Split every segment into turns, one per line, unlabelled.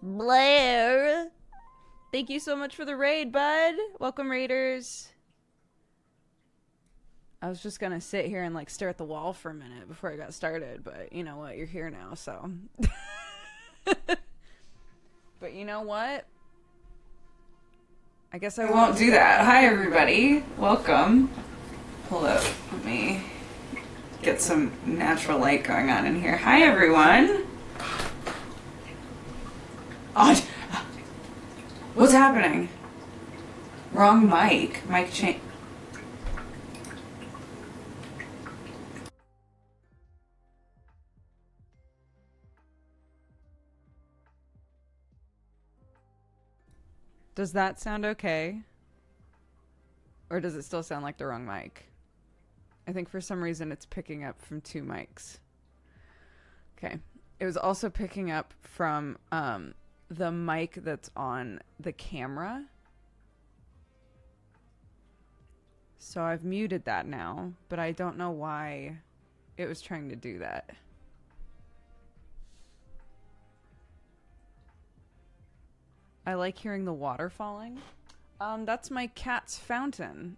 Blair. Thank you so much for the raid, bud. Welcome, raiders. I was just gonna sit here and like stare at the wall for a minute before I got started, but you know what? You're here now, so. But you know what? I guess I won't do that. Hi, everybody. Welcome. Hold up. Let me get some natural light going on in here. Hi, everyone. Oh, what's happening? Wrong mic. Mic change. Does that sound okay? Or does it still sound like the wrong mic? I think for some reason it's picking up from two mics. Okay. It was also picking up from the mic that's on the camera. So I've muted that now, but I don't know why it was trying to do that. I like hearing the water falling. That's my cat's fountain.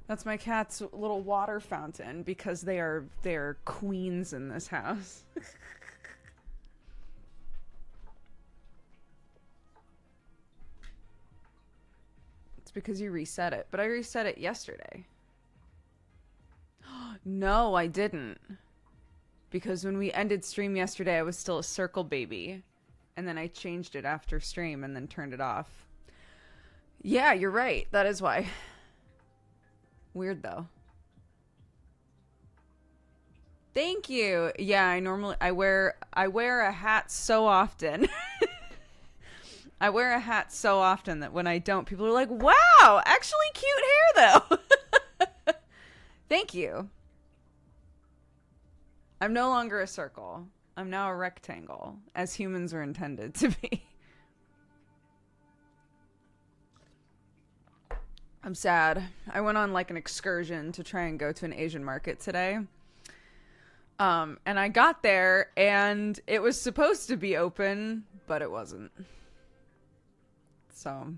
That's my cat's little water fountain because they are queens in this house. It's because you reset it, but I reset it yesterday. No, I didn't. Because when we ended stream yesterday, I was still a circle baby. And then I changed it after stream and then turned it off. Yeah, you're right. That is why. Weird, though. Thank you. Yeah, I wear a hat so often. I wear a hat so often that when I don't, people are like, wow, actually cute hair, though. Thank you. I'm no longer a circle. I'm now a rectangle, as humans are intended to be. I'm sad. I went on like an excursion to try and go to an Asian market today. And I got there and it was supposed to be open, but it wasn't. So,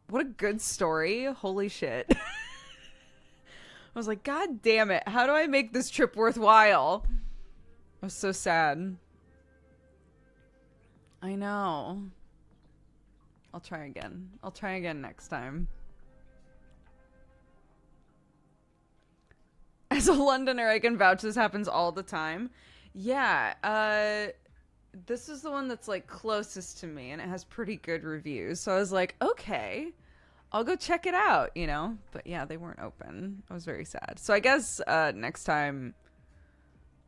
what a good story. Holy shit. I was like, God damn it. How do I make this trip worthwhile? I was so sad. I know. I'll try again. I'll try again next time. As a Londoner, I can vouch this happens all the time. Yeah, this is the one that's like closest to me and it has pretty good reviews. So I was like, okay. I'll go check it out, you know? But yeah, they weren't open. I was very sad. So I guess next time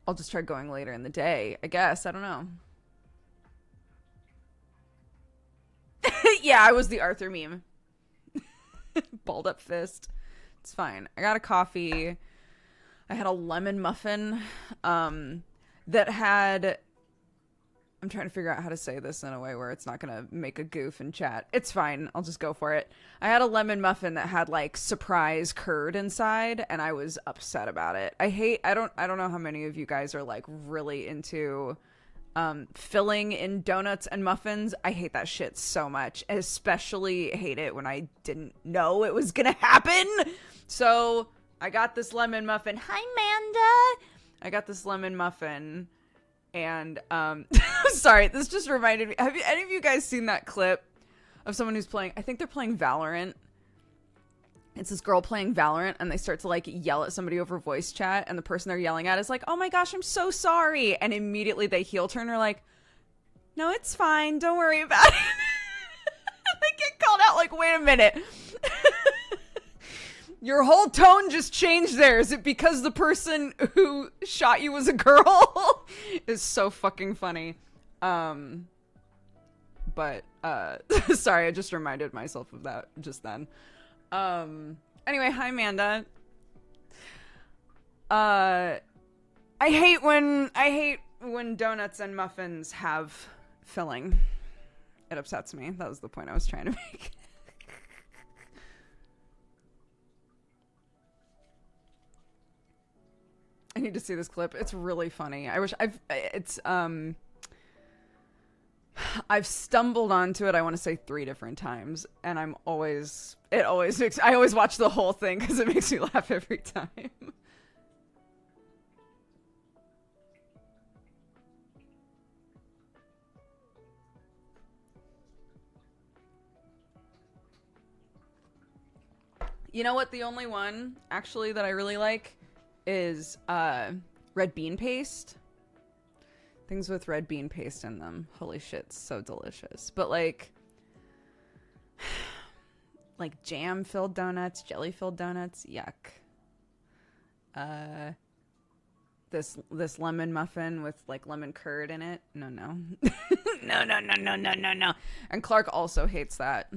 I'll just try going later in the day. I guess. I don't know. Yeah, I was the Arthur meme. Balled up fist. It's fine. I got a coffee. I had a lemon muffin that had... I'm trying to figure out how to say this in a way where it's not going to make a goof in chat. It's fine. I'll just go for it. I had a lemon muffin that had like surprise curd inside and I was upset about it. I don't know how many of you guys are like really into filling in donuts and muffins. I hate that shit so much. I especially hate it when I didn't know it was going to happen. So I got this lemon muffin. Hi, Manda. I got this lemon muffin. And sorry, this just reminded me. Have any of you guys seen that clip of someone who's playing? I think they're playing Valorant. It's this girl playing Valorant, and they start to like yell at somebody over voice chat, and the person they're yelling at is like, "Oh my gosh, I'm so sorry!" And immediately they heel turn, and are like, "No, it's fine. Don't worry about it." They get called out. Like, wait a minute. Your whole tone just changed there. Is it because the person who shot you was a girl? Is so fucking funny. But sorry, I just reminded myself of that just then. Anyway, hi Amanda. I hate when donuts and muffins have filling. It upsets me. That was the point I was trying to make. I need to see this clip. It's really funny. I've stumbled onto it, I want to say 3 different times, and I always watch the whole thing because it makes me laugh every time. You know what? The only one actually that I really like is red bean paste. Things with red bean paste in them. Holy shit, it's so delicious. But like jam filled donuts, jelly filled donuts, yuck. This lemon muffin with like lemon curd in it. No. No. And Clark also hates that.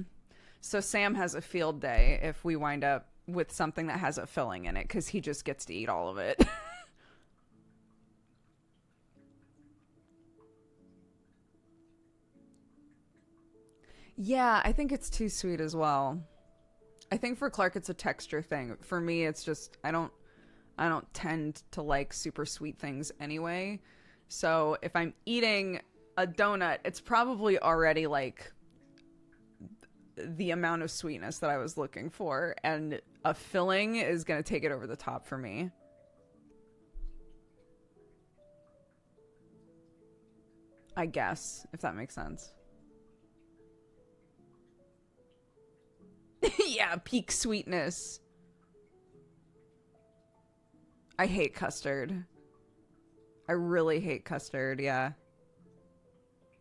So Sam has a field day if we wind up with something that has a filling in it, because he just gets to eat all of it. Yeah, I think it's too sweet as well. I think for Clark it's a texture thing. For me it's just I don't tend to like super sweet things anyway. So if I'm eating a donut, it's probably already like the amount of sweetness that I was looking for, and a filling is going to take it over the top for me. I guess, if that makes sense. Yeah, peak sweetness. I hate custard. I really hate custard, yeah.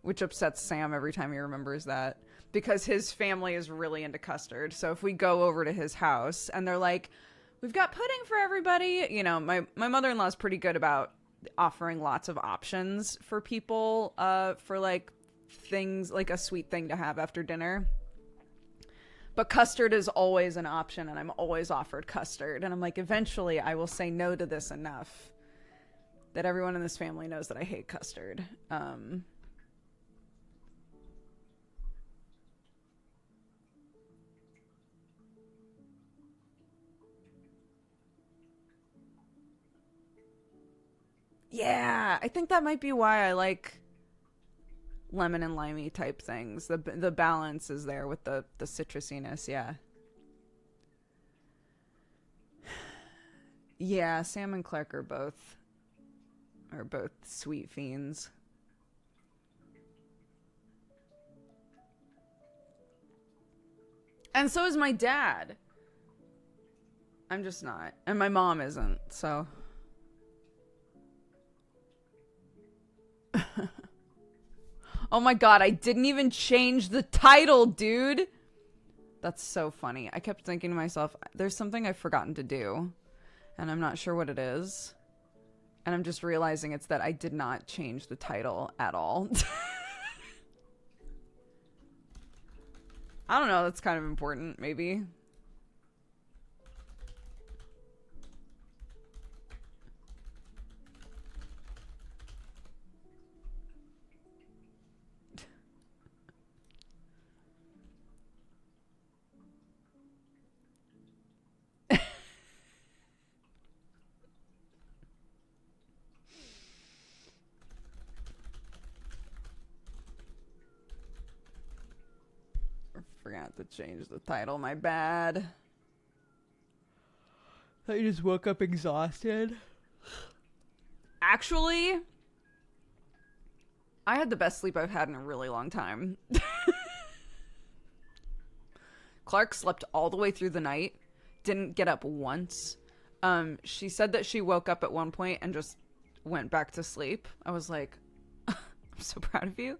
Which upsets Sam every time he remembers that. Because his family is really into custard. So if we go over to his house and they're like, we've got pudding for everybody. You know, my mother-in-law is pretty good about offering lots of options for people for like things, like a sweet thing to have after dinner. But custard is always an option, and I'm always offered custard. And I'm like, eventually I will say no to this enough that everyone in this family knows that I hate custard. Yeah, I think that might be why I like lemon and limey type things. The balance is there with the citrusiness, yeah. Yeah, Sam and Clark are both sweet fiends. And so is my dad. I'm just not. And my mom isn't, so oh my god, I didn't even change the title, dude. That's so funny. I kept thinking to myself, there's something I've forgotten to do, and I'm not sure what it is. And I'm just realizing it's that I did not change the title at all. I don't know, that's kind of important, maybe. Forgot to change the title, my bad. Thought you just woke up exhausted. Actually, I had the best sleep I've had in a really long time. Clark slept all the way through the night, didn't get up once. She said that she woke up at one point and just went back to sleep. I was like, I'm so proud of you.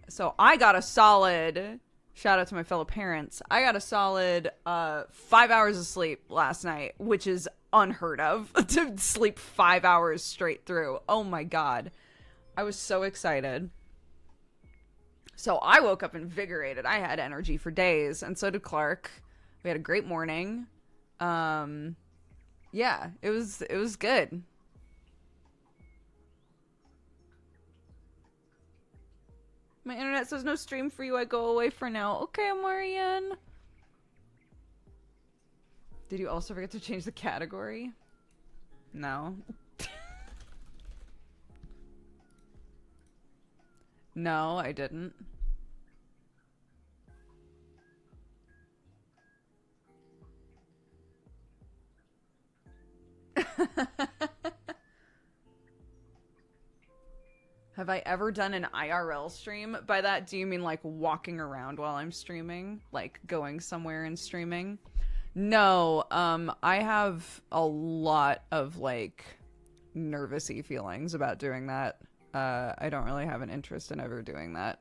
So I got a solid... Shout out to my fellow parents. I got a solid 5 hours of sleep last night, which is unheard of, to sleep 5 hours straight through. Oh my god. I was so excited. So I woke up invigorated. I had energy for days, and so did Clark. We had a great morning. Yeah, it was good. My internet says no stream for you. I go away for now. Okay, Marianne. Did you also forget to change the category? No. No, I didn't. Have I ever done an IRL stream? By that, do you mean like walking around while I'm streaming? Like going somewhere and streaming? No, I have a lot of like nervousy feelings about doing that. I don't really have an interest in ever doing that.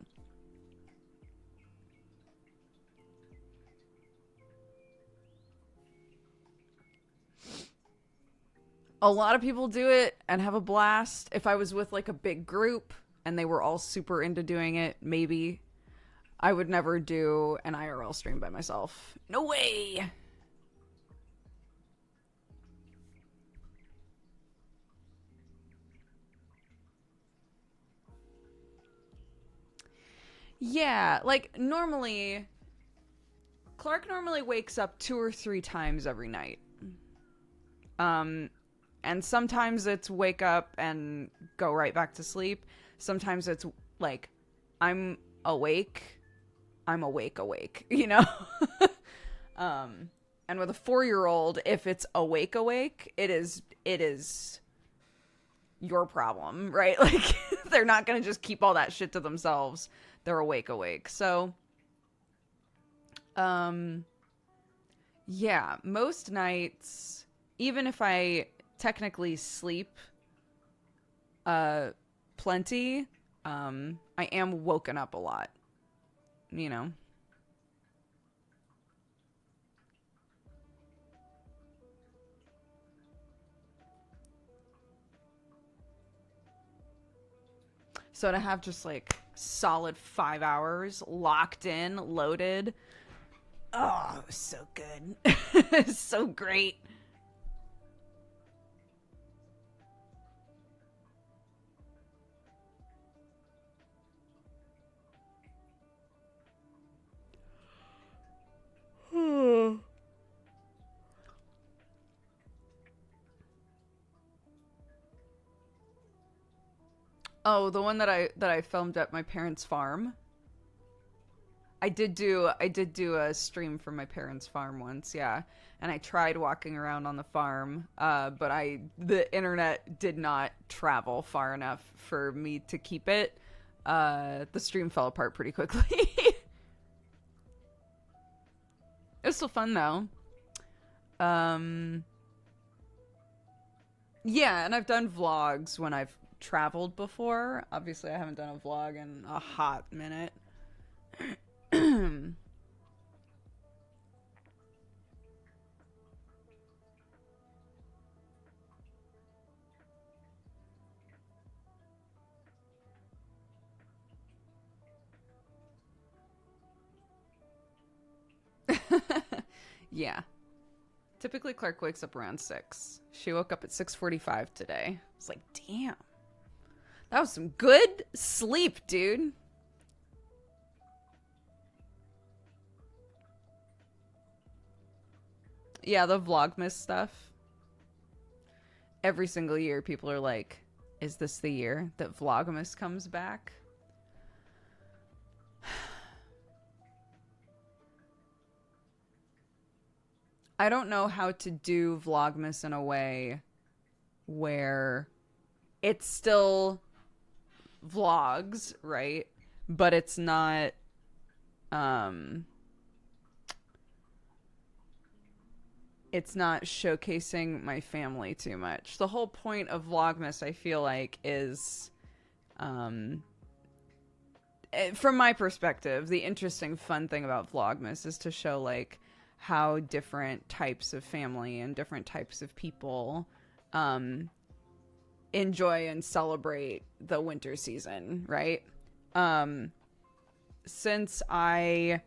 A lot of people do it and have a blast. If I was with like a big group and they were all super into doing it, maybe. I would never do an IRL stream by myself. No way! Yeah, like normally, Clark normally wakes up 2 or 3 times every night. Um, and sometimes it's wake up and go right back to sleep. Sometimes it's like, I'm awake, awake, you know? And with a 4-year-old, if it's awake, it is your problem, right? Like, they're not gonna just keep all that shit to themselves. They're awake. So, yeah, most nights, even if I technically sleep plenty, I am woken up a lot, you know? So to have just like solid 5 hours locked in, loaded, oh, it was so good. So great. Oh, the one that I filmed at my parents' farm. I did do a stream from my parents' farm once, yeah. And I tried walking around on the farm, but the internet did not travel far enough for me to keep it. The stream fell apart pretty quickly. It was still fun though. Um, yeah, and I've done vlogs when I've traveled before. Obviously, I haven't done a vlog in a hot minute. Yeah. Typically, Clark wakes up around 6. She woke up at 6:45 today. It's like, damn. That was some good sleep, dude. Yeah, the Vlogmas stuff. Every single year, people are like, is this the year that Vlogmas comes back? I don't know how to do Vlogmas in a way where it's still vlogs, right? But it's not um it's not showcasing my family too much. The whole point of Vlogmas, I feel like, is um from my perspective, the interesting fun thing about Vlogmas is to show like how different types of family and different types of people um enjoy and celebrate the winter season, right? Um, since I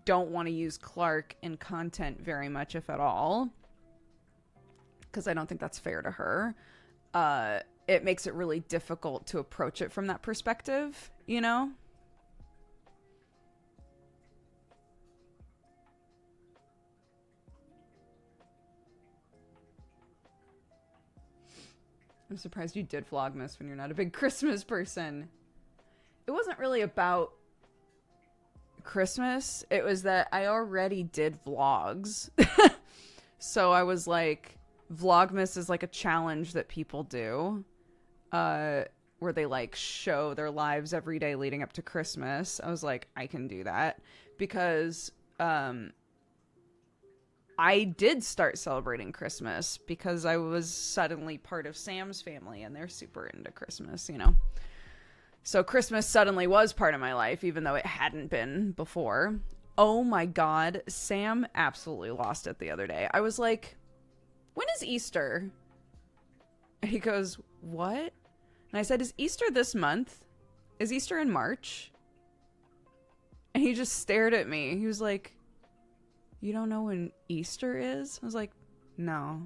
don't want to use Clark in content very much, if at all, because I don't think that's fair to her, it makes it really difficult to approach it from that perspective, you know? I'm surprised you did Vlogmas when you're not a big Christmas person. It wasn't really about Christmas. It was that I already did vlogs. So I was like, Vlogmas is like a challenge that people do. Where they like show their lives every day leading up to Christmas. I was like, I can do that. Because I did start celebrating Christmas because I was suddenly part of Sam's family and they're super into Christmas, you know? So Christmas suddenly was part of my life, even though it hadn't been before. Oh my God. Sam absolutely lost it the other day. I was like, when is Easter? And he goes, what? And I said, is Easter this month? Is Easter in March? And he just stared at me. He was like, you don't know when Easter is? I was like, no.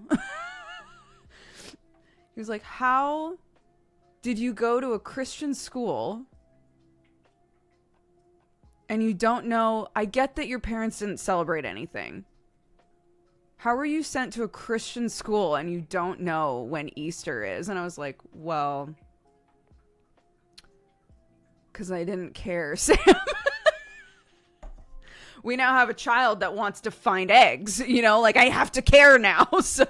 He was like, how did you go to a Christian school and you don't know? I get that your parents didn't celebrate anything. How were you sent to a Christian school and you don't know when Easter is? And I was like, well, because I didn't care, Sam. We now have a child that wants to find eggs, you know, like I have to care now. So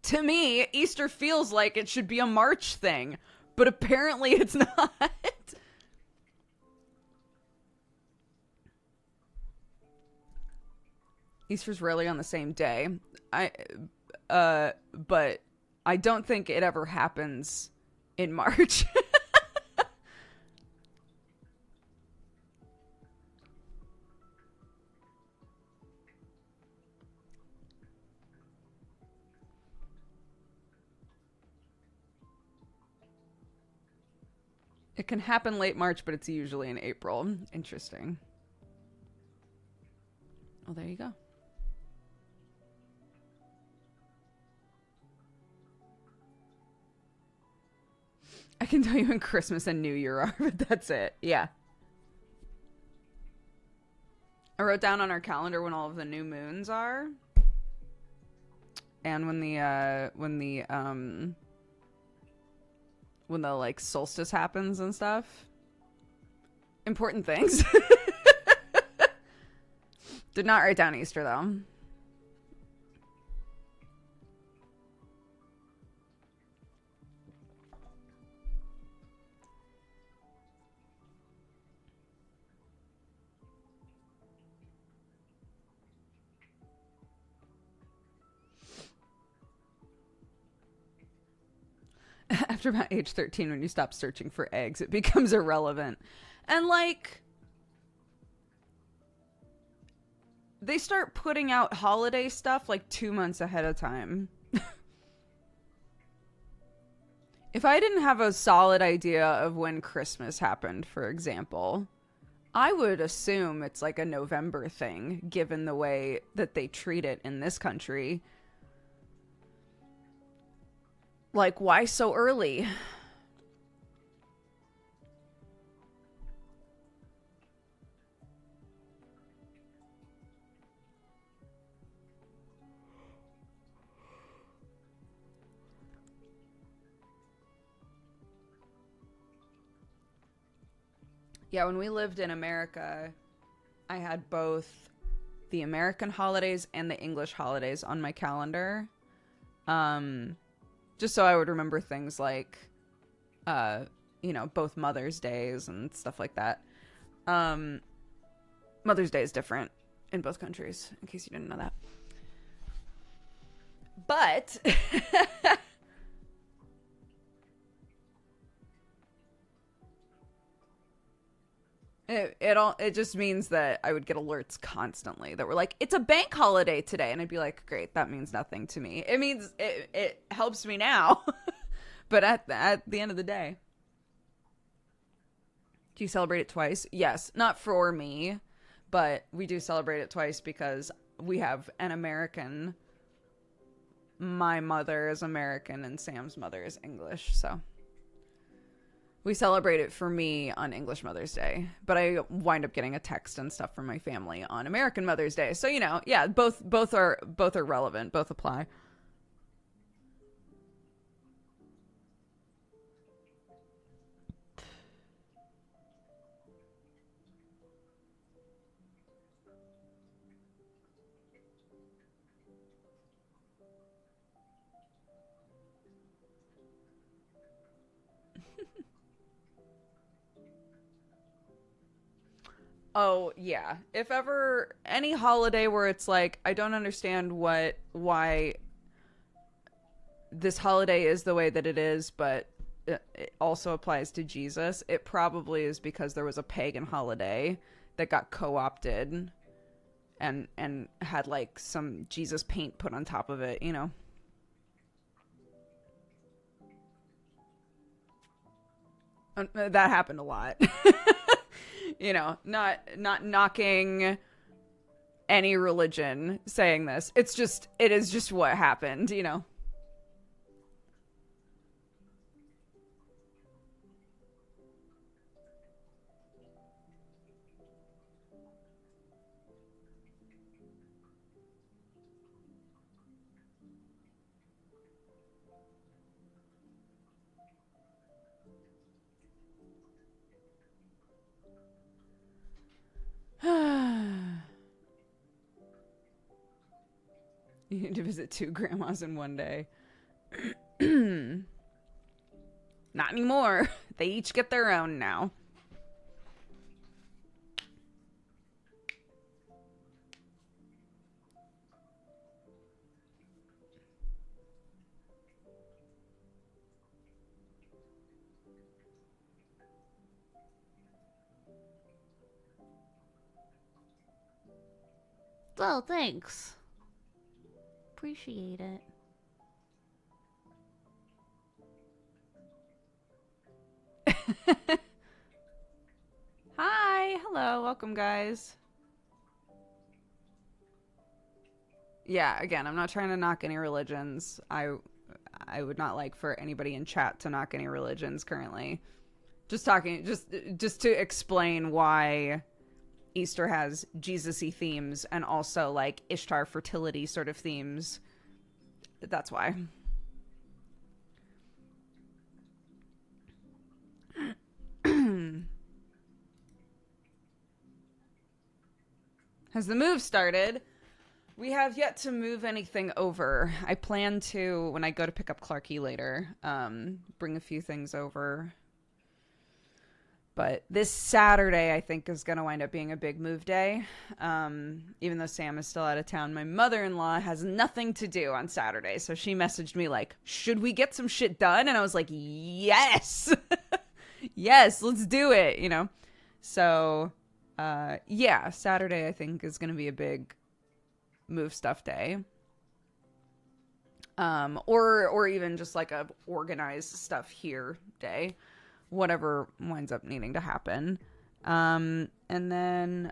to me, Easter feels like it should be a March thing, but apparently it's not. Easter's rarely on the same day. But I don't think it ever happens in March. It can happen late March, but it's usually in April. Interesting. Well, there you go. I can tell you when Christmas and New Year are, but that's it. Yeah. I wrote down on our calendar when all of the new moons are. And when the like solstice happens and stuff. Important things. Did not write down Easter though. After about age 13, when you stop searching for eggs, it becomes irrelevant. And like, they start putting out holiday stuff like 2 months ahead of time. If I didn't have a solid idea of when Christmas happened, for example, I would assume it's like a November thing, given the way that they treat it in this country. Like, why so early? Yeah, when we lived in America, I had both the American holidays and the English holidays on my calendar. Just so I would remember things like, you know, both Mother's Days and stuff like that. Mother's Day is different in both countries, in case you didn't know that. But it just means that I would get alerts constantly that were like, it's a bank holiday today, and I'd be like, great, that means nothing to me. It means it helps me now. But at the end of the day, do you celebrate it twice? Yes, not for me, but we do celebrate it twice because we have an American. My mother is American and Sam's mother is English, so We celebrate it for me on English Mother's Day, but I wind up getting a text and stuff from my family on American Mother's Day. So, you know, yeah, both are relevant, both apply. Oh, yeah. If ever any holiday where it's like I don't understand why this holiday is the way that it is, but it also applies to Jesus, it probably is because there was a pagan holiday that got co-opted and had like some Jesus paint put on top of it, you know. That happened a lot. You know, not knocking any religion saying this. It is just what happened, you know. You need to visit two grandmas in one day. Not anymore. They each get their own now.
Well, thanks. Appreciate it.
Hi, hello, welcome guys. Yeah, again, I'm not trying to knock any religions. I would not like for anybody in chat to knock any religions currently. Just to explain why Easter has Jesus-y themes and also like Ishtar fertility sort of themes. That's why. Has the move started? We have yet to move anything over. I plan to, when I go to pick up Clarky later, bring a few things over. But this Saturday, I think, is going to wind up being a big move day. Even though Sam is still out of town, my mother-in-law has nothing to do on Saturday. So she messaged me like, should we get some shit done? And I was like, yes. Yes, let's do it, you know? So, yeah, Saturday, I think, is going to be a big move stuff day. Or even just like a organized stuff here day. Whatever winds up needing to happen. And then,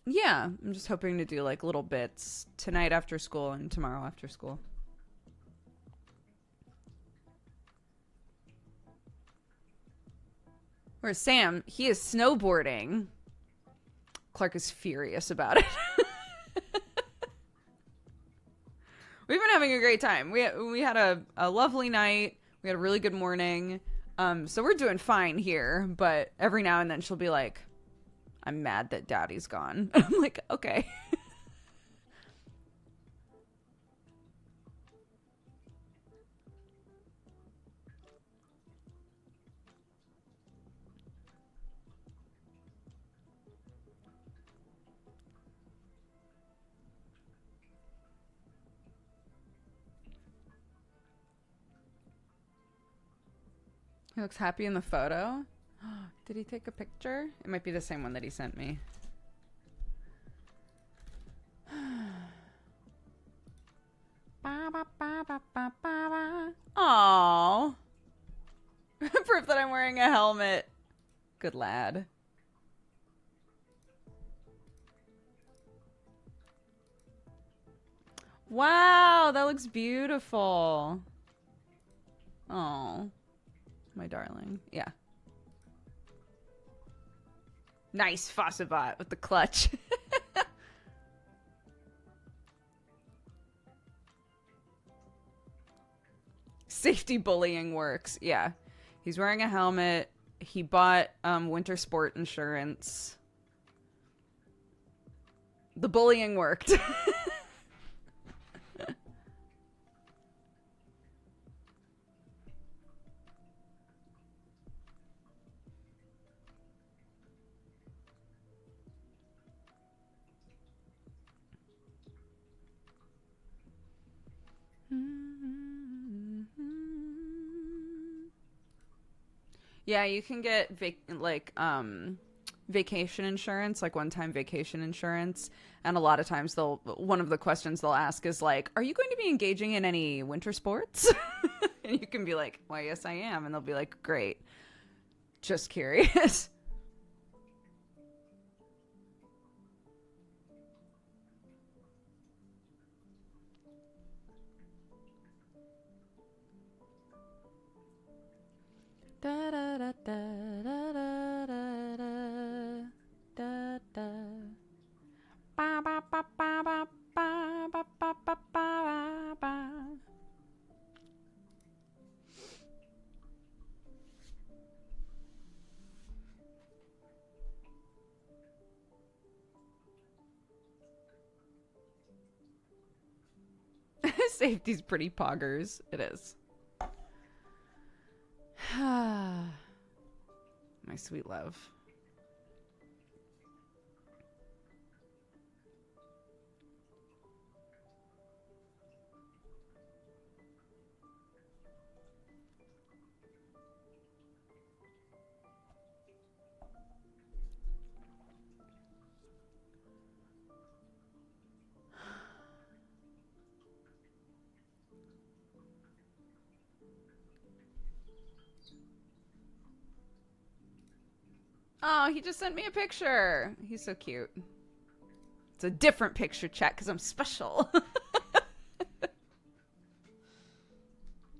yeah, I'm just hoping to do like little bits tonight after school and tomorrow after school. Whereas Sam, he is snowboarding. Clark is furious about it. We've been having a great time. We had a lovely night. We had a really good morning. So we're doing fine here. But every now and then she'll be like, I'm mad that Daddy's gone. I'm like, okay. He looks happy in the photo. Did he take a picture? It might be the same one that he sent me. Aww. Proof that I'm wearing a helmet. Good lad. Wow, that looks beautiful. Oh, my darling. Yeah. Nice Fossabot with the clutch. Safety bullying works. Yeah. He's wearing a helmet. He bought winter sport insurance. The bullying worked. Yeah, you can get vacation insurance, like one-time vacation insurance, and a lot of times one of the questions they'll ask is like, "Are you going to be engaging in any winter sports?" And you can be like, "Why, yes, I am," and they'll be like, "Great, just curious." Da da da da da da da da da. Ba ba ba ba ba ba ba ba ba ba ba. Safety's pretty poggers. It is. My sweet love. Oh, he just sent me a picture. He's so cute. It's a different picture, chat, because I'm special.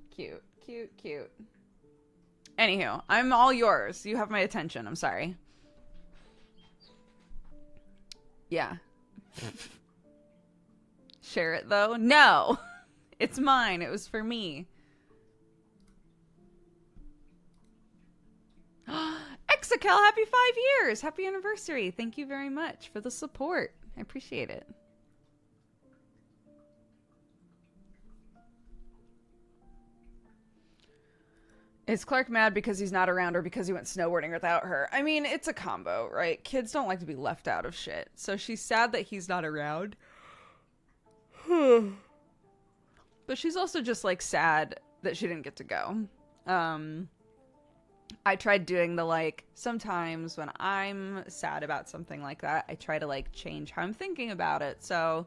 Cute, cute, cute. Anywho, I'm all yours. You have my attention. I'm sorry. Yeah. Share it, though? No! It's mine. It was for me. Exakel, happy 5 years! Happy anniversary. Thank you very much for the support. I appreciate it. Is Clark mad because he's not around or because he went snowboarding without her? I mean, it's a combo, right? Kids don't like to be left out of shit. So she's sad that he's not around. But she's also just, like, sad that she didn't get to go. I tried doing the, like, sometimes when I'm sad about something like that, I try to, like, change how I'm thinking about it. So,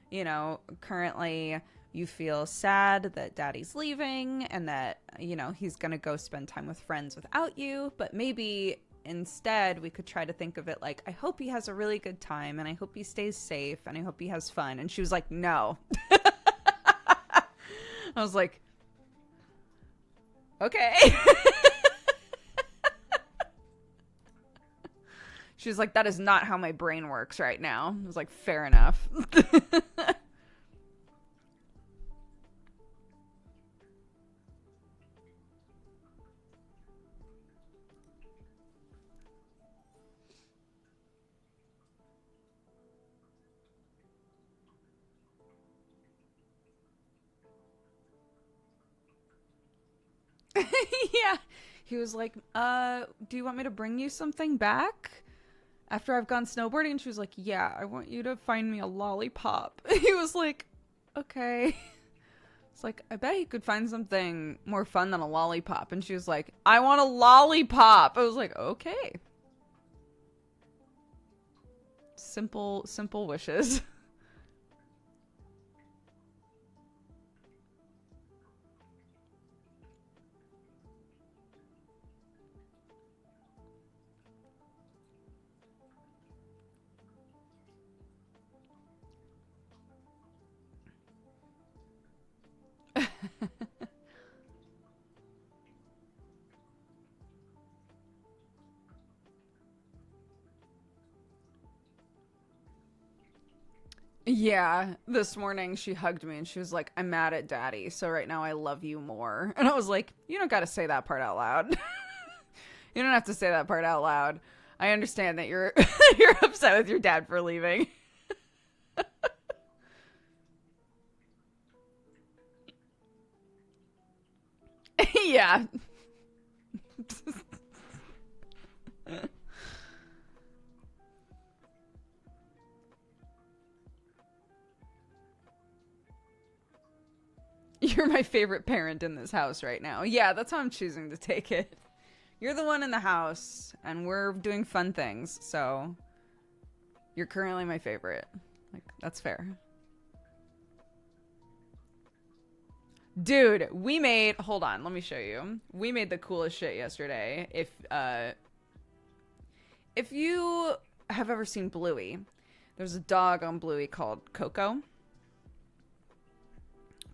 you know, currently you feel sad that daddy's leaving and that, you know, he's gonna go spend time with friends without you. But maybe instead we could try to think of it like, I hope he has a really good time and I hope he stays safe and I hope he has fun. And she was like, no. I was like, okay. She was like, that is not how my brain works right now. I was like, fair enough. Yeah. He was like, do you want me to bring you something back after I've gone snowboarding? And she was like, yeah, I want you to find me a lollipop. He was like, okay. It's like, I bet he could find something more fun than a lollipop. And she was like, I want a lollipop. I was like, okay. Simple wishes. Yeah, this morning she hugged me and she was like, I'm mad at daddy, so right now I love you more. And I was like, you don't gotta say that part out loud. You don't have to say that part out loud. I understand that you're you're upset with your dad for leaving. Yeah. You're my favorite parent in this house right now. Yeah, that's how I'm choosing to take it. You're the one in the house, and we're doing fun things, so you're currently my favorite. Like, that's fair. Dude, we made, hold on, let me show you. We made the coolest shit yesterday. If you have ever seen Bluey, there's a dog on Bluey called Coco.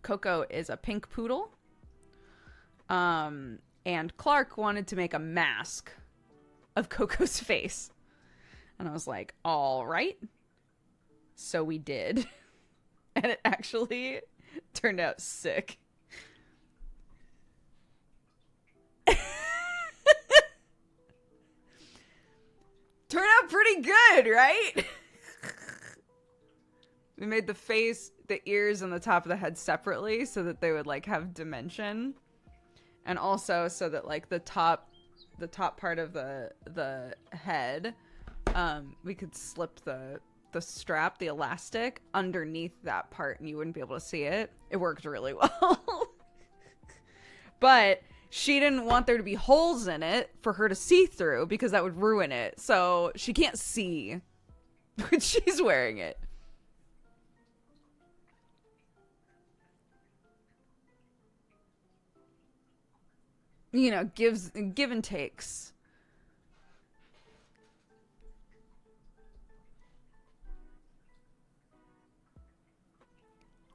Coco is a pink poodle. And Clark wanted to make a mask of Coco's face. And I was like, all right. So we did. And it actually turned out sick. Turned out pretty good, right? We made the face, the ears, and the top of the head separately so that they would like have dimension. And also so that like the top part of the head, we could slip the strap, the elastic, underneath that part and you wouldn't be able to see it. It worked really well. But she didn't want there to be holes in it for her to see through because that would ruin it. So she can't see when she's wearing it. You know, give and takes.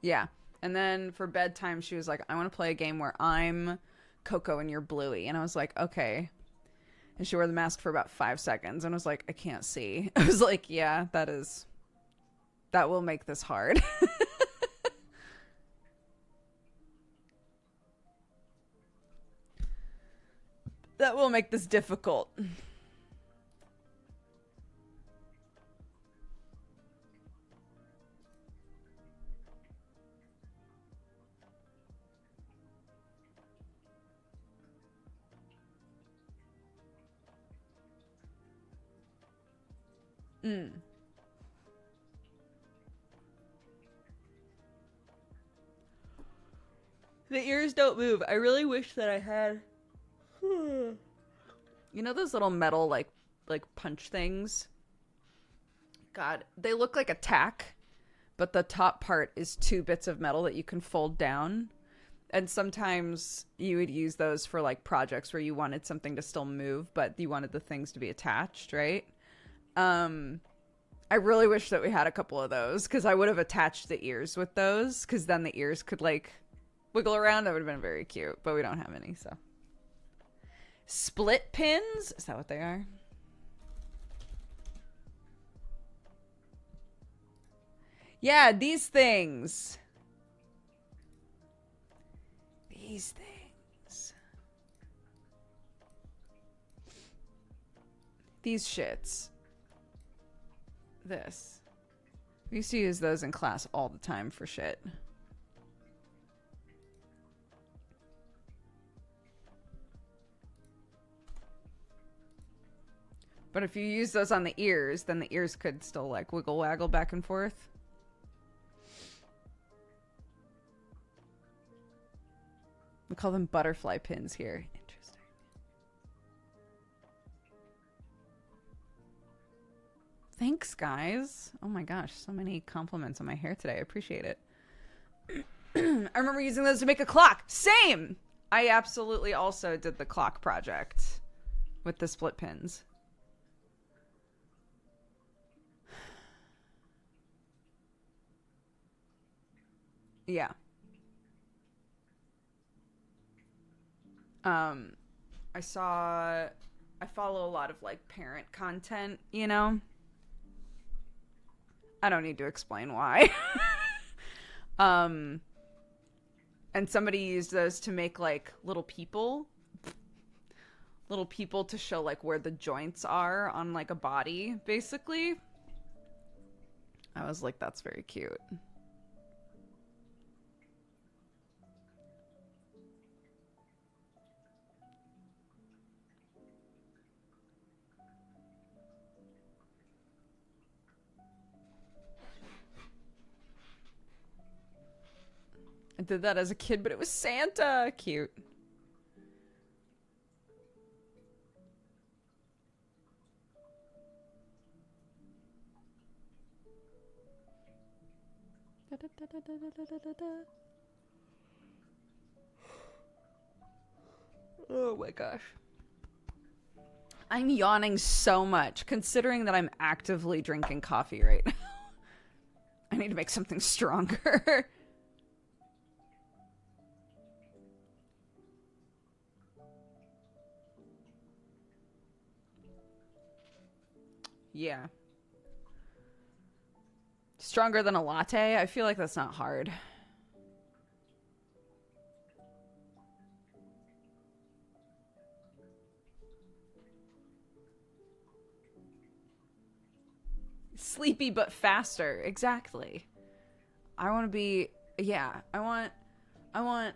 Yeah. And then for bedtime, she was like, I want to play a game where I'm Coco and you're Bluey. And I was like, okay. And she wore the mask for about 5 seconds and was like, I can't see. I was like, yeah, that will make this hard. That will make this difficult. Mm. The ears don't move. I really wish that I had. You know those little metal like punch things? God, they look like a tack, but the top part is 2 bits of metal that you can fold down. And sometimes you would use those for like projects where you wanted something to still move, but you wanted the things to be attached, right? I really wish that we had a couple of those because I would have attached the ears with those because then the ears could like wiggle around. That would have been very cute, but we don't have any, so. Split pins? Is that what they are? Yeah, these things. These things. These shits. This. We used to use those in class all the time for shit. But if you use those on the ears, then the ears could still like wiggle waggle back and forth. We call them butterfly pins here. Interesting. Thanks, guys. Oh my gosh, so many compliments on my hair today. I appreciate it. I remember using those to make a clock. Same! I absolutely also did the clock project with the split pins. Yeah. I follow a lot of like parent content, you know? I don't need to explain why. And somebody used those to make like little people to show like where the joints are on like a body, basically. I was like, that's very cute. I did that as a kid, but it was Santa. Cute. Oh my gosh. I'm yawning so much, considering that I'm actively drinking coffee right now. I need to make something stronger. Yeah. Stronger than a latte? I feel like that's not hard. Sleepy but faster. Exactly. I want to be... Yeah. I want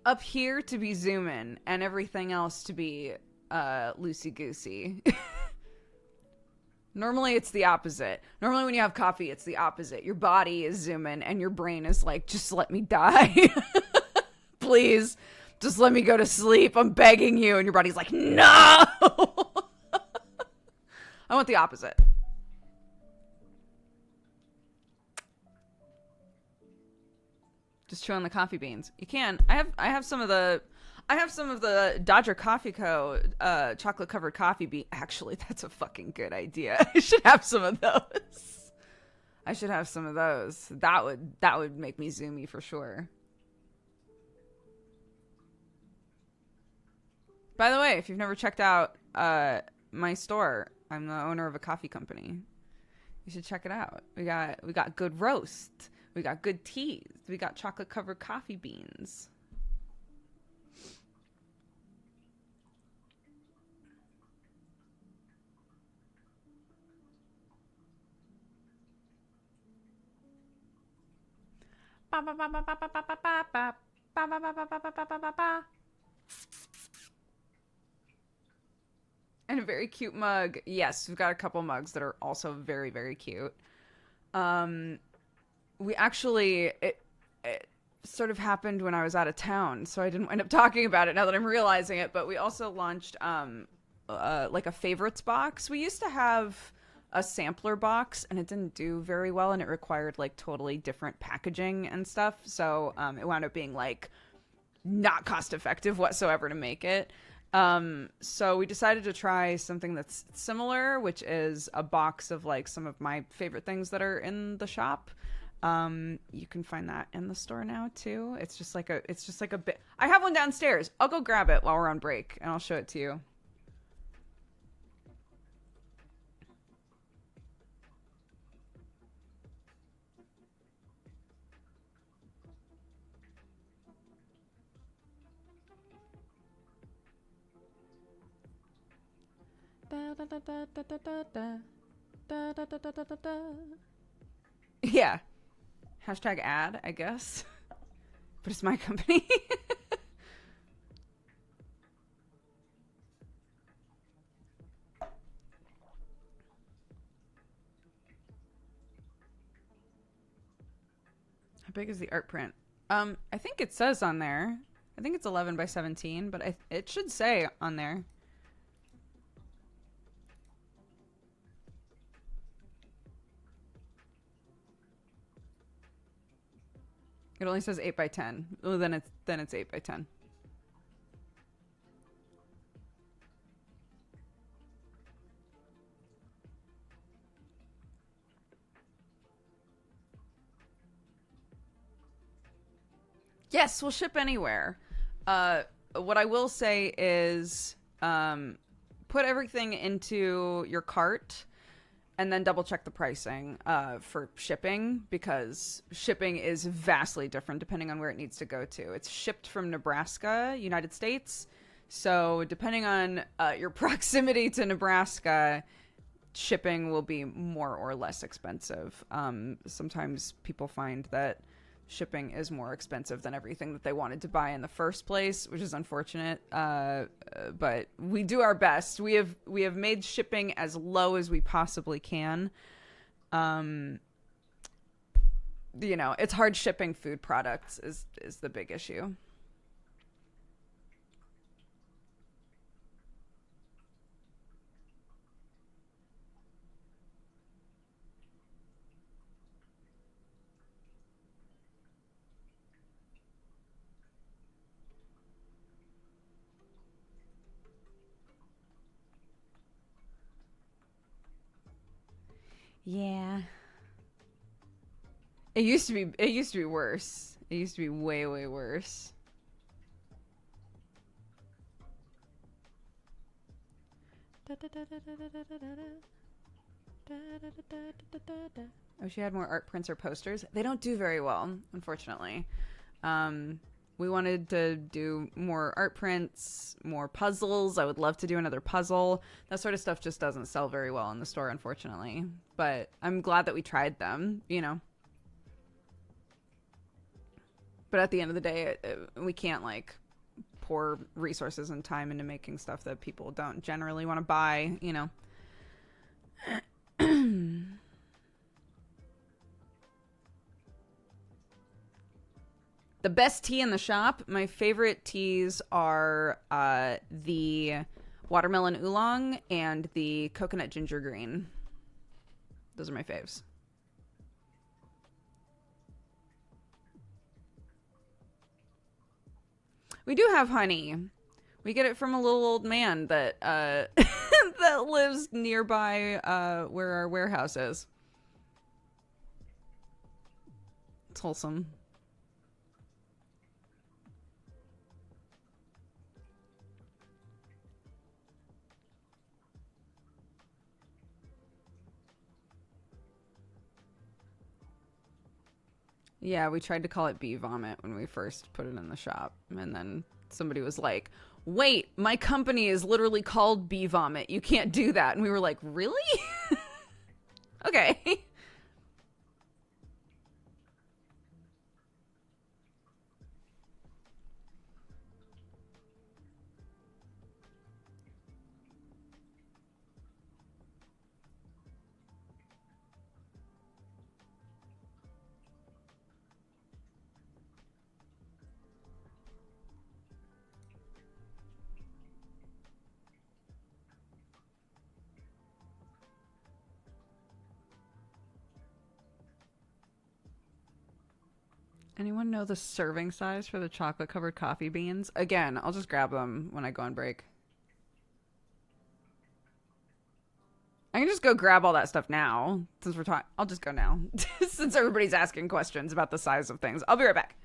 up here to be zoomin' and everything else to be loosey-goosey. Normally it's the opposite. Normally when you have coffee, it's the opposite. Your body is zooming and your brain is like, just let me die. Please, just let me go to sleep. I'm begging you. And your body's like, no! I want the opposite. Just chew on the coffee beans. You can. I have some of the Dodger Coffee Co. Chocolate covered coffee bean. Actually, that's a fucking good idea. I should have some of those. That would make me zoomy for sure. By the way, if you've never checked out my store, I'm the owner of a coffee company. You should check it out. We got good roast. We got good teas. We got chocolate covered coffee beans. And a very cute mug. Yes, we've got a couple mugs that are also very, very cute. We actually, it sort of happened when I was out of town, so I didn't end up talking about it now that I'm realizing it, but we also launched like a favorites box. We used to have a sampler box and it didn't do very well and it required like totally different packaging and stuff, so it wound up being like not cost effective whatsoever to make it. So we decided to try something that's similar, which is a box of like some of my favorite things that are in the shop. You can find that in the store now too. It's just like a bit. I have one downstairs. I'll go grab it while we're on break and I'll show it to you. Yeah. Hashtag ad, I guess. But it's my company. How big is the art print? I think it says on there. I think it's 11 by 17, but it should say on there. It only says 8 by 10. Oh, then it's 8 by 10. Yes, we'll ship anywhere. What I will say is put everything into your cart and then double check the pricing for shipping, because shipping is vastly different depending on where it needs to go to. It's shipped from Nebraska, United States. So depending on your proximity to Nebraska, shipping will be more or less expensive. Sometimes people find that shipping is more expensive than everything that they wanted to buy in the first place, which is unfortunate. But we do our best. We have made shipping as low as we possibly can. It's hard shipping food products is the big issue. Yeah. It used to be worse. It used to be way, way worse. Oh, she had more art prints or posters. They don't do very well, unfortunately. We wanted to do more art prints, more puzzles. I would love to do another puzzle. That sort of stuff just doesn't sell very well in the store, unfortunately. But I'm glad that we tried them. But at the end of the day, we can't like pour resources and time into making stuff that people don't generally want to buy. The best tea in the shop, my favorite teas are the watermelon oolong and the coconut ginger green. Those are my faves. We do have honey. We get it from a little old man that that lives nearby where our warehouse is. It's wholesome. Yeah, we tried to call it bee vomit when we first put it in the shop. And then somebody was like, wait, my company is literally called bee vomit. You can't do that. And we were like, really? Okay. Anyone know the serving size for the chocolate covered coffee beans? Again, I'll just grab them when I go on break. I can just go grab all that stuff now since we're talking. I'll just go now since everybody's asking questions about the size of things. I'll be right back.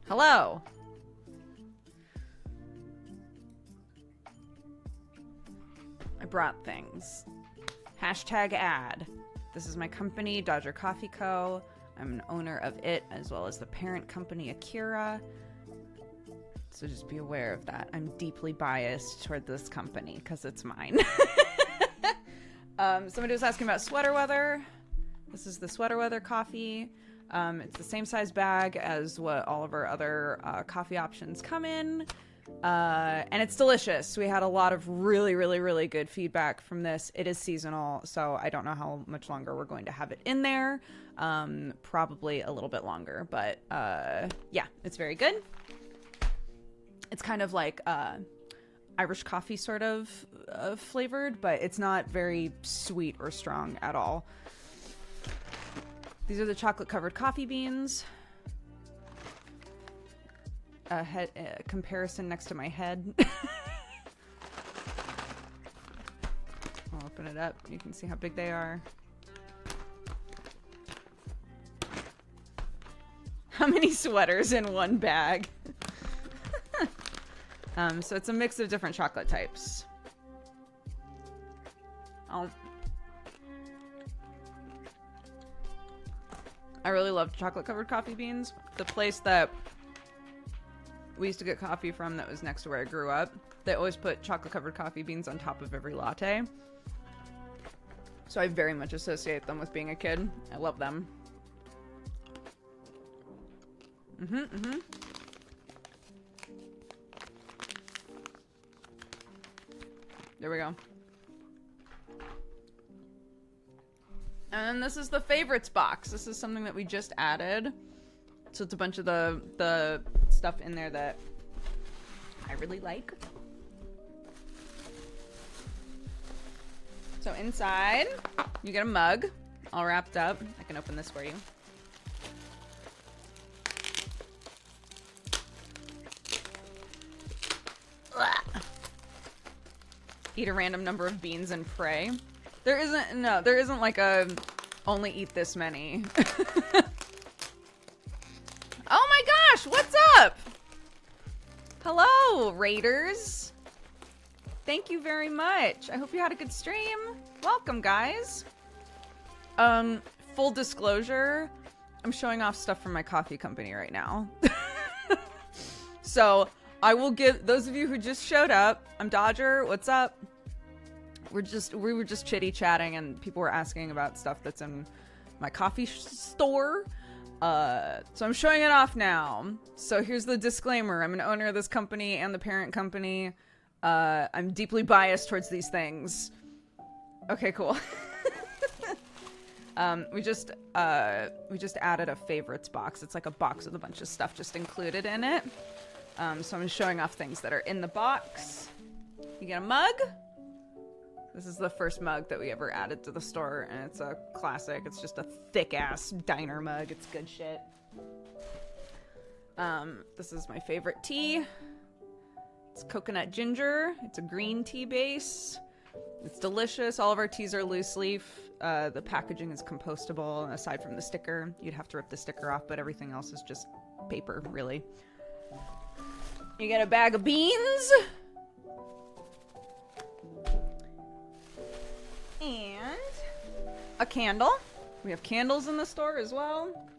Hello. I brought things. Hashtag ad. This is my company, Dodger Coffee Co. I'm an owner of it, as well as the parent company, Akira. So just be aware of that. I'm deeply biased toward this company because it's mine. Somebody was asking about Sweater Weather. This is the Sweater Weather coffee. It's the same size bag as what all of our other coffee options come in. And it's delicious. We had a lot of really, really, really good feedback from this. It is seasonal, so I don't know how much longer we're going to have it in there. Probably a little bit longer, but yeah, it's very good. It's kind of like Irish coffee sort of flavored, but it's not very sweet or strong at all. These are the chocolate-covered coffee beans. Comparison next to my head. I'll open it up. You can see how big they are. How many sweaters in one bag? So it's a mix of different chocolate types. I really love chocolate-covered coffee beans. The place that we used to get coffee from that was next to where I grew up, they always put chocolate-covered coffee beans on top of every latte. So I very much associate them with being a kid. I love them. There we go. And this is the favorites box. This is something that we just added. So it's a bunch of the stuff in there that I really like. So inside, you get a mug, all wrapped up. I can open this for you. Eat a random number of beans and pray. There isn't like a only eat this many. Oh my gosh, what's up? Hello, Raiders. Thank you very much. I hope you had a good stream. Welcome, guys. Full disclosure, I'm showing off stuff from my coffee company right now. So I will give those of you who just showed up. I'm Dodger. What's up? We were just chitty chatting, and people were asking about stuff that's in my coffee store. So I'm showing it off now. So here's the disclaimer: I'm an owner of this company and the parent company. I'm deeply biased towards these things. Okay, cool. We just added a favorites box. It's like a box with a bunch of stuff just included in it. So I'm showing off things that are in the box. You get a mug. This is the first mug that we ever added to the store, and it's a classic. It's just a thick-ass diner mug. It's good shit. This is my favorite tea. It's coconut ginger. It's a green tea base. It's delicious. All of our teas are loose leaf. The packaging is compostable, aside from the sticker. You'd have to rip the sticker off, but everything else is just paper, really. You get a bag of beans. And a candle. We have candles in the store as well.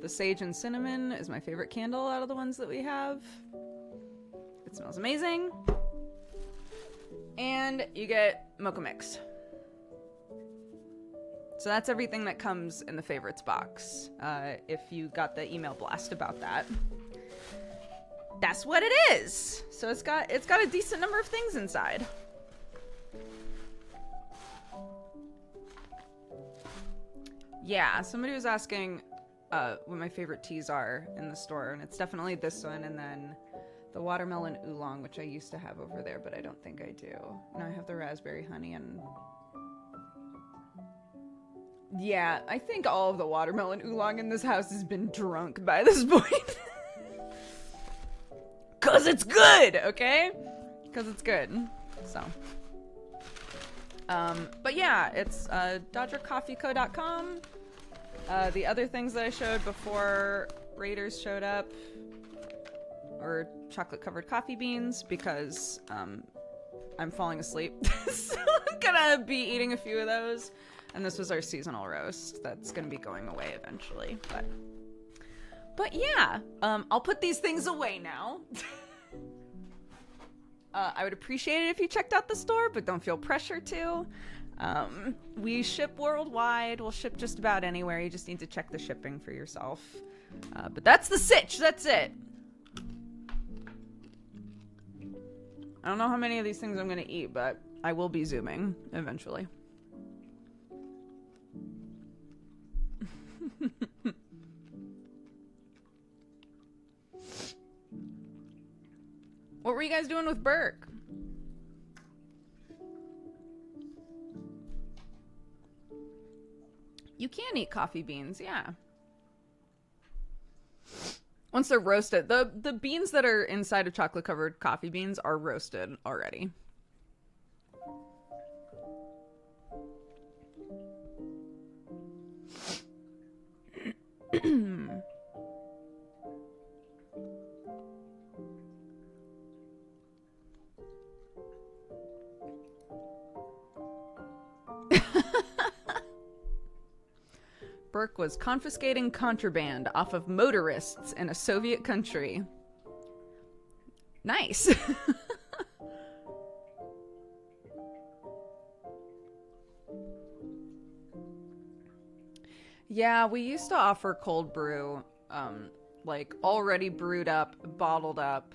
The sage and cinnamon is my favorite candle out of the ones that we have. It smells amazing. And you get mocha mix. So that's everything that comes in the favorites box. If you got the email blast about that. That's what it is. So it's got a decent number of things inside. Yeah, somebody was asking what my favorite teas are in the store, and it's definitely this one, and then the watermelon oolong, which I used to have over there, but I don't think I do. Now I have the raspberry honey, and yeah, I think all of the watermelon oolong in this house has been drunk by this point. 'Cause it's good, okay? 'Cause it's good. So. But yeah, it's DodgerCoffeeCo.com. The other things that I showed before Raiders showed up, or chocolate covered coffee beans because I'm falling asleep. So I'm gonna be eating a few of those. And this was our seasonal roast that's gonna be going away eventually. But yeah, I'll put these things away now. I would appreciate it if you checked out the store, but don't feel pressure to. We ship worldwide. We'll ship just about anywhere. You just need to check the shipping for yourself. But that's the sitch. That's it. I don't know how many of these things I'm going to eat, but I will be zooming eventually. What were you guys doing with Burke? You can eat coffee beans, yeah. Once they're roasted, the beans that are inside of chocolate covered coffee beans are roasted already. Burke was confiscating contraband off of motorists in a Soviet country. Nice. Yeah, we used to offer cold brew, like already brewed up, bottled up.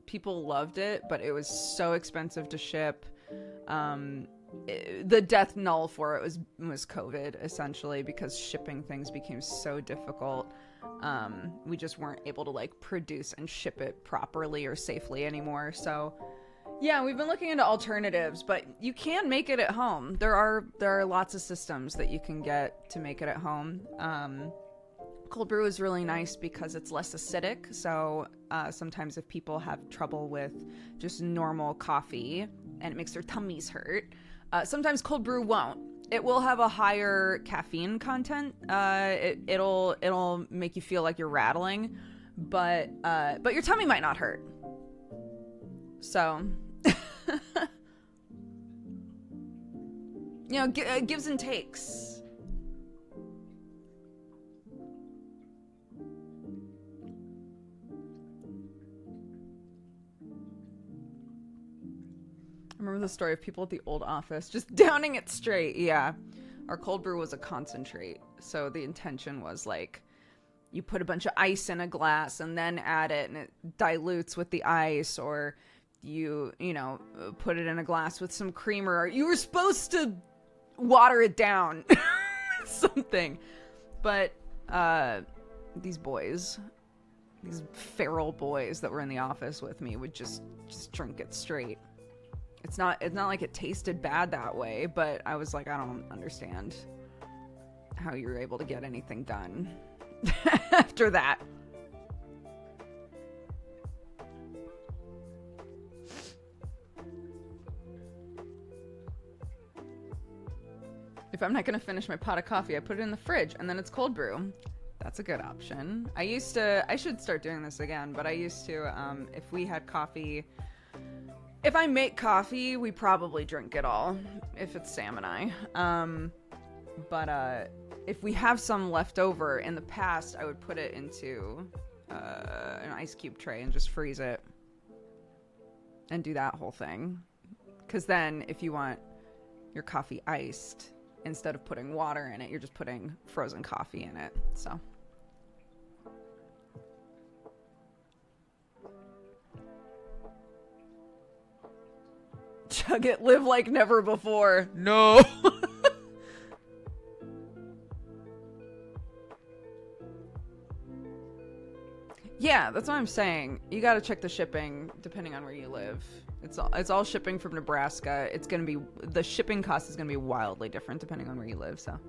People loved it, but it was so expensive to ship. The death knell for it was COVID, essentially, because shipping things became so difficult. We just weren't able to like produce and ship it properly or safely anymore. So yeah, we've been looking into alternatives, but you can make it at home. There are lots of systems that you can get to make it at home. Cold brew is really nice because it's less acidic. So sometimes if people have trouble with just normal coffee and it makes their tummies hurt, sometimes cold brew won't. It will have a higher caffeine content. It'll make you feel like you're rattling, but your tummy might not hurt. So, you know, gives and takes. I remember the story of people at the old office just downing it straight. Yeah. Our cold brew was a concentrate. So the intention was like, you put a bunch of ice in a glass and then add it and it dilutes with the ice, or you know, put it in a glass with some creamer, or you were supposed to water it down. Something. But these feral boys that were in the office with me would just drink it straight. It's not like it tasted bad that way, but I was like, I don't understand how you're able to get anything done after that. If I'm not going to finish my pot of coffee, I put it in the fridge and then it's cold brew. That's a good option. I should start doing this again, but I used to, if we had coffee, if I make coffee, we probably drink it all, if it's Sam and I. But if we have some left over, in the past, I would put it into an ice cube tray and just freeze it. And do that whole thing. Because then, if you want your coffee iced, instead of putting water in it, you're just putting frozen coffee in it, so. Chug it, live like never before. No. Yeah, that's what I'm saying. You gotta check the shipping depending on where you live. It's all shipping from Nebraska. It's gonna be, the shipping cost is gonna be wildly different depending on where you live, so.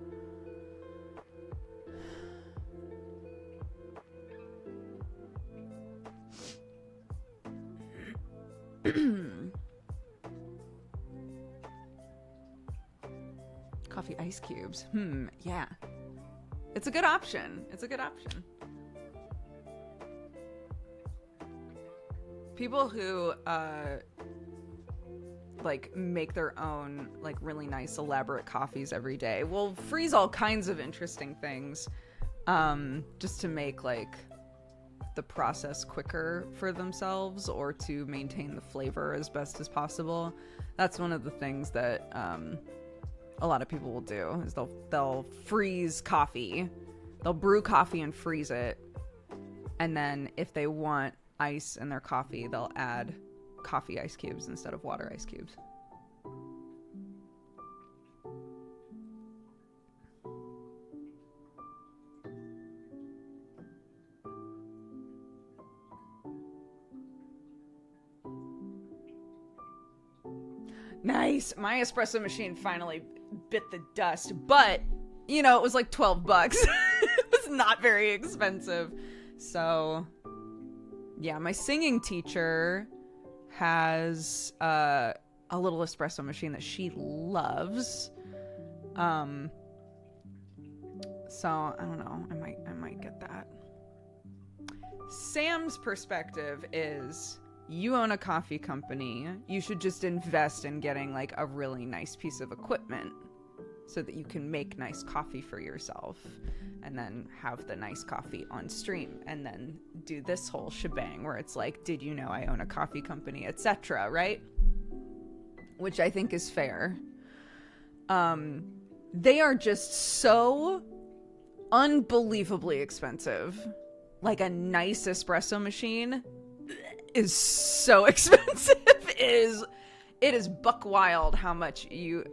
Coffee ice cubes. Yeah. It's a good option. It's a good option. People who like make their own like really nice elaborate coffees every day will freeze all kinds of interesting things just to make like the process quicker for themselves or to maintain the flavor as best as possible. That's one of the things that a lot of people will do is they'll freeze coffee. They'll brew coffee and freeze it. And then if they want ice in their coffee, they'll add coffee ice cubes instead of water ice cubes. Nice. My espresso machine finally bit the dust, but you know, it was like $12. It was not very expensive. So yeah, my singing teacher has a little espresso machine that she loves. So I don't know. I might get that. Sam's perspective is you own a coffee company. You should just invest in getting like a really nice piece of equipment so that you can make nice coffee for yourself and then have the nice coffee on stream and then do this whole shebang where it's like, did you know I own a coffee company, etc., right? Which I think is fair. They are just so unbelievably expensive. Like a nice espresso machine is so expensive. It is buck wild how much you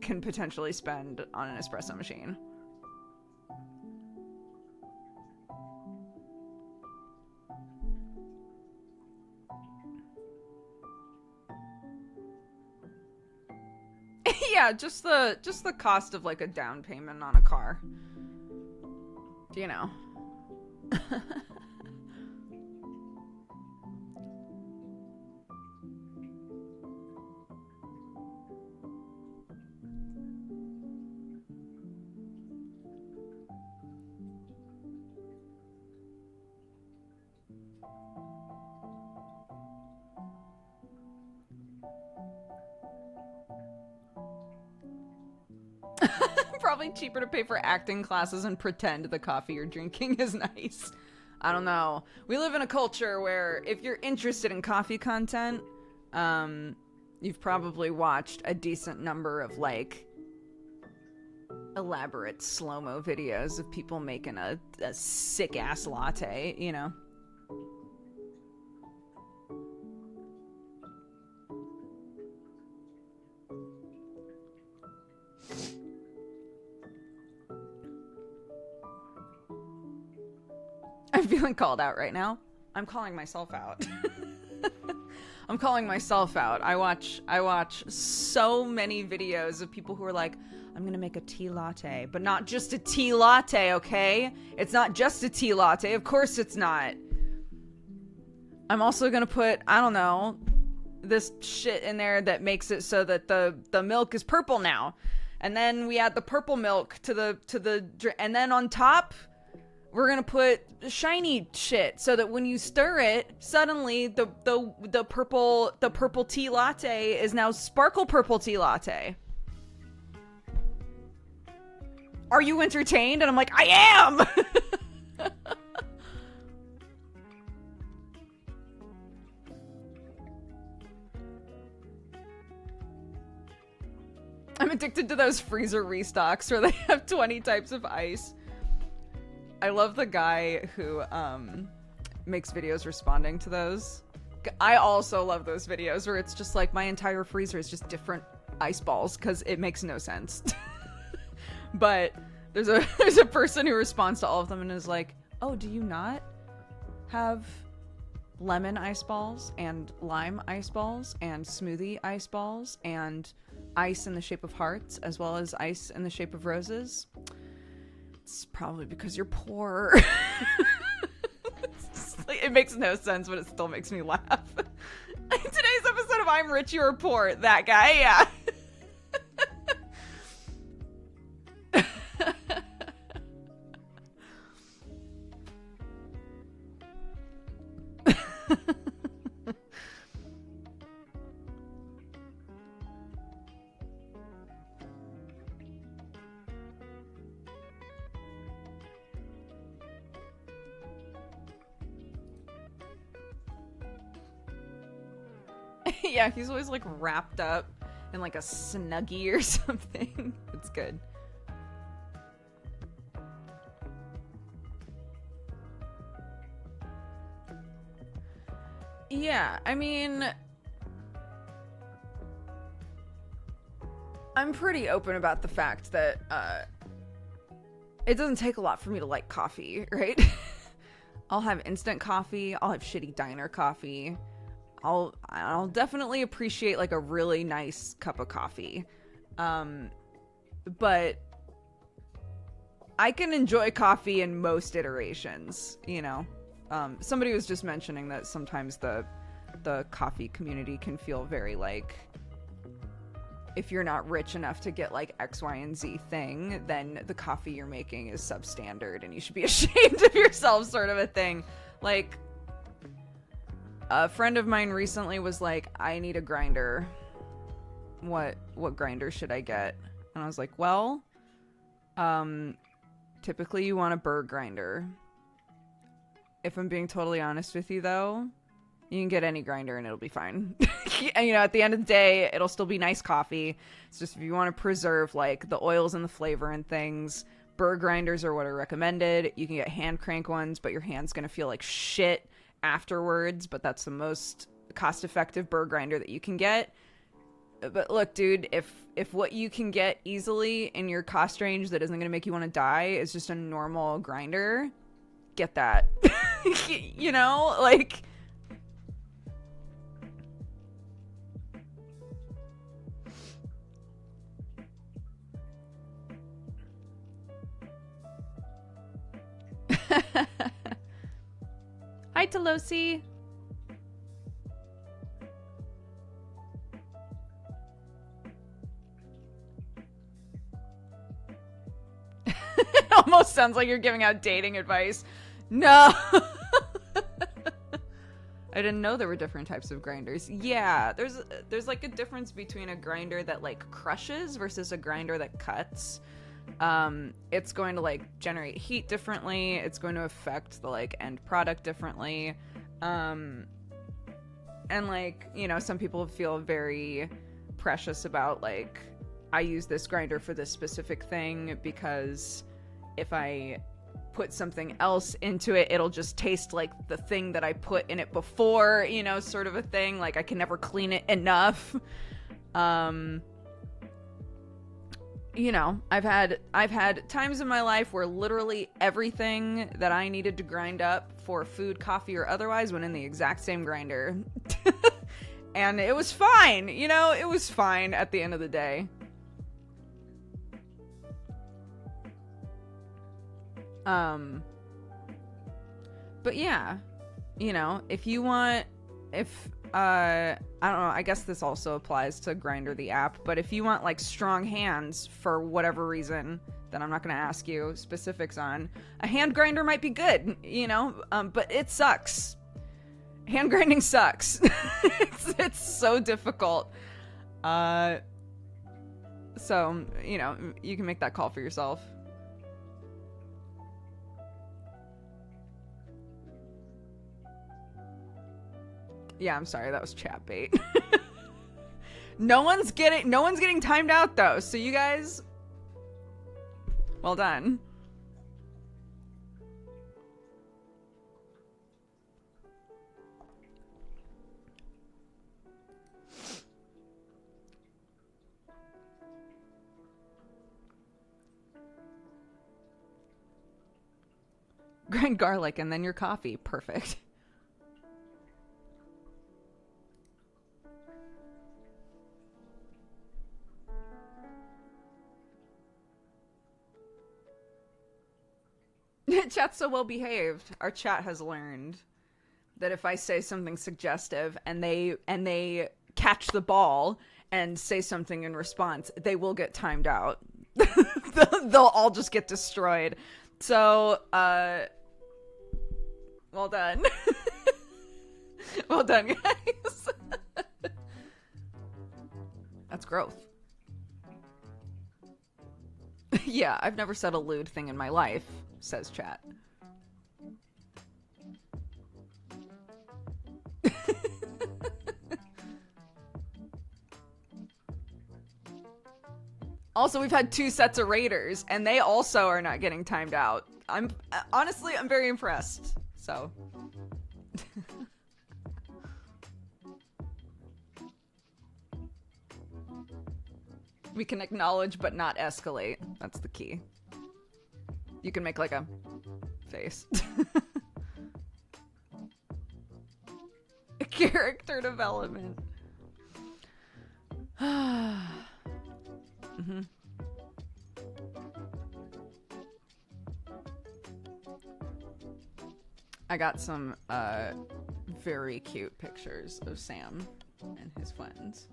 can potentially spend on an espresso machine. Yeah, just the cost of like a down payment on a car. You know. Probably cheaper to pay for acting classes and pretend the coffee you're drinking is nice. I don't know. We live in a culture where if you're interested in coffee content, you've probably watched a decent number of like elaborate slow-mo videos of people making a sick ass latte, you know. I'm feeling called out right now. I'm calling myself out. I'm calling myself out. I watch so many videos of people who are like, I'm gonna make a tea latte, but not just a tea latte, okay? It's not just a tea latte. Of course it's not. I'm also gonna put, I don't know, this shit in there that makes it so that the milk is purple now. And then we add the purple milk to the and then on top, we're gonna put shiny shit so that when you stir it, suddenly the purple tea latte is now sparkle purple tea latte. Are you entertained? And I'm like, I am! I'm addicted to those freezer restocks where they have 20 types of ice. I love the guy who makes videos responding to those. I also love those videos where it's just like my entire freezer is just different ice balls because it makes no sense. But there's a person who responds to all of them and is like, oh, do you not have lemon ice balls and lime ice balls and smoothie ice balls and ice in the shape of hearts as well as ice in the shape of roses? It's probably because you're poor. It makes no sense, but it still makes me laugh. Today's episode of I'm Rich, You're Poor. That guy, yeah. Yeah, he's always like wrapped up in like a Snuggie or something. It's good. Yeah, I mean, I'm pretty open about the fact that it doesn't take a lot for me to like coffee, right? I'll have instant coffee, I'll have shitty diner coffee. I'll definitely appreciate like a really nice cup of coffee. But I can enjoy coffee in most iterations, you know. Somebody was just mentioning that sometimes the coffee community can feel very like, if you're not rich enough to get like X, Y, and Z thing, then the coffee you're making is substandard and you should be ashamed of yourself, sort of a thing. Like, a friend of mine recently was like, I need a grinder. What grinder should I get? And I was like, well, typically you want a burr grinder. If I'm being totally honest with you, though, you can get any grinder and it'll be fine. And, you know, at the end of the day, it'll still be nice coffee. It's just if you want to preserve, like, the oils and the flavor and things, burr grinders are what are recommended. You can get hand crank ones, but your hand's going to feel like shit afterwards. But that's the most cost-effective burr grinder that you can get. But look, dude, if what you can get easily in your cost range that isn't going to make you want to die is just a normal grinder, get that. You know, like, hi Tolosi. It almost sounds like you're giving out dating advice. No. I didn't know there were different types of grinders. Yeah, there's like a difference between a grinder that like crushes versus a grinder that cuts. It's going to like generate heat differently. It's going to affect the like end product differently. And like, you know, some people feel very precious about like, I use this grinder for this specific thing because if I put something else into it, it'll just taste like the thing that I put in it before, you know, sort of a thing. Like I can never clean it enough. You know, I've had times in my life where literally everything that I needed to grind up for food, coffee, or otherwise went in the exact same grinder. And it was fine, you know, it was fine at the end of the day. But yeah, you know, if you want, I don't know, I guess this also applies to Grindr the app, but if you want like strong hands for whatever reason that I'm not going to ask you specifics on, a hand grinder might be good, you know, but it sucks. Hand grinding sucks. It's so difficult. So, you know, you can make that call for yourself. Yeah, I'm sorry, that was chat bait. No one's getting timed out though, so you guys, well done. Grind garlic and then your coffee. Perfect. Chat's so well behaved. Our chat has learned that if I say something suggestive and they catch the ball and say something in response, they will get timed out. They'll all just get destroyed. So, well done. Well done, guys. That's growth. Yeah, I've never said a lewd thing in my life, says chat. Also, we've had 2 sets of raiders, and they also are not getting timed out. Honestly, I'm very impressed. So. We can acknowledge but not escalate. That's the key. You can make like a face. Character development. Mm-hmm. I got some very cute pictures of Sam and his friends.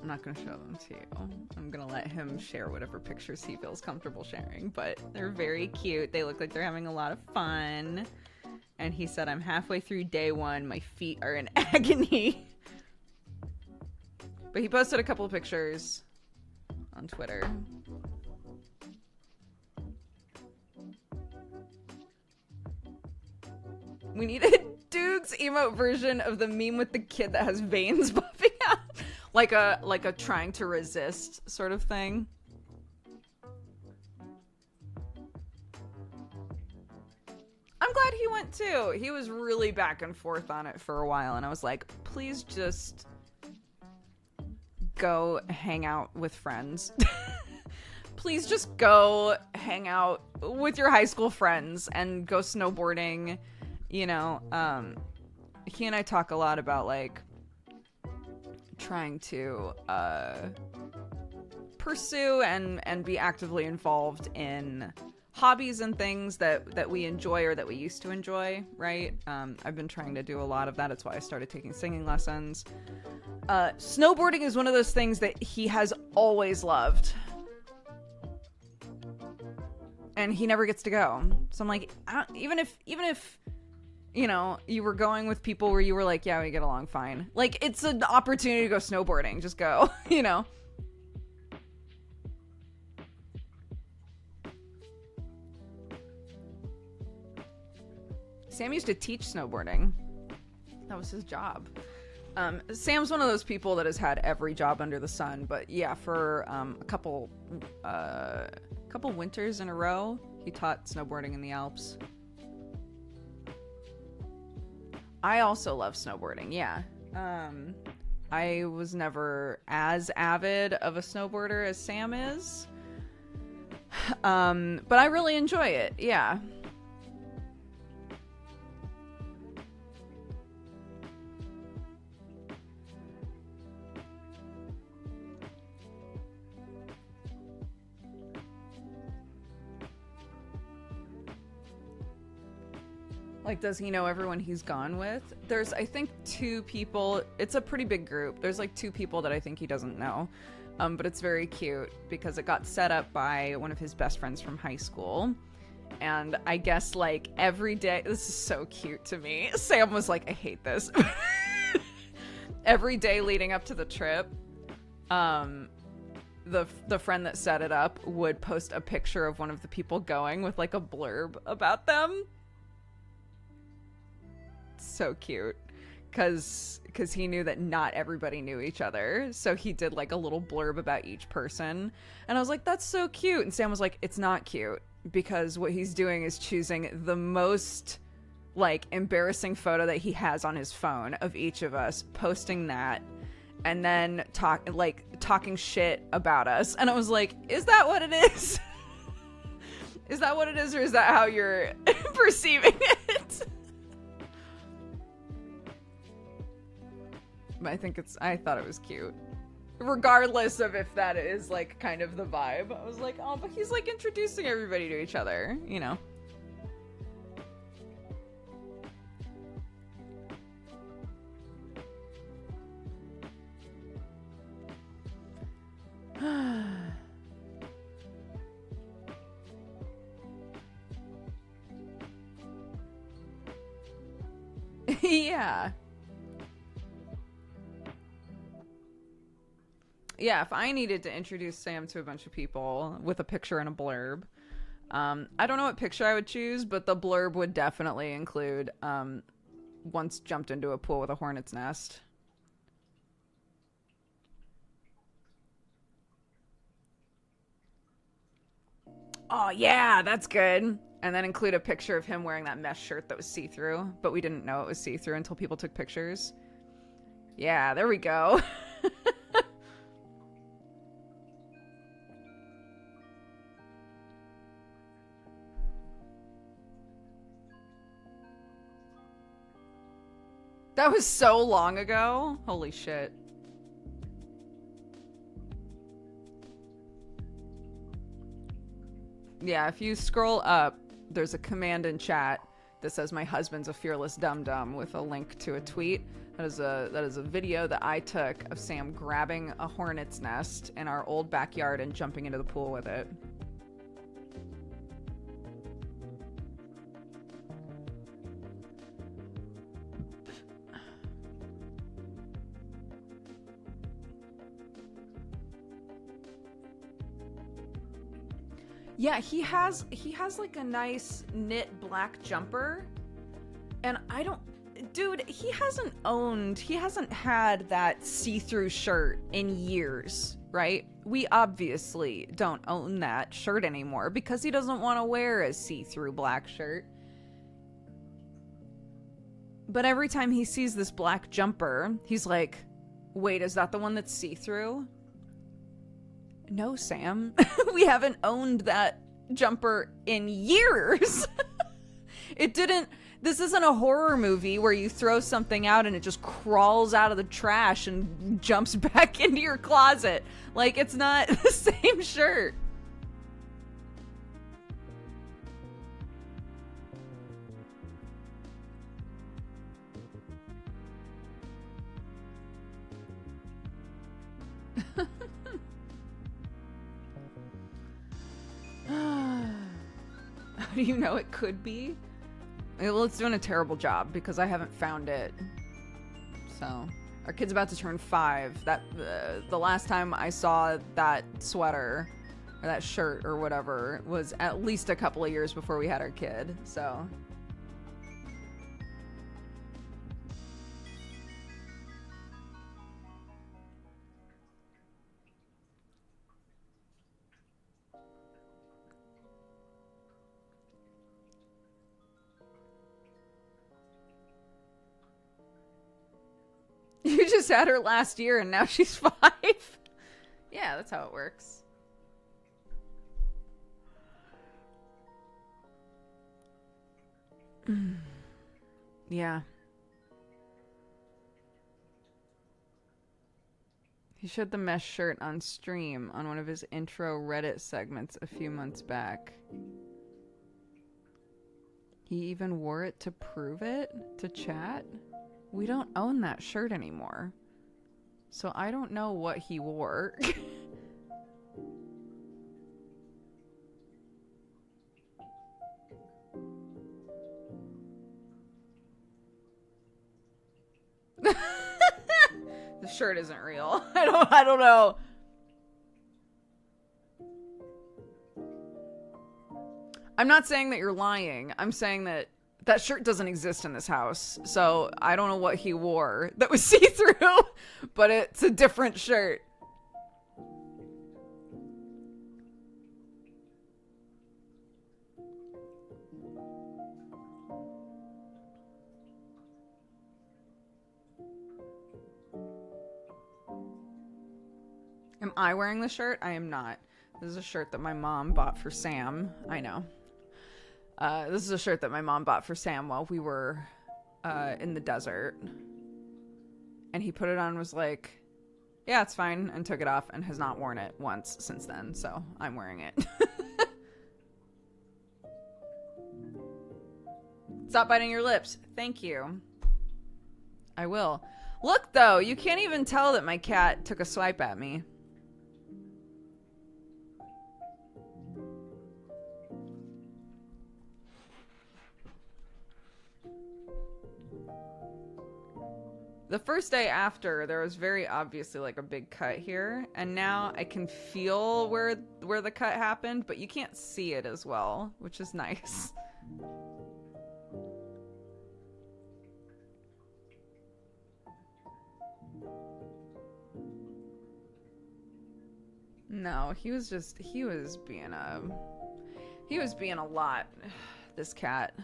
I'm not going to show them to you. I'm going to let him share whatever pictures he feels comfortable sharing, but they're very cute. They look like they're having a lot of fun. And he said, I'm halfway through day 1. My feet are in agony. But he posted a couple of pictures on Twitter. We need a Duke's emote version of the meme with the kid that has veins popping out. Like a trying to resist sort of thing. I'm glad he went too. He was really back and forth on it for a while, and I was like, please just go hang out with friends. Please just go hang out with your high school friends and go snowboarding. You know, he and I talk a lot about like trying to pursue and be actively involved in hobbies and things that we enjoy or that we used to enjoy, right? I've been trying to do a lot of that. It's why I started taking singing lessons. Snowboarding is one of those things that he has always loved. And he never gets to go. So I'm like, even if you know, you were going with people where you were like, yeah, we get along fine. Like, it's an opportunity to go snowboarding. Just go, you know. Sam used to teach snowboarding. That was his job. Sam's one of those people that has had every job under the sun. But yeah, for a couple winters in a row, he taught snowboarding in the Alps. I also love snowboarding, yeah. I was never as avid of a snowboarder as Sam is. But I really enjoy it, yeah. Like, does he know everyone he's gone with? There's, I think, 2 people. It's a pretty big group. There's, like, 2 people that I think he doesn't know. But it's very cute because it got set up by one of his best friends from high school. And I guess, like, every day... This is so cute to me. Sam was like, I hate this. Every day leading up to the trip, the friend that set it up would post a picture of one of the people going with, like, a blurb about them. So cute, because he knew that not everybody knew each other, so he did like a little blurb about each person, and I was like, that's so cute. And Sam was like, it's not cute, because what he's doing is choosing the most like embarrassing photo that he has on his phone of each of us, posting that, and then talking shit about us. And I was like, is that what it is? Is that what it is, or is that how you're perceiving it? I thought it was cute. Regardless of if that is, like, kind of the vibe. I was like, oh, but he's, like, introducing everybody to each other, you know? Yeah. Yeah, if I needed to introduce Sam to a bunch of people with a picture and a blurb, I don't know what picture I would choose, but the blurb would definitely include once jumped into a pool with a hornet's nest. Oh, yeah, that's good. And then include a picture of him wearing that mesh shirt that was see-through, but we didn't know it was see-through until people took pictures. Yeah, there we go. That was so long ago. Holy shit. Yeah, if you scroll up, there's a command in chat that says my husband's a fearless dum-dum with a link to a tweet. That is a video that I took of Sam grabbing a hornet's nest in our old backyard and jumping into the pool with it. Yeah, he has like a nice knit black jumper. And I don't, dude, he hasn't had that see-through shirt in years, right? We obviously don't own that shirt anymore because he doesn't want to wear a see-through black shirt. But every time he sees this black jumper, he's like, wait, is that the one that's see-through? No, Sam. We haven't owned that jumper in years. This isn't a horror movie where you throw something out and it just crawls out of the trash and jumps back into your closet. Like, it's not the same shirt. How do you know it could be? Well, it's doing a terrible job because I haven't found it. So, our kid's about to turn 5. That the last time I saw that sweater or that shirt or whatever was at least a couple of years before we had our kid. So, you just had her last year and now she's 5. Yeah, that's how it works. Yeah. He showed the mesh shirt on stream on one of his intro Reddit segments a few months back. He even wore it to prove it to chat. We don't own that shirt anymore. So I don't know what he wore. The shirt isn't real. I don't know. I'm not saying that you're lying. I'm saying that that shirt doesn't exist in this house. So I don't know what he wore that was see-through, but it's a different shirt. Am I wearing the shirt? I am not. This is a shirt that my mom bought for Sam. I know. This is a shirt that my mom bought for Sam while we were in the desert. And he put it on and was like, yeah, it's fine, and took it off and has not worn it once since then, so I'm wearing it. Stop biting your lips. Thank you. I will. Look, though, you can't even tell that my cat took a swipe at me. The first day after, there was very obviously like a big cut here, and now I can feel where the cut happened, but you can't see it as well, which is nice. No, he was being a... He was being a lot, this cat.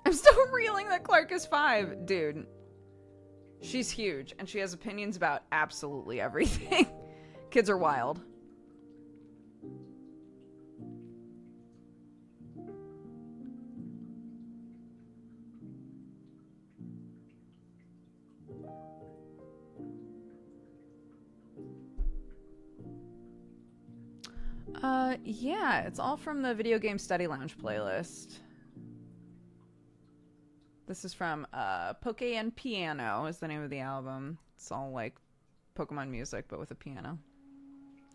I'm still reeling that Clark is 5. Dude, she's huge, and she has opinions about absolutely everything. Kids are wild. Yeah, it's all from the Video Game Study Lounge playlist. This is from Poke and Piano is the name of the album. It's all like Pokemon music, but with a piano.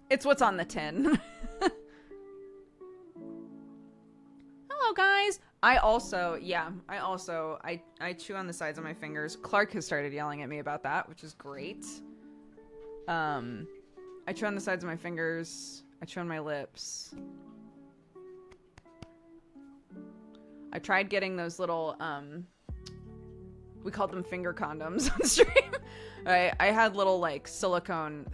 It's what's on the tin. Hello, guys. I chew on the sides of my fingers. Clark has started yelling at me about that, which is great. I chew on the sides of my fingers. I chew on my lips. I tried getting those little, we called them finger condoms on stream. I had little, like, silicone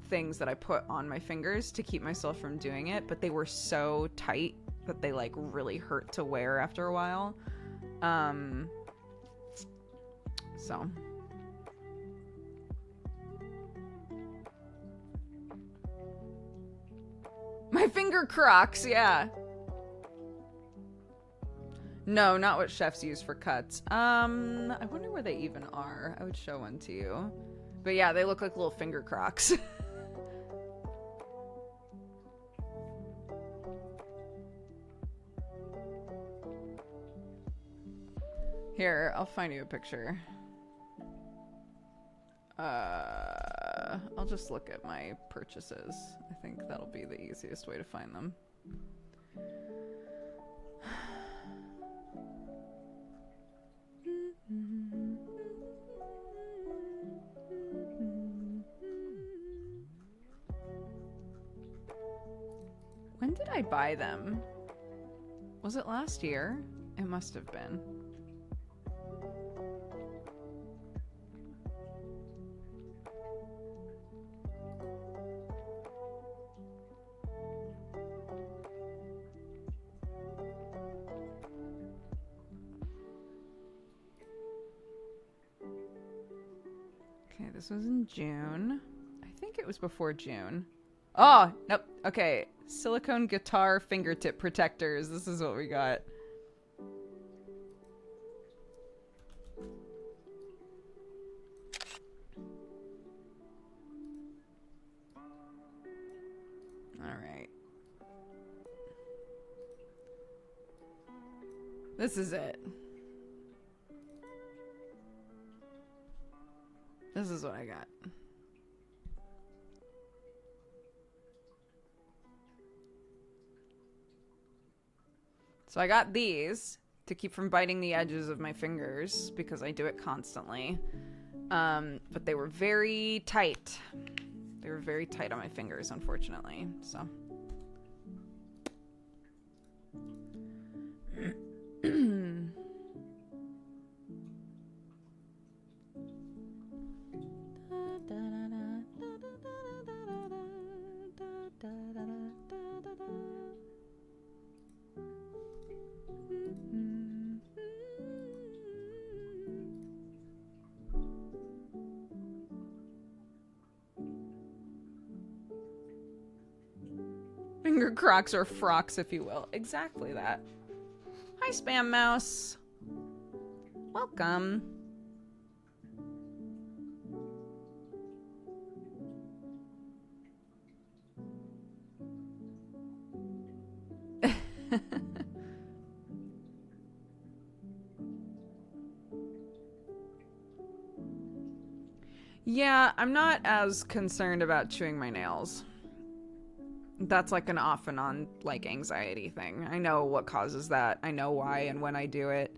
things that I put on my fingers to keep myself from doing it, but they were so tight that they, like, really hurt to wear after a while. So... My finger crocs, yeah. No, not what chefs use for cuts. I wonder where they even are. I would show one to you. But yeah, they look like little finger crocs. Here, I'll find you a picture. I'll just look at my purchases. I think that'll be the easiest way to find them. When did I buy them? Was it last year? It must have been. Okay, this was in June. I think it was before June. Oh, nope. Okay, silicone guitar fingertip protectors. This is what we got. All right. This is it. This is what I got. So I got these to keep from biting the edges of my fingers because I do it constantly. But they were very tight. They were very tight on my fingers, unfortunately. So. Finger crocs or frocks, if you will. Exactly that. Hi, Spam Mouse. Welcome. Yeah, I'm not as concerned about chewing my nails. That's like an off and on like anxiety thing. I know what causes that. I know why and when I do it.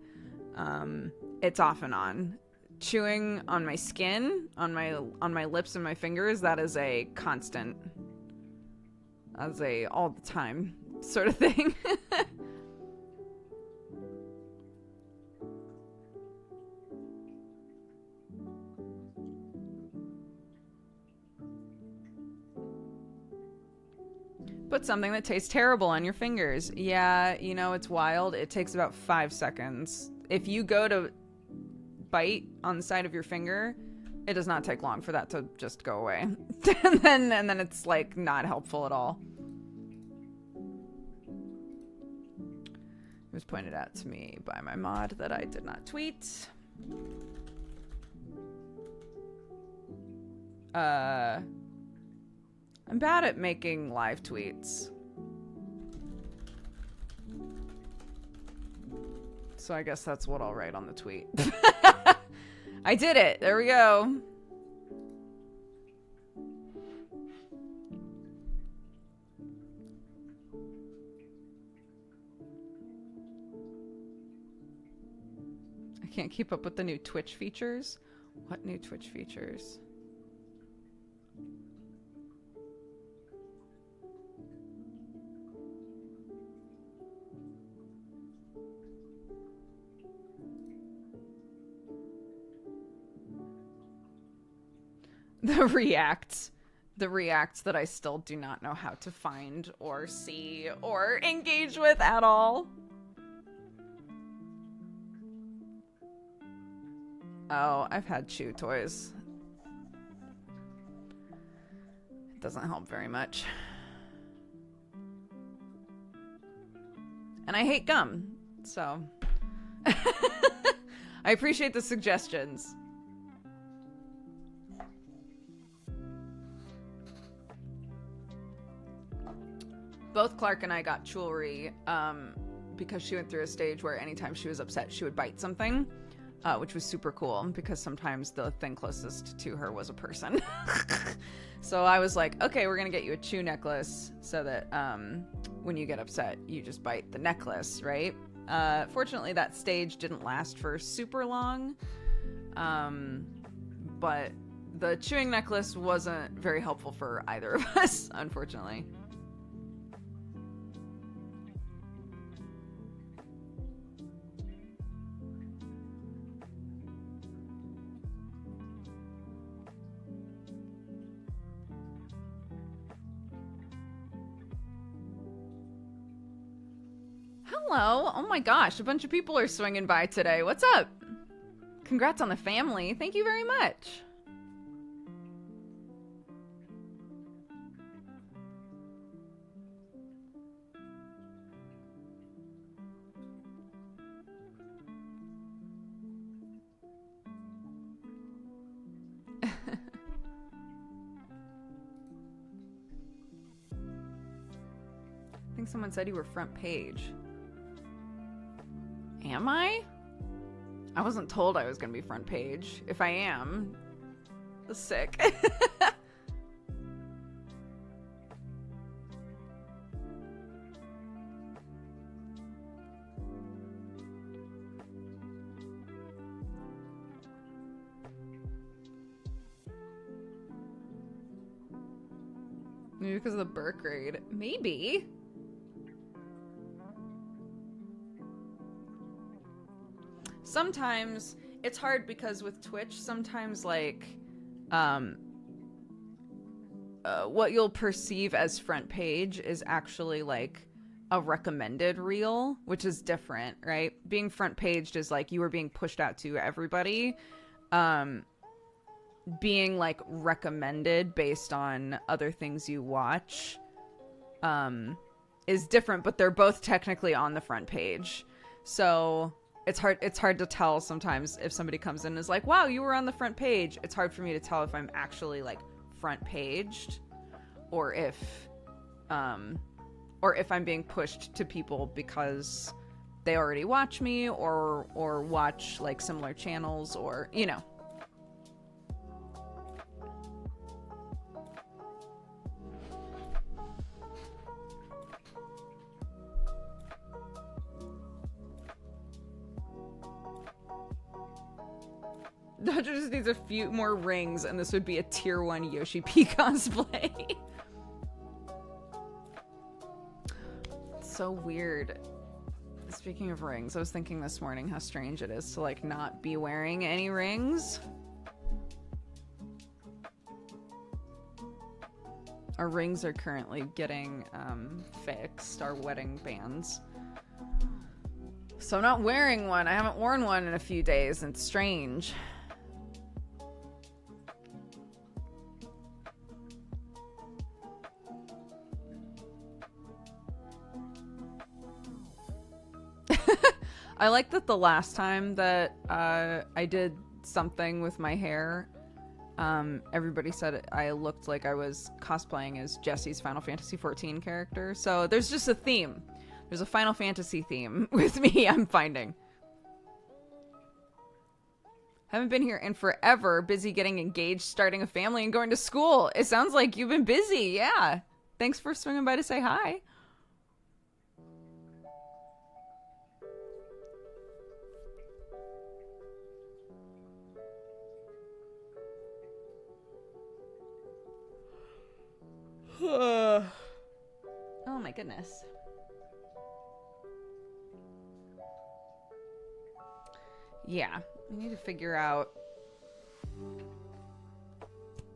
It's off and on. Chewing on my skin, on my lips and my fingers, that is a constant. That's a all the time sort of thing. Put something that tastes terrible on your fingers. Yeah, you know, it's wild. It takes about 5 seconds. If you go to bite on the side of your finger, it does not take long for that to just go away. and then it's like not helpful at all. It was pointed out to me by my mod that I did not tweet. I'm bad at making live tweets. So I guess that's what I'll write on the tweet. I did it. There we go. I can't keep up with the new Twitch features. What new Twitch features? The reacts that I still do not know how to find or see or engage with at all. Oh, I've had chew toys. It doesn't help very much. And I hate gum, so I appreciate the suggestions. Both Clark and I got jewelry because she went through a stage where anytime she was upset, she would bite something, which was super cool because sometimes the thing closest to her was a person. So I was like, okay, we're going to get you a chew necklace so that when you get upset, you just bite the necklace, right? Fortunately, that stage didn't last for super long, but the chewing necklace wasn't very helpful for either of us, unfortunately. Hello. Oh my gosh, a bunch of people are swinging by today. What's up? Congrats on the family. Thank you very much. I think someone said you were front page. Am I? I wasn't told I was going to be front page. If I am, sick. Maybe because of the Burke raid. Maybe. Sometimes it's hard because with Twitch, sometimes like what you'll perceive as front page is actually like a recommended reel, which is different, right? Being front paged is like you are being pushed out to everybody. Being like recommended based on other things you watch is different, but they're both technically on the front page. So it's hard to tell sometimes if somebody comes in and is like, wow, you were on the front page. It's hard for me to tell if I'm actually like front paged or if I'm being pushed to people because they already watch me or watch like similar channels or, you know. Dodger just needs a few more rings, and this would be a tier 1 Yoshi P cosplay. So weird. Speaking of rings, I was thinking this morning how strange it is to, like, not be wearing any rings. Our rings are currently getting fixed, our wedding bands. So I'm not wearing one. I haven't worn one in a few days, and it's strange. I like that the last time that I did something with my hair, everybody said I looked like I was cosplaying as Jesse's Final Fantasy XIV character. So there's just a theme. There's a Final Fantasy theme with me, I'm finding. Haven't been here in forever. Busy getting engaged, starting a family, and going to school. It sounds like you've been busy. Yeah. Thanks for swinging by to say hi. Oh my goodness. Yeah, I need to figure out.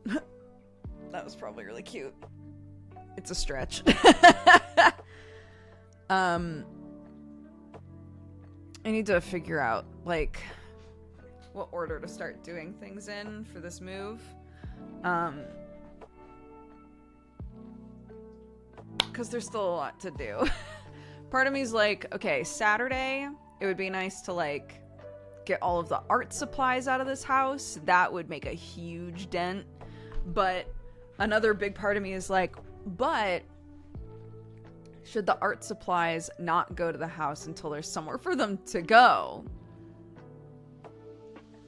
That was probably really cute. It's a stretch. I need to figure out, like, what order to start doing things in for this move. Because there's still a lot to do. Part of me's like, okay, Saturday, it would be nice to, like, get all of the art supplies out of this house. That would make a huge dent. But another big part of me is like, but should the art supplies not go to the house until there's somewhere for them to go?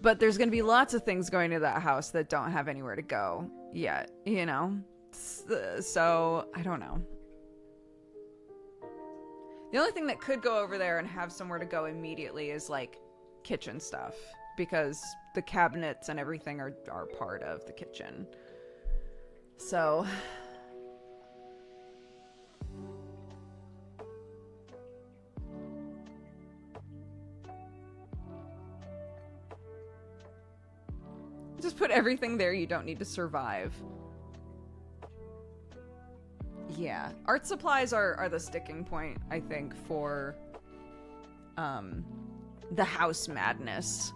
But there's going to be lots of things going to that house that don't have anywhere to go yet, you know? So, I don't know. The only thing that could go over there and have somewhere to go immediately is, like, kitchen stuff. Because the cabinets and everything are part of the kitchen. So... just put everything there you don't need to survive. Yeah. Art supplies are the sticking point, I think, for the house madness.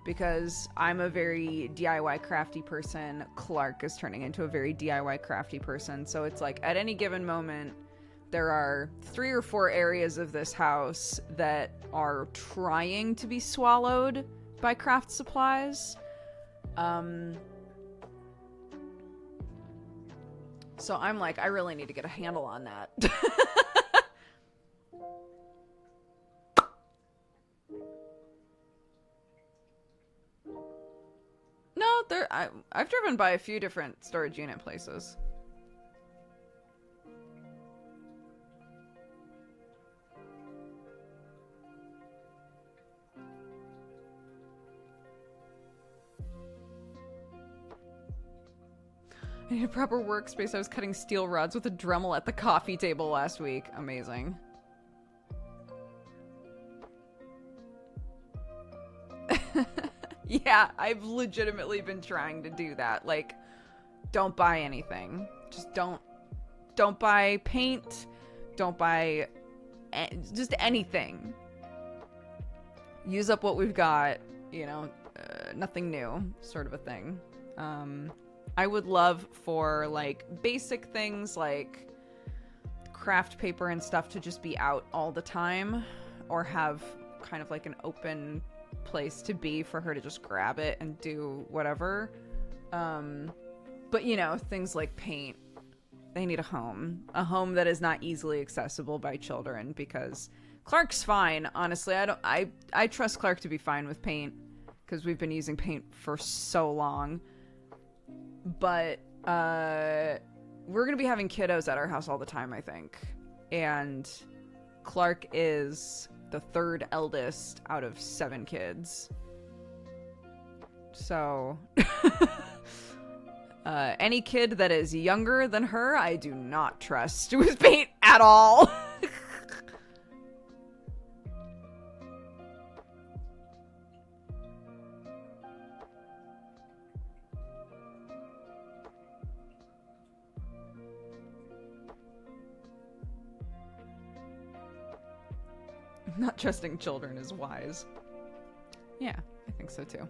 Because I'm a very DIY crafty person. Clark is turning into a very DIY crafty person. So it's like, at any given moment, there are 3 or 4 areas of this house that are trying to be swallowed by craft supplies. So I'm like, I really need to get a handle on that. No, I've driven by a few different storage unit places. I need a proper workspace. I was cutting steel rods with a Dremel at the coffee table last week. Amazing. Yeah, I've legitimately been trying to do that. Like, don't buy anything. Just don't buy paint. Don't buy just anything. Use up what we've got, you know, nothing new, sort of a thing. I would love for, like, basic things like craft paper and stuff to just be out all the time, or have kind of like an open place to be for her to just grab it and do whatever. But, you know, things like paint, they need a home that is not easily accessible by children, because Clark's fine. Honestly, I trust Clark to be fine with paint, because we've been using paint for so long. But we're gonna be having kiddos at our house all the time, I think. And Clark is the 3rd eldest out of 7 kids. So any kid that is younger than her, I do not trust with paint at all. Not trusting children is wise. Yeah, I think so too.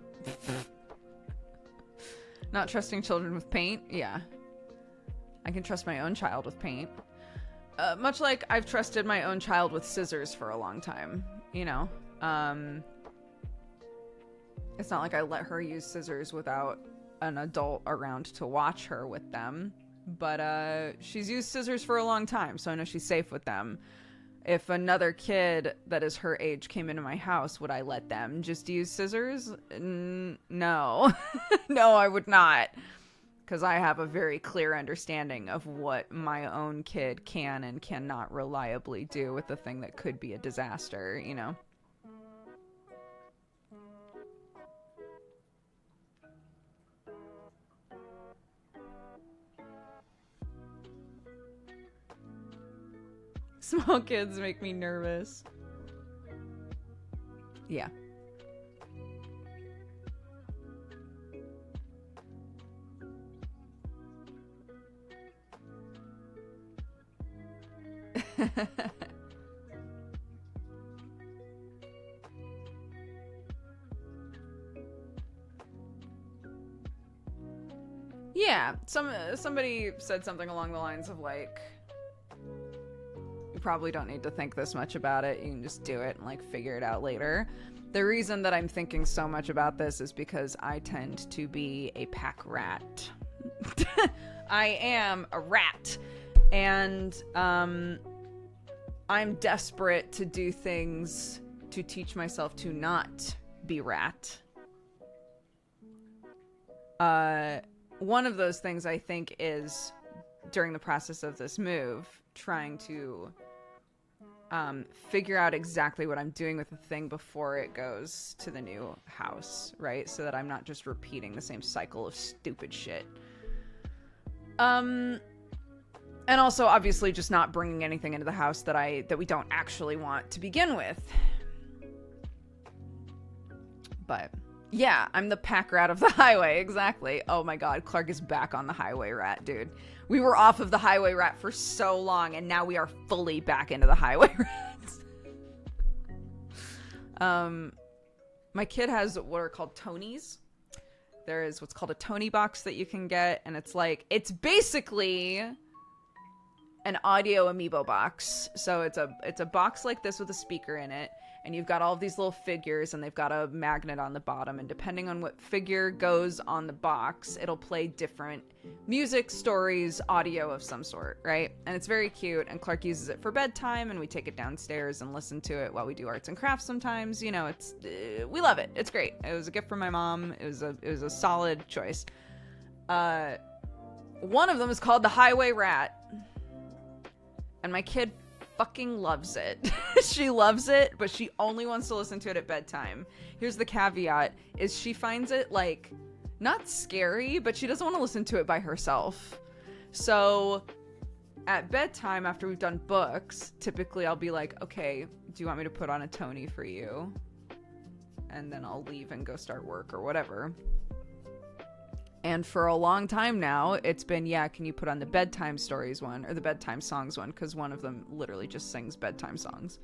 Not trusting children with paint? Yeah. I can trust my own child with paint. Much like I've trusted my own child with scissors for a long time, you know? It's not like I let her use scissors without an adult around to watch her with them. But she's used scissors for a long time, so I know she's safe with them. If another kid that is her age came into my house, would I let them just use scissors? No. No, I would not. Because I have a very clear understanding of what my own kid can and cannot reliably do with the thing that could be a disaster, you know? Small kids make me nervous. Yeah. Yeah, somebody said something along the lines of like, you probably don't need to think this much about it. You can just do it and like figure it out later. The reason that I'm thinking so much about this is because I tend to be a pack rat. I am a rat. And I'm desperate to do things to teach myself to not be rat. One of those things I think is during the process of this move, trying to figure out exactly what I'm doing with the thing before it goes to the new house, right? So that I'm not just repeating the same cycle of stupid shit. And also, obviously, just not bringing anything into the house that we don't actually want to begin with. But yeah, I'm the pack rat of the highway, exactly. Oh my god, Clark is back on the highway rat, dude. We were off of the highway rat for so long, and now we are fully back into the highway rats. My kid has what are called Tonys. There is what's called a Tony box that you can get, and it's basically an audio amiibo box. So it's a box like this with a speaker in it, and you've got all of these little figures, and they've got a magnet on the bottom, and depending on what figure goes on the box, it'll play different music, stories, audio of some sort, right? And it's very cute, and Clark uses it for bedtime, and we take it downstairs and listen to it while we do arts and crafts sometimes. You know, it's we love it. It's great. It was a gift from my mom. It was a solid choice. One of them is called the Highway Rat, and my kid fucking loves it. She loves it, but she only wants to listen to it at bedtime. Here's the caveat, is she finds it, like, not scary, but she doesn't want to listen to it by herself. So at bedtime, after we've done books, typically I'll be like, okay, do you want me to put on a Tony for you? And then I'll leave and go start work or whatever. And for a long time now, it's been, yeah, can you put on the bedtime stories one or the bedtime songs one? Because one of them literally just sings bedtime songs.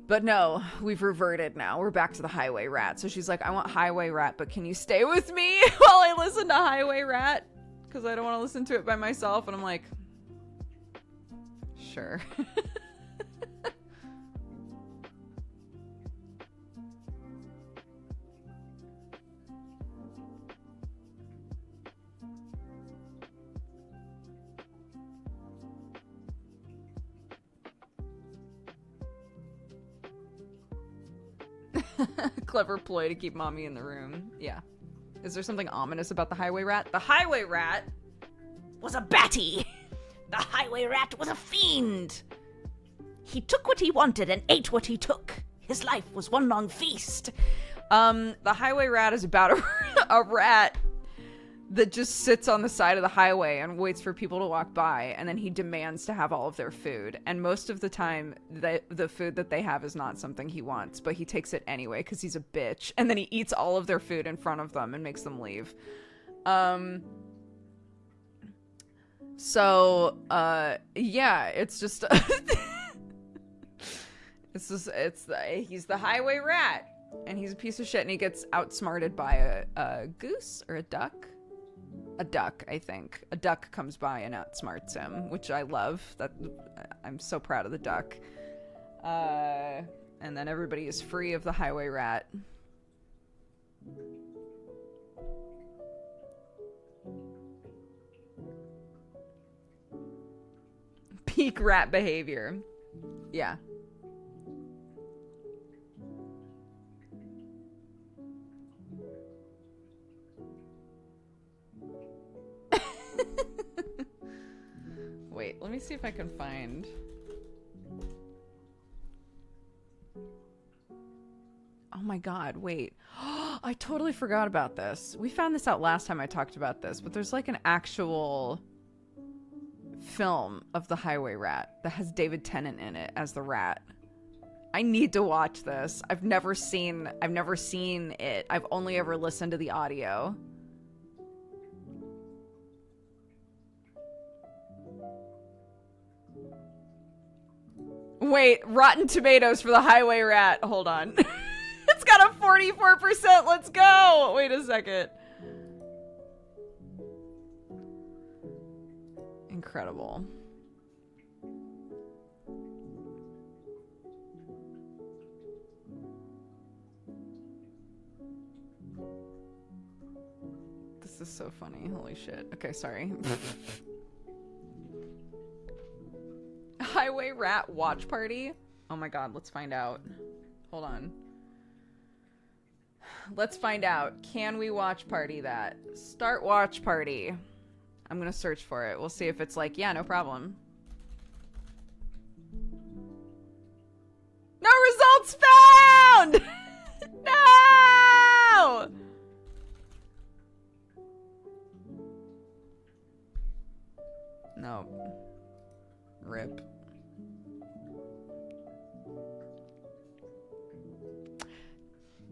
But no, we've reverted now. We're back to the Highway Rat. So she's like, I want Highway Rat, but can you stay with me while I listen to Highway Rat? Because I don't want to listen to it by myself. And I'm like, sure. Clever ploy to keep mommy in the room. Yeah. Is there something ominous about the Highway Rat? The Highway Rat was a batty.
The Highway Rat was a fiend. He took what he wanted and ate what he took. His life was one long feast.
The Highway Rat is about a rat that just sits on the side of the highway and waits for people to walk by, and then he demands to have all of their food. And most of the time, the food that they have is not something he wants, but he takes it anyway because he's a bitch. And then he eats all of their food in front of them and makes them leave. So, yeah, it's just... He's the highway rat, and he's a piece of shit, and he gets outsmarted by a goose or a duck. A duck, I think. A duck comes by and outsmarts him, which I love. That I'm so proud of the duck. And then everybody is free of the highway rat. Peak rat behavior. Yeah. Wait, let me see if I can find... Oh my god, wait. I totally forgot about this. We found this out last time I talked about this, but there's like an actual film of the highway rat that has David Tennant in it as the rat. I need to watch this. I've never seen it. I've only ever listened to the audio. Wait, Rotten Tomatoes for the highway rat. Hold on. It's got a 44%. Let's go. Wait a second. Incredible. This is so funny. Holy shit. Okay, sorry. Highway rat watch party? Oh my god, let's find out. Hold on. Let's find out. Can we watch party that? Start watch party. I'm gonna search for it. We'll see if it's like, yeah, no problem. No results found! No! No. Rip.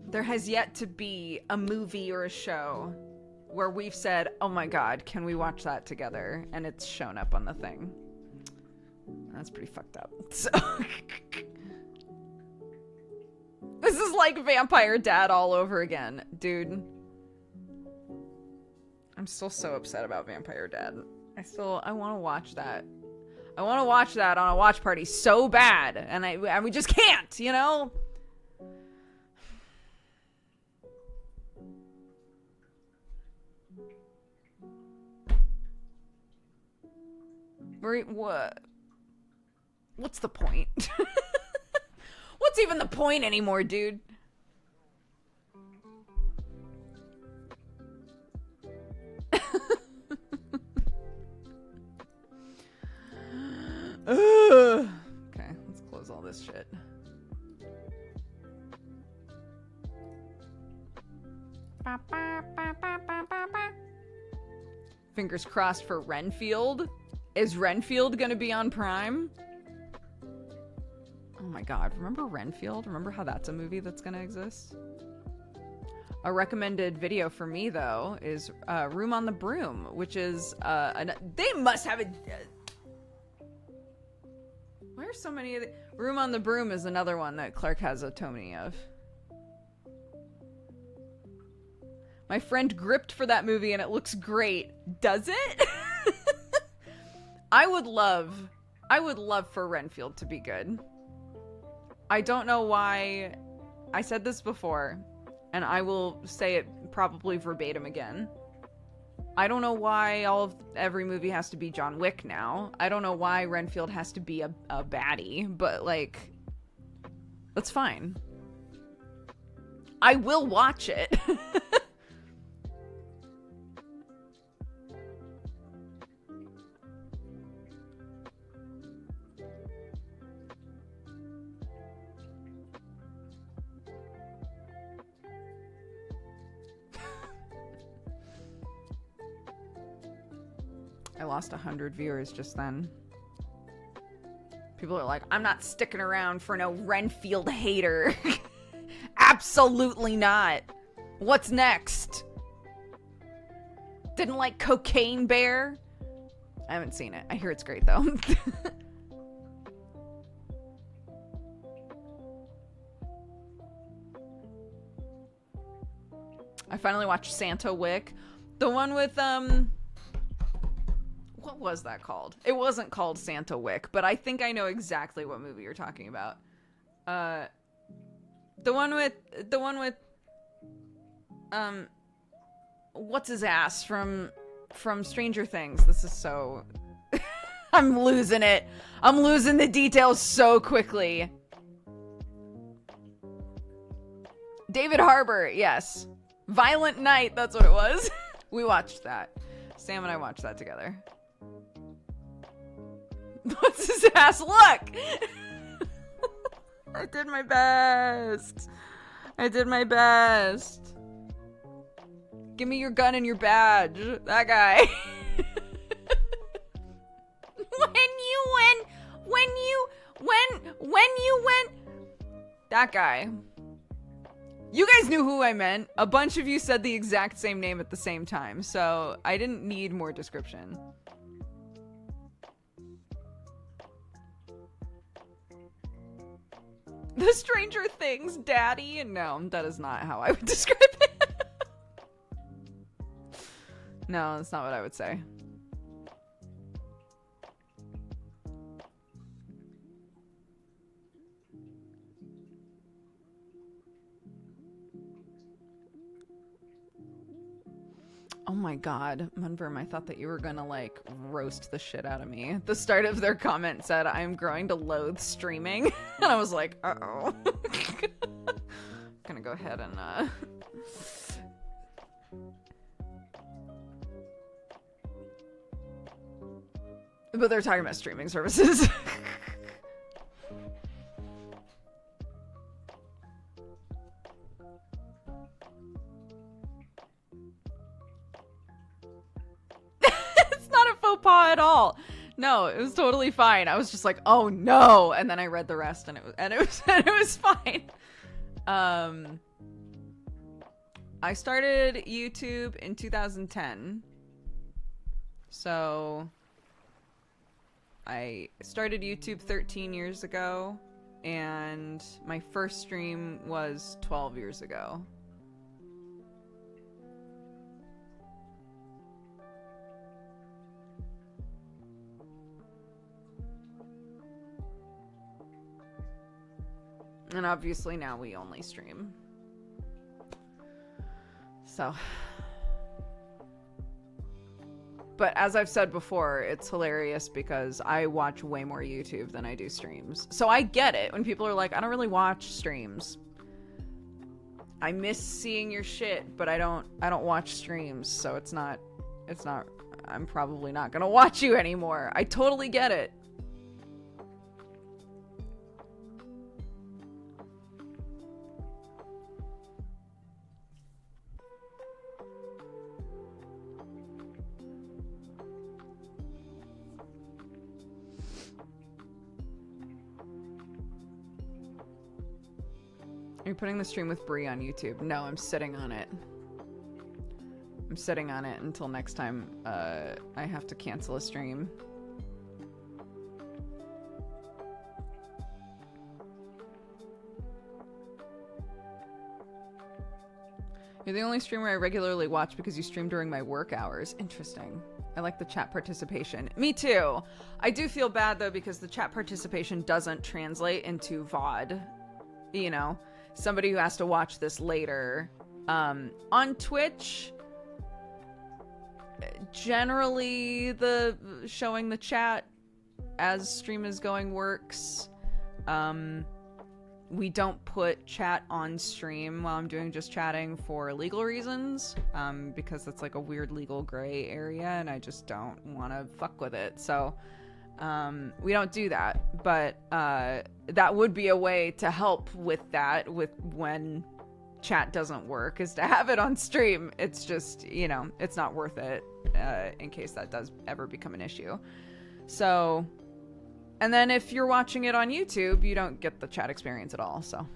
There has yet to be a movie or a show where we've said, oh my god, can we watch that together? And it's shown up on the thing. That's pretty fucked up. So this is like Vampire Dad all over again. Dude. I'm still so upset about Vampire Dad. I want to watch that. I want to watch that on a watch party so bad. And we just can't, you know? What? What's the point? What's even the point anymore, dude? Okay, let's close all this shit. Fingers crossed for Renfield. Is Renfield gonna be on Prime? Oh my god, remember Renfield? Remember how that's a movie that's gonna exist? A recommended video for me, though, is Room on the Broom, which is, they must have a... Why are so many of the... Room on the Broom is another one that Clark has a Tony of. My friend gripped for that movie and it looks great. Does it? I would love for Renfield to be good. I don't know why. I said this before, and I will say it probably verbatim again. I don't know why every movie has to be John Wick now. I don't know why Renfield has to be a baddie, but like, that's fine. I will watch it. I lost 100 viewers just then. People are like, I'm not sticking around for no Renfield hater. Absolutely not. What's next? Didn't like Cocaine Bear? I haven't seen it. I hear it's great though. I finally watched Santa Wick. The one with, what was that called? It wasn't called Santa Wick, but I think I know exactly what movie you're talking about. The one with, what's his ass from Stranger Things? This is so... I'm losing it. I'm losing the details so quickly. David Harbour, yes. Violent Night, that's what it was. We watched that. Sam and I watched that together. What's his ass? Look! I did my best. I did my best. Give me your gun and your badge. That guy. When you went. That guy. You guys knew who I meant. A bunch of you said the exact same name at the same time, so I didn't need more description. The Stranger Things daddy? No, that is not how I would describe it. No, that's not what I would say. Oh my god, Munverm, I thought that you were gonna, like, roast the shit out of me. The start of their comment said, I'm growing to loathe streaming. And I was like, uh-oh. Gonna go ahead and, But they're talking about streaming services. Faux pas at all. No, it was totally fine. I was just like, oh no, and then I read the rest and it was fine. I started YouTube in 2010. So I started YouTube 13 years ago and my first stream was 12 years ago. And obviously now we only stream. So. But as I've said before, it's hilarious because I watch way more YouTube than I do streams. So I get it when people are like, I don't really watch streams. I miss seeing your shit, but I don't watch streams, so it's not I'm probably not gonna watch you anymore. I totally get it. Are you putting the stream with Bree on YouTube? No, I'm sitting on it. I'm sitting on it until next time I have to cancel a stream. You're the only streamer I regularly watch because you stream during my work hours. Interesting. I like the chat participation. Me too. I do feel bad though because the chat participation doesn't translate into VOD. You know? Somebody who has to watch this later. On Twitch, generally the showing the chat as stream is going works. We don't put chat on stream while I'm doing just chatting for legal reasons, because that's like a weird legal gray area and I just don't want to fuck with it. So we don't do that, but that would be a way to help with that, with when chat doesn't work, is to have it on stream. It's just, you know, it's not worth it in case that does ever become an issue. So, and then if you're watching it on YouTube, you don't get the chat experience at all, so.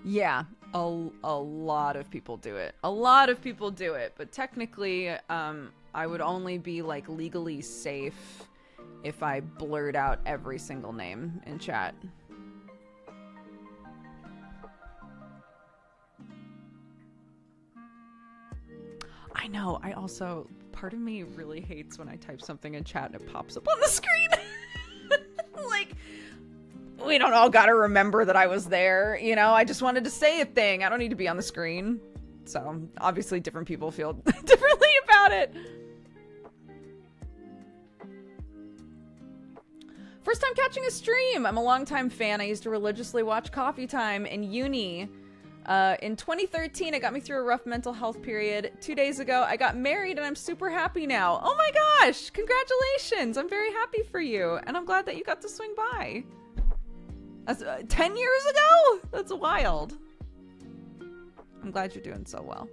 Yeah, A lot of people do it. A lot of people do it, but technically, I would only be like legally safe if I blurt out every single name in chat. I know. I also, part of me really hates when I type something in chat and it pops up on the screen. Like, we don't all gotta remember that I was there, you know? I just wanted to say a thing. I don't need to be on the screen. So, obviously different people feel differently about it. First time catching a stream. I'm a longtime fan. I used to religiously watch Coffee Time in uni. In 2013, it got me through a rough mental health period. 2 days ago, I got married and I'm super happy now. Oh my gosh! Congratulations! I'm very happy for you. And I'm glad that you got to swing by. That's 10 years ago? That's wild. I'm glad you're doing so well.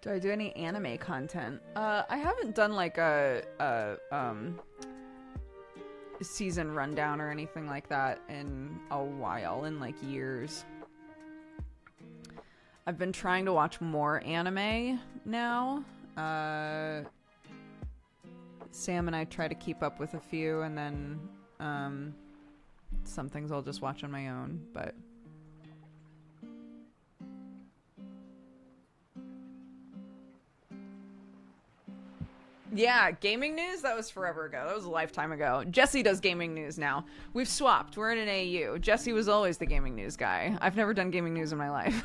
Do I do any anime content? I haven't done like a season rundown or anything like that in a while, in like years. I've been trying to watch more anime now. Sam and I try to keep up with a few, and then some things I'll just watch on my own, but... Yeah, gaming news? That was forever ago. That was a lifetime ago. Jesse does gaming news now. We've swapped. We're in an AU. Jesse was always the gaming news guy. I've never done gaming news in my life.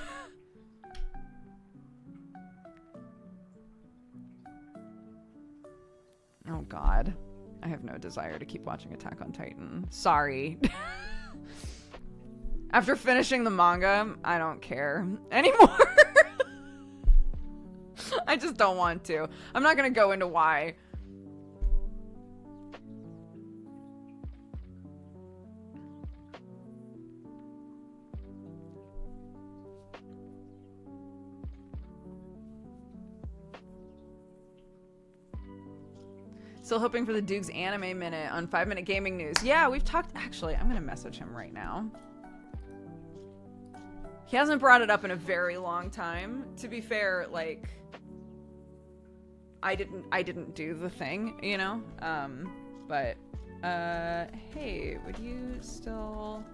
Oh god. I have no desire to keep watching Attack on Titan. Sorry. After finishing the manga, I don't care anymore. I just don't want to. I'm not gonna go into why. Still hoping for the Duke's anime minute on 5 Minute Gaming News. Yeah, we've talked. Actually, I'm gonna message him right now. He hasn't brought it up in a very long time. To be fair, like, I didn't do the thing, you know? But, hey, would you still...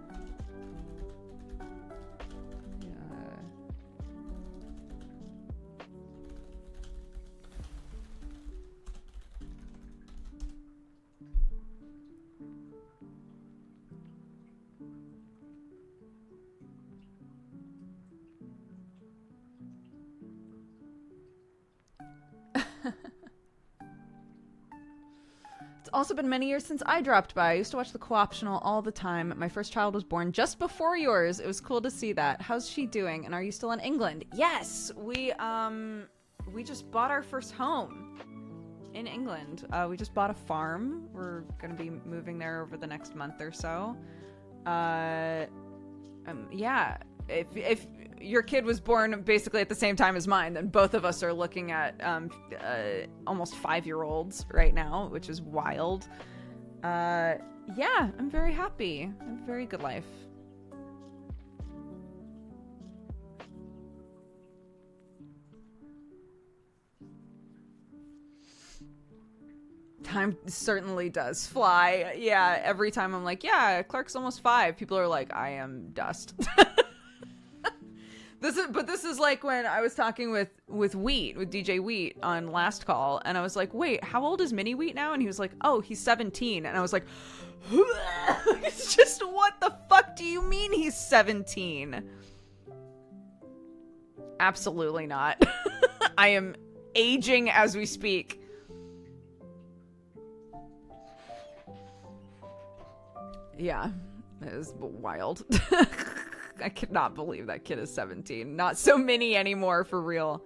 It's also been many years since I dropped by. I used to watch the co-optional all the time. My first child was born just before yours. It was cool to see that. How's she doing? And are you still in England? Yes, we just bought our first home in England. We just bought a farm. We're gonna be moving there over the next month or so. Yeah, if your kid was born basically at the same time as mine, then both of us are looking at almost 5-year-olds right now, which is wild. Yeah, I'm very happy. I have a very good life. Time certainly does fly. Yeah, every time I'm like, yeah, Clark's almost 5, people are like, I am dust. This is like when I was talking with DJ Wheat on last call, and I was like, wait, how old is Mini Wheat now? And he was like, oh, he's 17. And I was like, it's just, what the fuck do you mean he's 17? Absolutely not. I am aging as we speak. Yeah. It is wild. I could not believe that kid is 17. Not so many anymore, for real.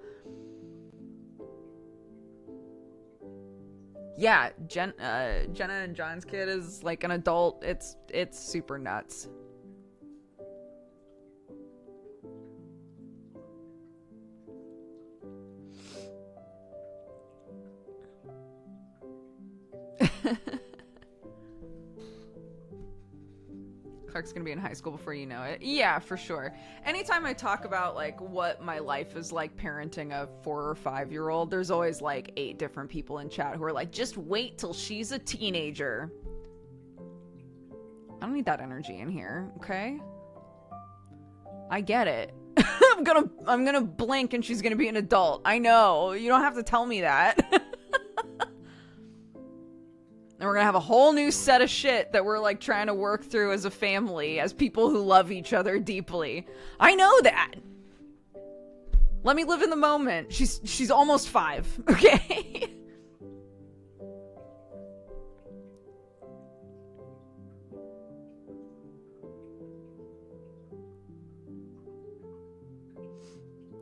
Yeah, Jenna and John's kid is like an adult. It's super nuts. Clark's gonna be in high school before you know it. Yeah, for sure. Anytime I talk about like what my life is like parenting a 4 or 5-year-old, there's always like 8 different people in chat who are like, just wait till she's a teenager. I don't need that energy in here, okay? I get it. I'm gonna blink and she's gonna be an adult. I know. You don't have to tell me that. And we're gonna have a whole new set of shit that we're like trying to work through as a family, as people who love each other deeply. I know that. Let me live in the moment. She's almost 5, okay?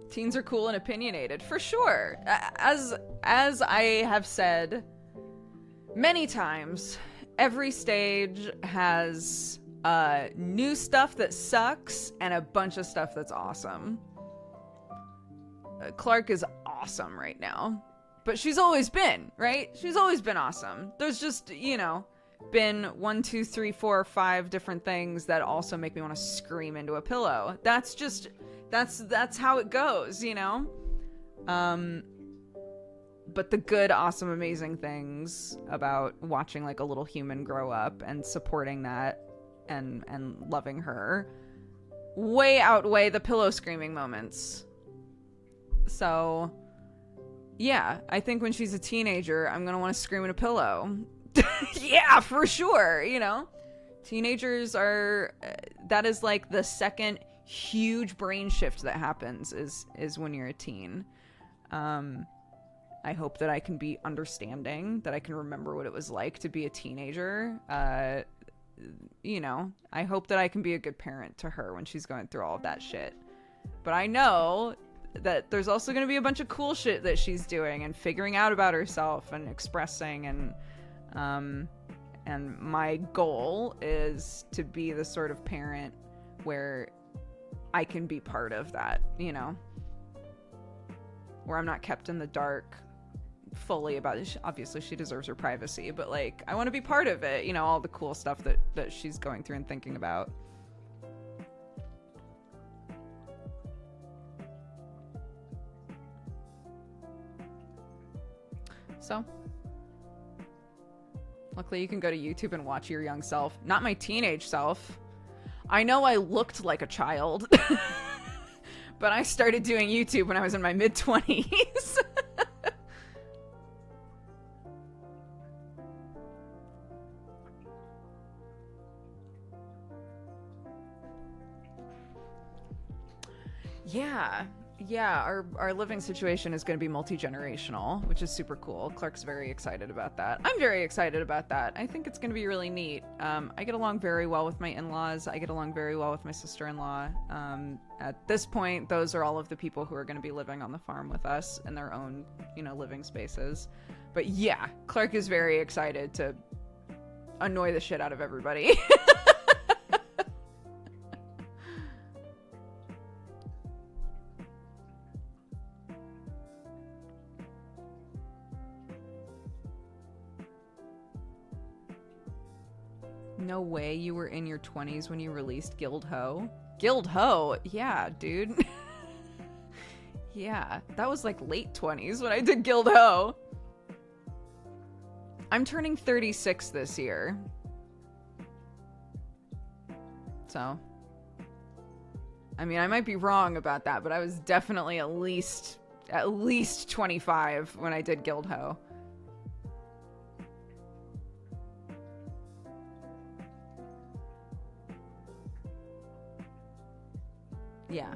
Teens are cool and opinionated, for sure. As I have said many times, every stage has new stuff that sucks and a bunch of stuff that's awesome. Clark is awesome right now, but she's always been, right? She's always been awesome. There's just, you know, been 1, 2, 3, 4, 5 different things that also make me want to scream into a pillow. That's just, that's how it goes, you know? But the good, awesome, amazing things about watching like a little human grow up and supporting that and loving her way outweigh the pillow screaming moments. So yeah, I think when she's a teenager, I'm gonna want to scream in a pillow. Yeah, for sure, you know? Teenagers are, that is like the second huge brain shift that happens is when you're a teen. I hope that I can be understanding, that I can remember what it was like to be a teenager. You know, I hope that I can be a good parent to her when she's going through all of that shit. But I know that there's also going to be a bunch of cool shit that she's doing and figuring out about herself and expressing, and my goal is to be the sort of parent where I can be part of that, you know? Where I'm not kept in the dark fully about it. Obviously she deserves her privacy, but like I want to be part of it, you know, all the cool stuff that she's going through and thinking about. So luckily you can go to YouTube and watch your young self. Not my teenage self. I know I looked like a child. But I started doing YouTube when I was in my mid-20s. Yeah, our living situation is going to be multi-generational, which is super cool. Clark's very excited about that. I'm very excited about that. I think it's going to be really neat. I get along very well with my in-laws. I get along very well with my sister-in-law. At this point, those are all of the people who are going to be living on the farm with us in their own, you know, living spaces. But yeah, Clark is very excited to annoy the shit out of everybody. No way you were in your 20s when you released Guild Ho. Guild Ho? Yeah, dude. Yeah, that was like late 20s when I did Guild Ho. I'm turning 36 this year. So, I mean, I might be wrong about that, but I was definitely at least 25 when I did Guild Ho. Yeah.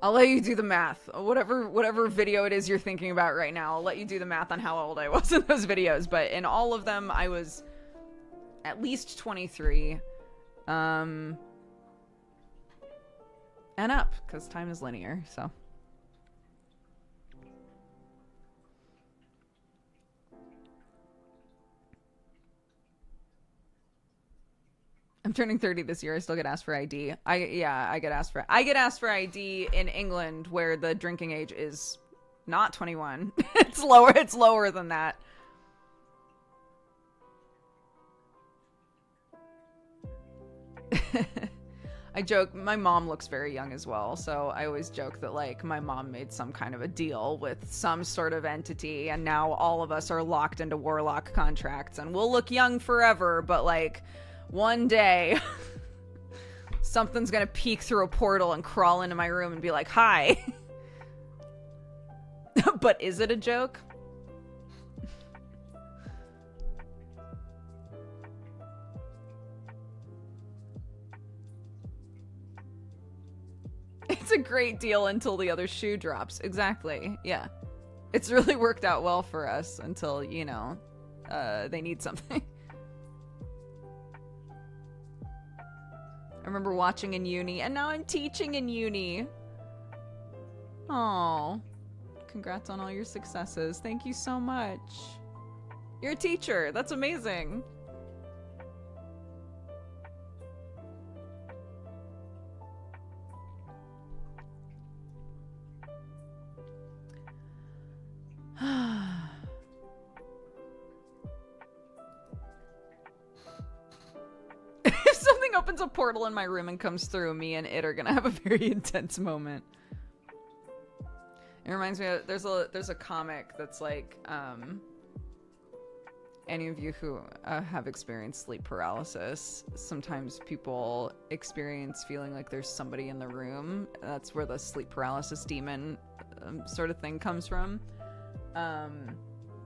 I'll let you do the math. Whatever video it is you're thinking about right now, I'll let you do the math on how old I was in those videos. But in all of them, I was at least 23. And up, because time is linear, so. I'm turning 30 this year. I still get asked for ID. I get asked for ID in England, where the drinking age is not 21. It's lower than that. I joke, my mom looks very young as well, so I always joke that, like, my mom made some kind of a deal with some sort of entity, and now all of us are locked into warlock contracts, and we'll look young forever, but, like, one day, something's gonna peek through a portal and crawl into my room and be like, hi. But is it a joke? It's a great deal until the other shoe drops. Exactly. Yeah. It's really worked out well for us until, you know, they need something. I remember watching in uni, and now I'm teaching in uni. Oh, congrats on all your successes. Thank you so much. You're a teacher. That's amazing. If something opens a portal in my room and comes through, me and it are gonna have a very intense moment. It reminds me of, there's a comic that's like, any of you who have experienced sleep paralysis, sometimes people experience feeling like there's somebody in the room. That's where the sleep paralysis demon sort of thing comes from.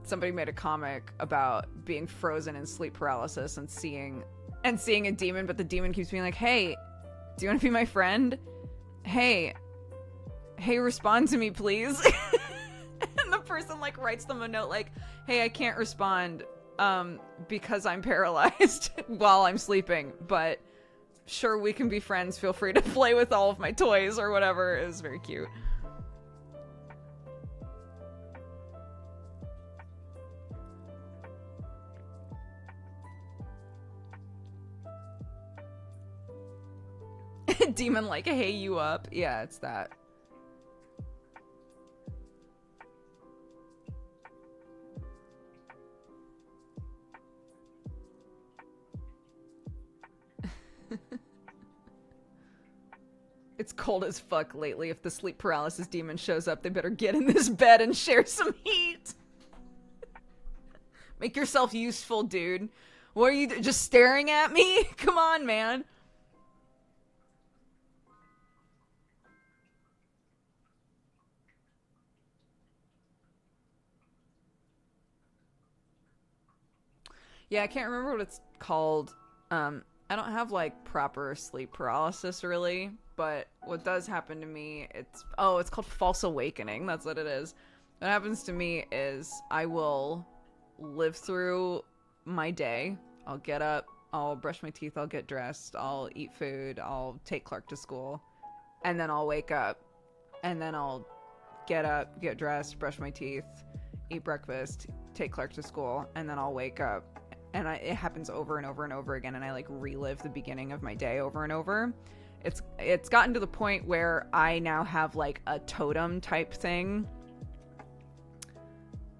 Somebody made a comic about being frozen in sleep paralysis and seeing a demon, but the demon keeps being like, hey, do you want to be my friend? Hey, respond to me, please. And the person, like, writes them a note like, hey, I can't respond because I'm paralyzed while I'm sleeping, but sure, we can be friends. Feel free to play with all of my toys or whatever. It was very cute. Demon like, hey, you up? Yeah, it's that. It's cold as fuck lately. If the sleep paralysis demon shows up, they better get in this bed and share some heat. Make yourself useful, dude. What are you just staring at me? Come on, man. Yeah, I can't remember what it's called. I don't have, like, proper sleep paralysis, really. But what does happen to me, it's called false awakening. That's what it is. What happens to me is I will live through my day. I'll get up, I'll brush my teeth, I'll get dressed, I'll eat food, I'll take Clark to school. And then I'll wake up. And then I'll get up, get dressed, brush my teeth, eat breakfast, take Clark to school. And then I'll wake up. And it happens over and over and over again, and I, like, relive the beginning of my day over and over. It's gotten to the point where I now have, like, a totem type thing.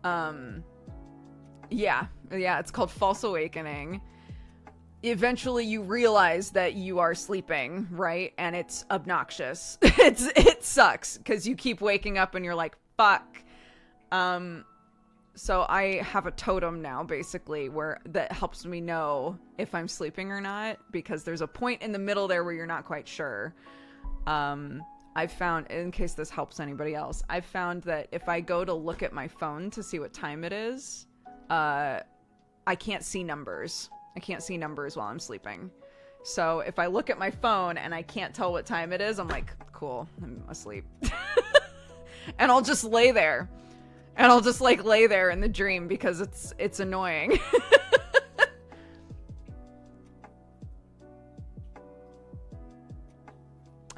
Yeah, it's called false awakening. Eventually you realize that you are sleeping, right? And it's obnoxious. It sucks, because you keep waking up and you're like, fuck. So I have a totem now, basically, that helps me know if I'm sleeping or not, because there's a point in the middle there where you're not quite sure. I've found, in case this helps anybody else, I've found that if I go to look at my phone to see what time it is, I can't see numbers. I can't see numbers while I'm sleeping. So if I look at my phone and I can't tell what time it is, I'm like, cool. I'm asleep. And I'll just lay there. And I'll just like lay there in the dream because it's annoying.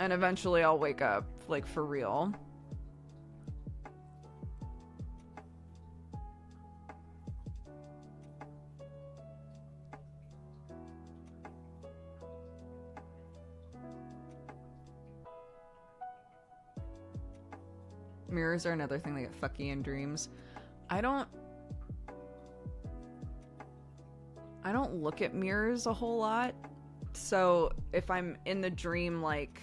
And eventually I'll wake up, like, for real. Mirrors are another thing that get fucky in dreams. I don't look at mirrors a whole lot. So if I'm in the dream, like,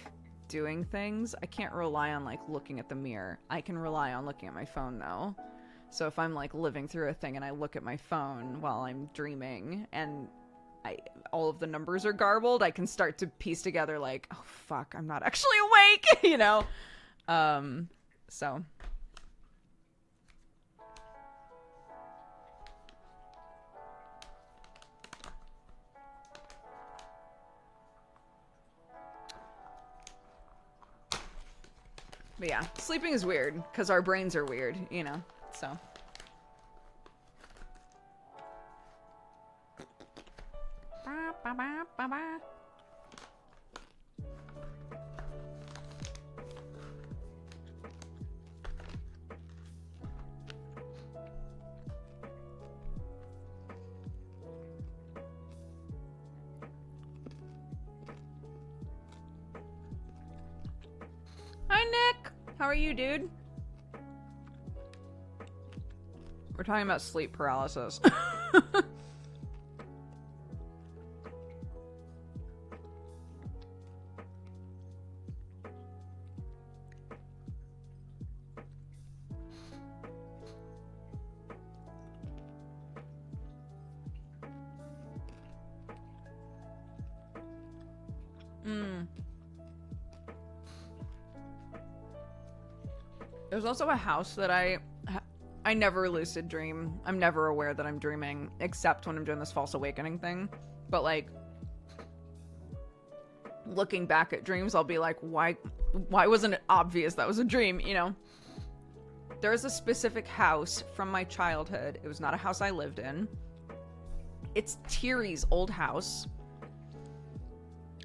doing things, I can't rely on, like, looking at the mirror. I can rely on looking at my phone, though. So if I'm, like, living through a thing and I look at my phone while I'm dreaming and all of the numbers are garbled, I can start to piece together, like, oh, fuck, I'm not actually awake, you know? So... But yeah, sleeping is weird, because our brains are weird, you know, so. Hi, Nick! How are you, dude? We're talking about sleep paralysis. There's also a house that I never lucid dream. I'm never aware that I'm dreaming, except when I'm doing this false awakening thing. But, like, looking back at dreams, I'll be like, why wasn't it obvious that was a dream, you know? There is a specific house from my childhood. It was not a house I lived in. It's Thierry's old house.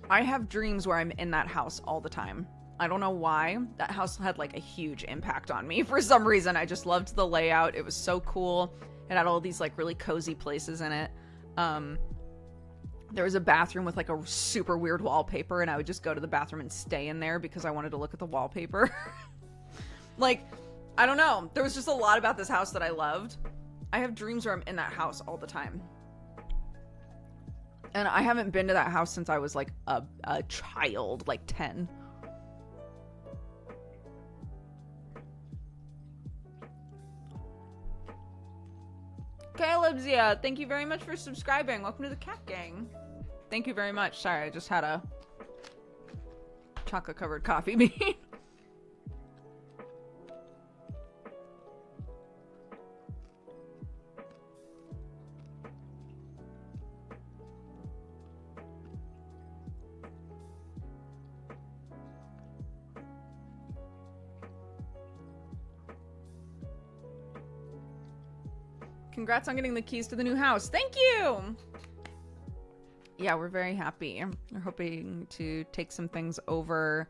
I have dreams where I'm in that house all the time. I don't know why. That house had, like, a huge impact on me. For some reason, I just loved the layout. It was so cool. It had all these, like, really cozy places in it. There was a bathroom with, like, a super weird wallpaper, and I would just go to the bathroom and stay in there because I wanted to look at the wallpaper. Like, I don't know. There was just a lot about this house that I loved. I have dreams where I'm in that house all the time. And I haven't been to that house since I was, like, a child, like 10. Caleb's, yeah, thank you very much for subscribing. Welcome to the Cat Gang. Thank you very much. Sorry, I just had a chocolate-covered coffee bean. Congrats on getting the keys to the new house. Thank you! Yeah, we're very happy. We're hoping to take some things over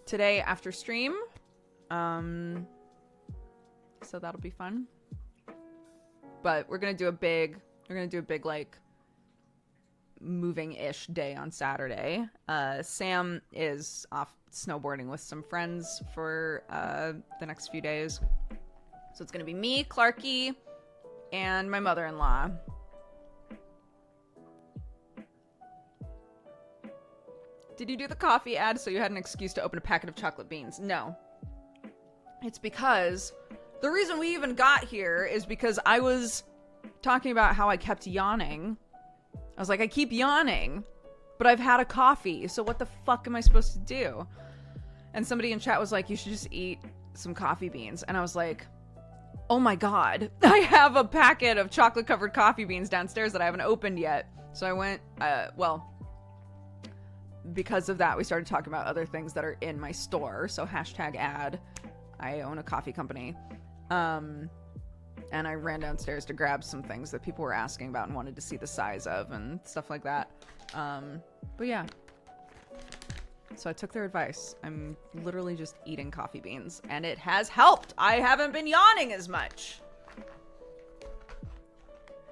today after stream. So that'll be fun. But we're gonna do a big, like, moving-ish day on Saturday. Sam is off snowboarding with some friends for the next few days. So it's gonna be me, Clarky, and my mother-in-law. Did you do the coffee ad so you had an excuse to open a packet of chocolate beans? No. It's because the reason we even got here is because I was talking about how I kept yawning. I was like, I keep yawning, but I've had a coffee, so what the fuck am I supposed to do? And somebody in chat was like, you should just eat some coffee beans. And I was like, oh my god, I have a packet of chocolate-covered coffee beans downstairs that I haven't opened yet. So I went, because of that, we started talking about other things that are in my store. So hashtag ad. I own a coffee company. And I ran downstairs to grab some things that people were asking about and wanted to see the size of and stuff like that. But yeah. So I took their advice. I'm literally just eating coffee beans, and it has helped. I haven't been yawning as much.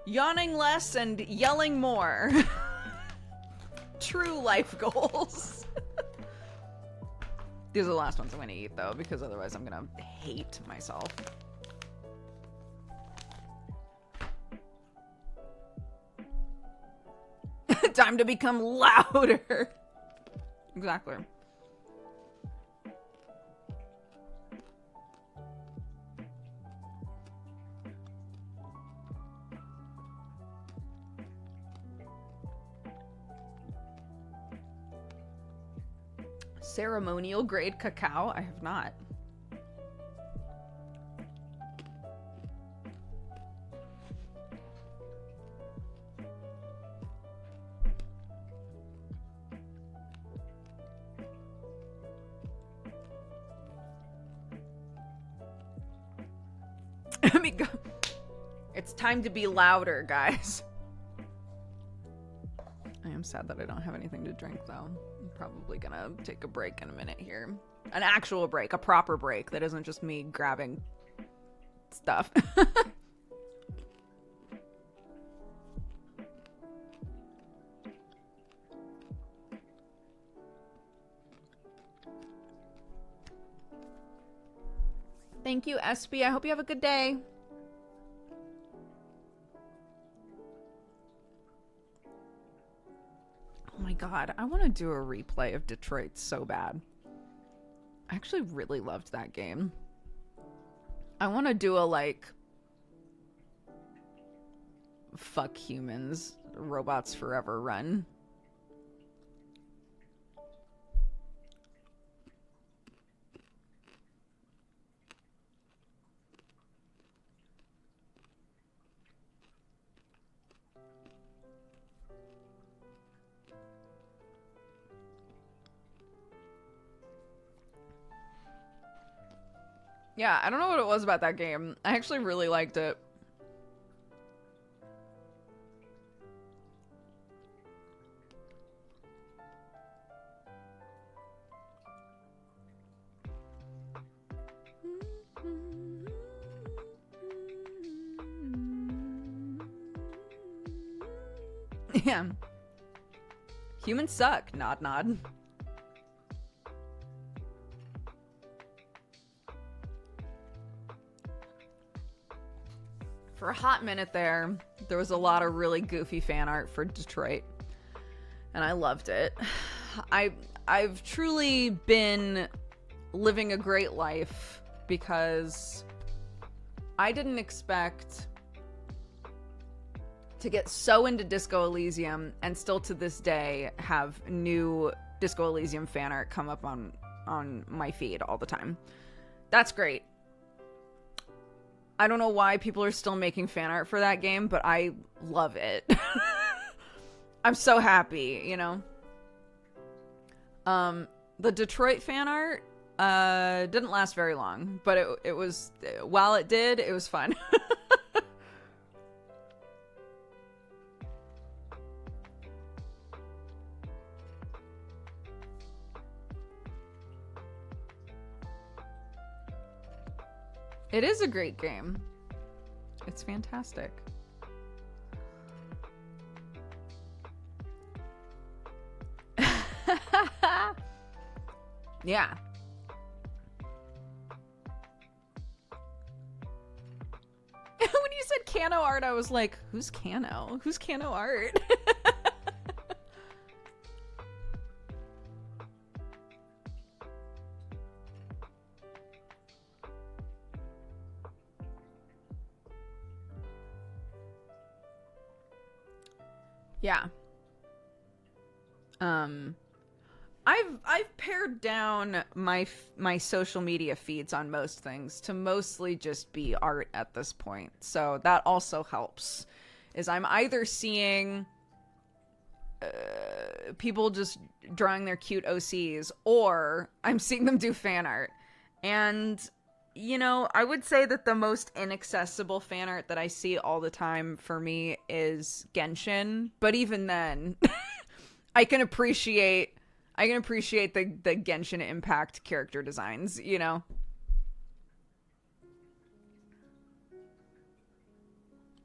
Yawning less and yelling more. True life goals. These are the last ones I'm gonna eat, though, because otherwise I'm gonna hate myself. Time to become louder. Exactly. Ceremonial grade cacao? I have not. It's time to be louder, guys. I am sad that I don't have anything to drink, though. I'm probably gonna take a break in a minute here. An actual break, a proper break that isn't just me grabbing stuff. Thank you, SB. I hope you have a good day. Oh my god, I want to do a replay of Detroit so bad. I actually really loved that game. I want to do a, like, fuck humans, robots forever run. Yeah, I don't know what it was about that game. I actually really liked it. Yeah. Humans suck. Nod, nod. For a hot minute there was a lot of really goofy fan art for Detroit, and I loved it. I've truly been living a great life because I didn't expect to get so into Disco Elysium and still to this day have new Disco Elysium fan art come up on my feed all the time. That's great. I don't know why people are still making fan art for that game, but I love it. I'm so happy, you know? The Detroit fan art didn't last very long, but it was, while it did, it was fun. It is a great game. It's fantastic. Yeah. When you said Cano art, I was like, who's Cano? Who's Cano art? Yeah. I've pared down my social media feeds on most things to mostly just be art at this point. So that also helps. Is I'm either seeing people just drawing their cute OCs, or I'm seeing them do fan art. And, you know, I would say that the most inaccessible fan art that I see all the time for me is Genshin. But even then, I can appreciate the Genshin Impact character designs, you know?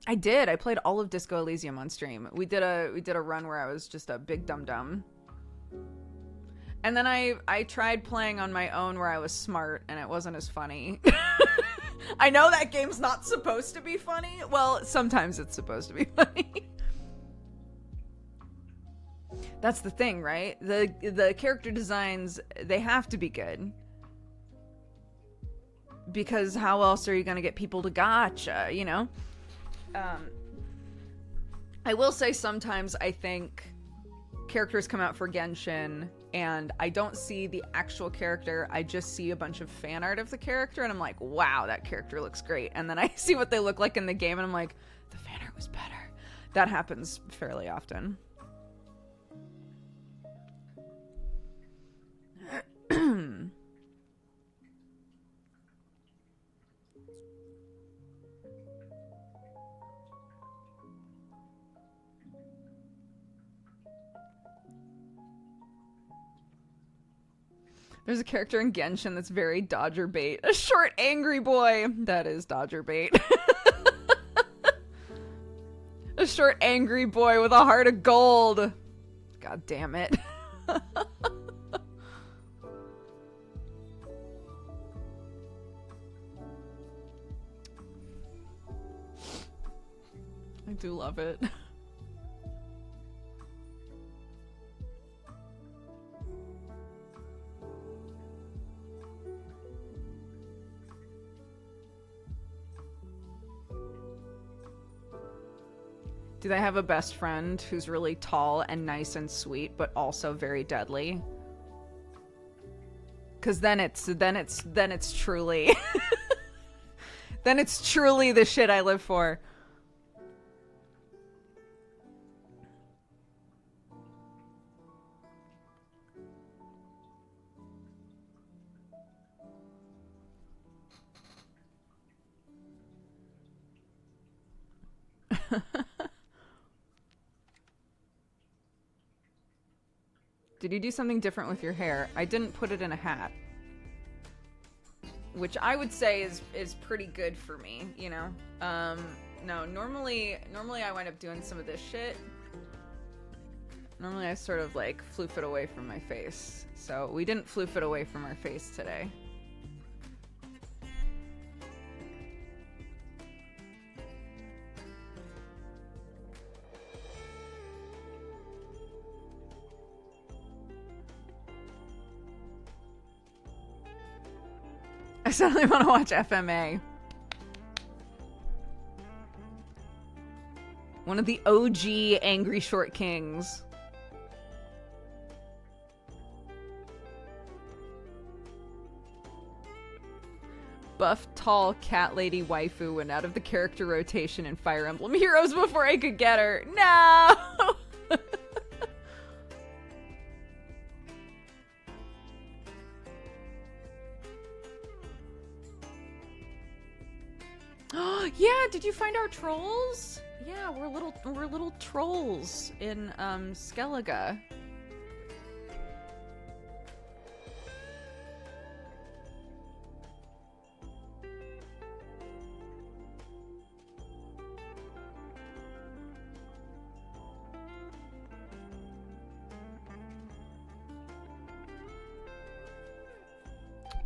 I did. I played all of Disco Elysium on stream. We did a run where I was just a big dum-dum. And then I tried playing on my own where I was smart, and it wasn't as funny. I know that game's not supposed to be funny. Well, sometimes it's supposed to be funny. That's the thing, right? The character designs, they have to be good. Because how else are you gonna get people to gotcha, you know? I will say sometimes I think characters come out for Genshin and I don't see the actual character, I just see a bunch of fan art of the character and I'm like, wow, that character looks great. And then I see what they look like in the game and I'm like, the fan art was better. That happens fairly often. There's a character in Genshin that's very Dodger bait. A short, angry boy. That is Dodger bait. A short, angry boy with a heart of gold. God damn it. I do love it. Do they have a best friend who's really tall and nice and sweet, but also very deadly? Because then it's truly, then it's truly the shit I live for. Did you do something different with your hair? I didn't put it in a hat. Which I would say is pretty good for me, you know? No, normally I wind up doing some of this shit. Normally I sort of like floof it away from my face. So we didn't floof it away from our face today. I suddenly want to watch FMA. One of the OG Angry Short Kings. Buff, tall, cat lady waifu went out of the character rotation in Fire Emblem Heroes before I could get her. No! Yeah, did you find our trolls? Yeah, we're little trolls in Skellige.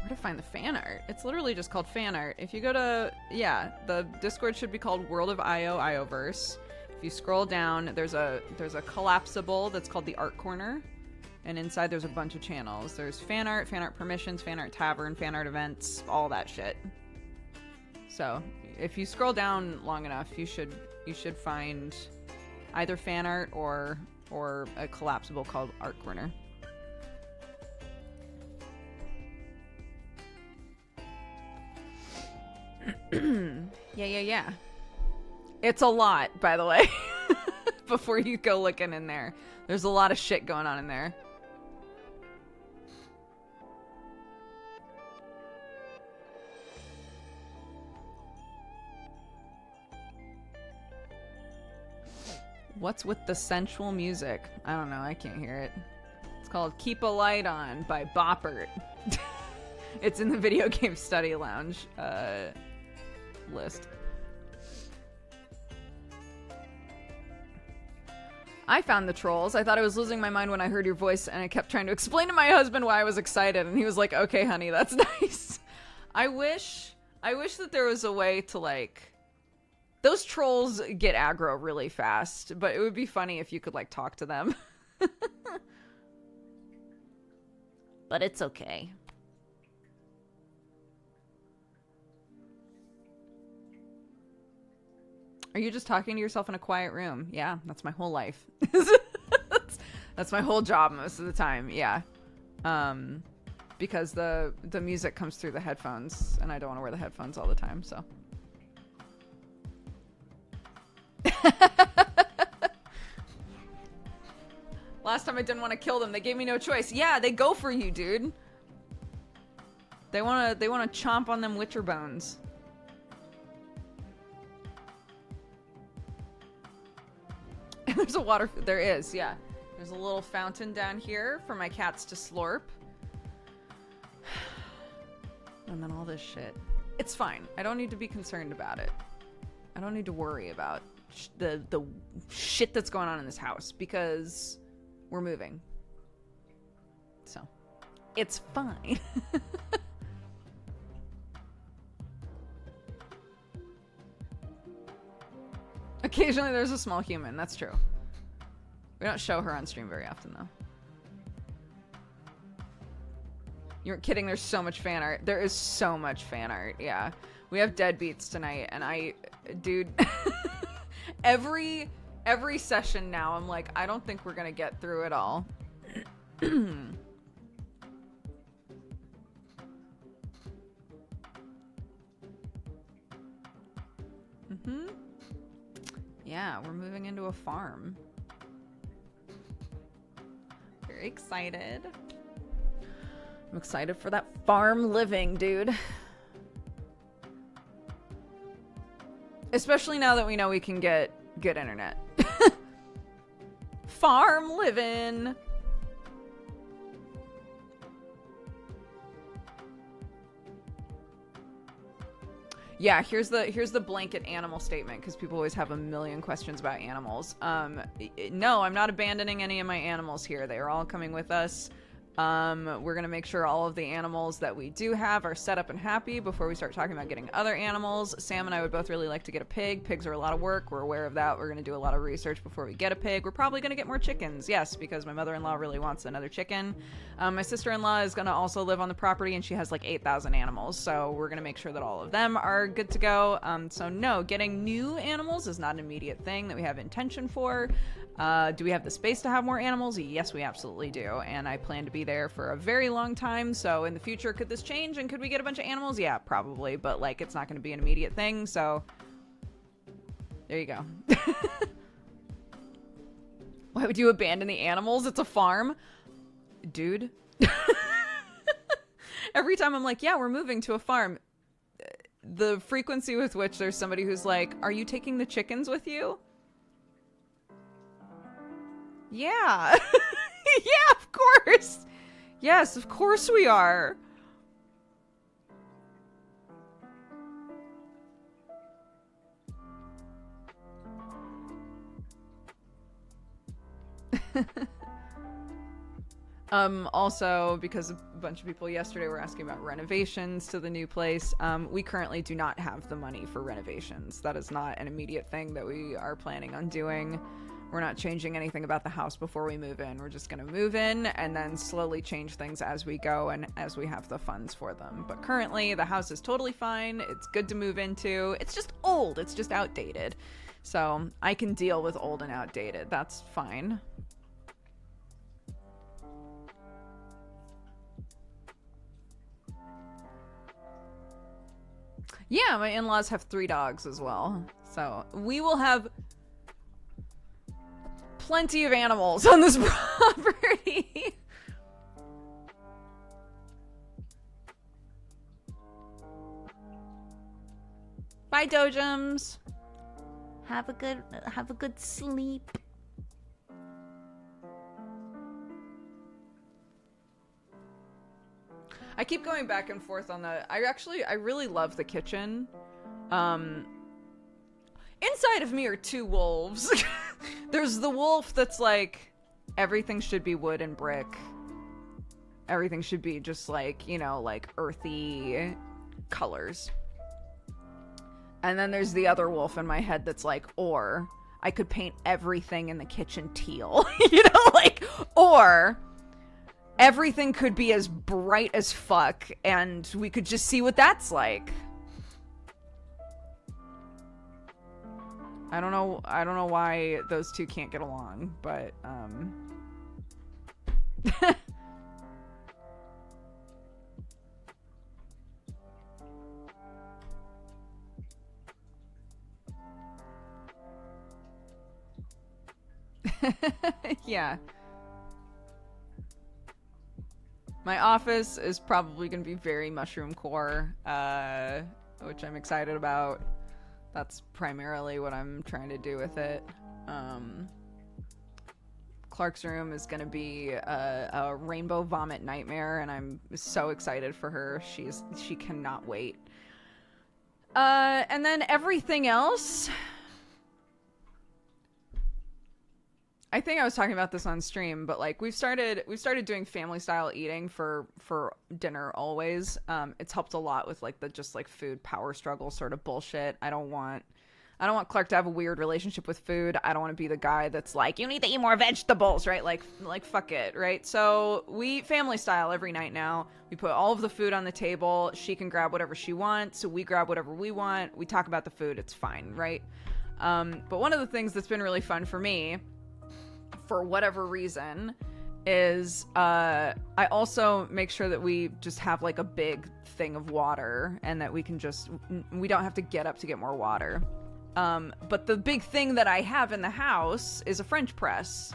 To find the fan art. It's literally just called fan art. If you go to, yeah, the Discord should be called World of IO Ioverse. If you scroll down, there's a collapsible that's called the Art Corner, and inside there's a bunch of channels. There's fan art permissions, fan art tavern, fan art events, all that shit. So if you scroll down long enough, you should find either fan art or a collapsible called Art Corner. Yeah. It's a lot, by the way. before you go looking in there. There's a lot of shit going on in there. What's with the sensual music? I don't know. I can't hear it. It's called Keep a Light On by Boppert. It's in the Video Game Study Lounge list. I found the trolls. I thought I was losing my mind when I heard your voice, and I kept trying to explain to my husband why I was excited, and he was like, okay, honey, that's nice. I wish that there was a way to, like... Those trolls get aggro really fast, but it would be funny if you could, like, talk to them.
But it's okay.
Are you just talking to yourself in a quiet room? Yeah, that's my whole life. That's my whole job most of the time, yeah. Because the music comes through the headphones, and I don't want to wear the headphones all the time, so... Last time I didn't want to kill them. They gave me no choice. Yeah, they go for you, dude. They wanna chomp on them witcher bones. And there's a water. There is, yeah. There's a little fountain down here for my cats to slurp. And then all this shit. It's fine. I don't need to be concerned about it. I don't need to worry about the shit that's going on in this house because we're moving. So, it's fine. Occasionally there's a small human, that's true. We don't show her on stream very often, though. You weren't kidding, there's so much fan art. There is so much fan art, yeah. We have deadbeats tonight, and dude, every session now, I'm like, I don't think we're gonna get through it all. Mm-hmm. Yeah, we're moving into a farm. Very excited. I'm excited for that farm living, dude. Especially now that we know we can get good internet. Farm living. Yeah, here's the blanket animal statement because people always have a million questions about animals. No, I'm not abandoning any of my animals here. They are all coming with us. We're gonna make sure all of the animals that we do have are set up and happy before we start talking about getting other animals. Sam and I would both really like to get a pig. Pigs are a lot of work. We're aware of that. We're gonna do a lot of research before we get a pig. We're probably gonna get more chickens, yes, because my mother-in-law really wants another chicken. My sister-in-law is gonna also live on the property, and she has like 8,000 animals, so we're gonna make sure that all of them are good to go. So no, getting new animals is not an immediate thing that we have intention for. Do we have the space to have more animals? Yes, we absolutely do. And I plan to be there for a very long time. So in the future, could this change? And could we get a bunch of animals? Yeah, probably. But like, it's not going to be an immediate thing. So there you go. Why would you abandon the animals? It's a farm. Dude. Every time I'm like, yeah, we're moving to a farm. The frequency with which there's somebody who's like, are you taking the chickens with you? Yeah. Yeah, of course. Yes, of course we are. Also, because a bunch of people yesterday were asking about renovations to the new place, we currently do not have the money for renovations. That is not an immediate thing that we are planning on doing. We're not changing anything about the house before we move in. We're just going to move in and then slowly change things as we go and as we have the funds for them. But currently, the house is totally fine. It's good to move into. It's just old. It's just outdated. So I can deal with old and outdated. That's fine. Yeah, my in-laws have 3 dogs as well. So we will have... plenty of animals on this property. Bye, Dojums.
Have a good sleep.
I keep going back and forth on the... I really love the kitchen. Inside of me are two wolves. There's the wolf that's like, everything should be wood and brick. Everything should be just like, you know, like earthy colors. And then there's the other wolf in my head that's like, or I could paint everything in the kitchen teal. You know, like, or everything could be as bright as fuck and we could just see what that's like. I don't know why those two can't get along, but yeah. My office is probably going to be very mushroom core, which I'm excited about. That's primarily what I'm trying to do with it. Clark's room is going to be a rainbow vomit nightmare, and I'm so excited for her. She cannot wait. And then everything else... I think I was talking about this on stream, but like we've started doing family style eating for dinner always. It's helped a lot with like the just like food power struggle sort of bullshit. I don't want Clark to have a weird relationship with food. I don't want to be the guy that's like, you need to eat more vegetables, right? Like fuck it, right? So we eat family style every night now. We put all of the food on the table. She can grab whatever she wants. So we grab whatever we want. We talk about the food. It's fine, right? But one of the things that's been really fun for me, for whatever reason, is I also make sure that we just have like a big thing of water and that we don't have to get up to get more water. But the big thing that I have in the house is a French press.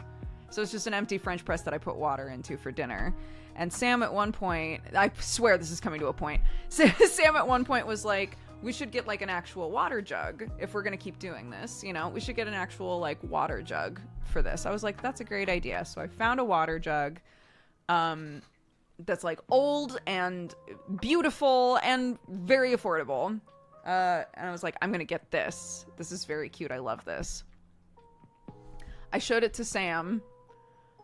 So it's just an empty French press that I put water into for dinner. And Sam at one point, I swear this is coming to a point, Sam at one point was like, we should get like an actual water jug if we're gonna keep doing this, you know? We should get an actual like water jug for this. I was like, that's a great idea. So I found a water jug that's like old and beautiful and very affordable. And I was like, I'm gonna get this. This is very cute. I love this. I showed it to Sam.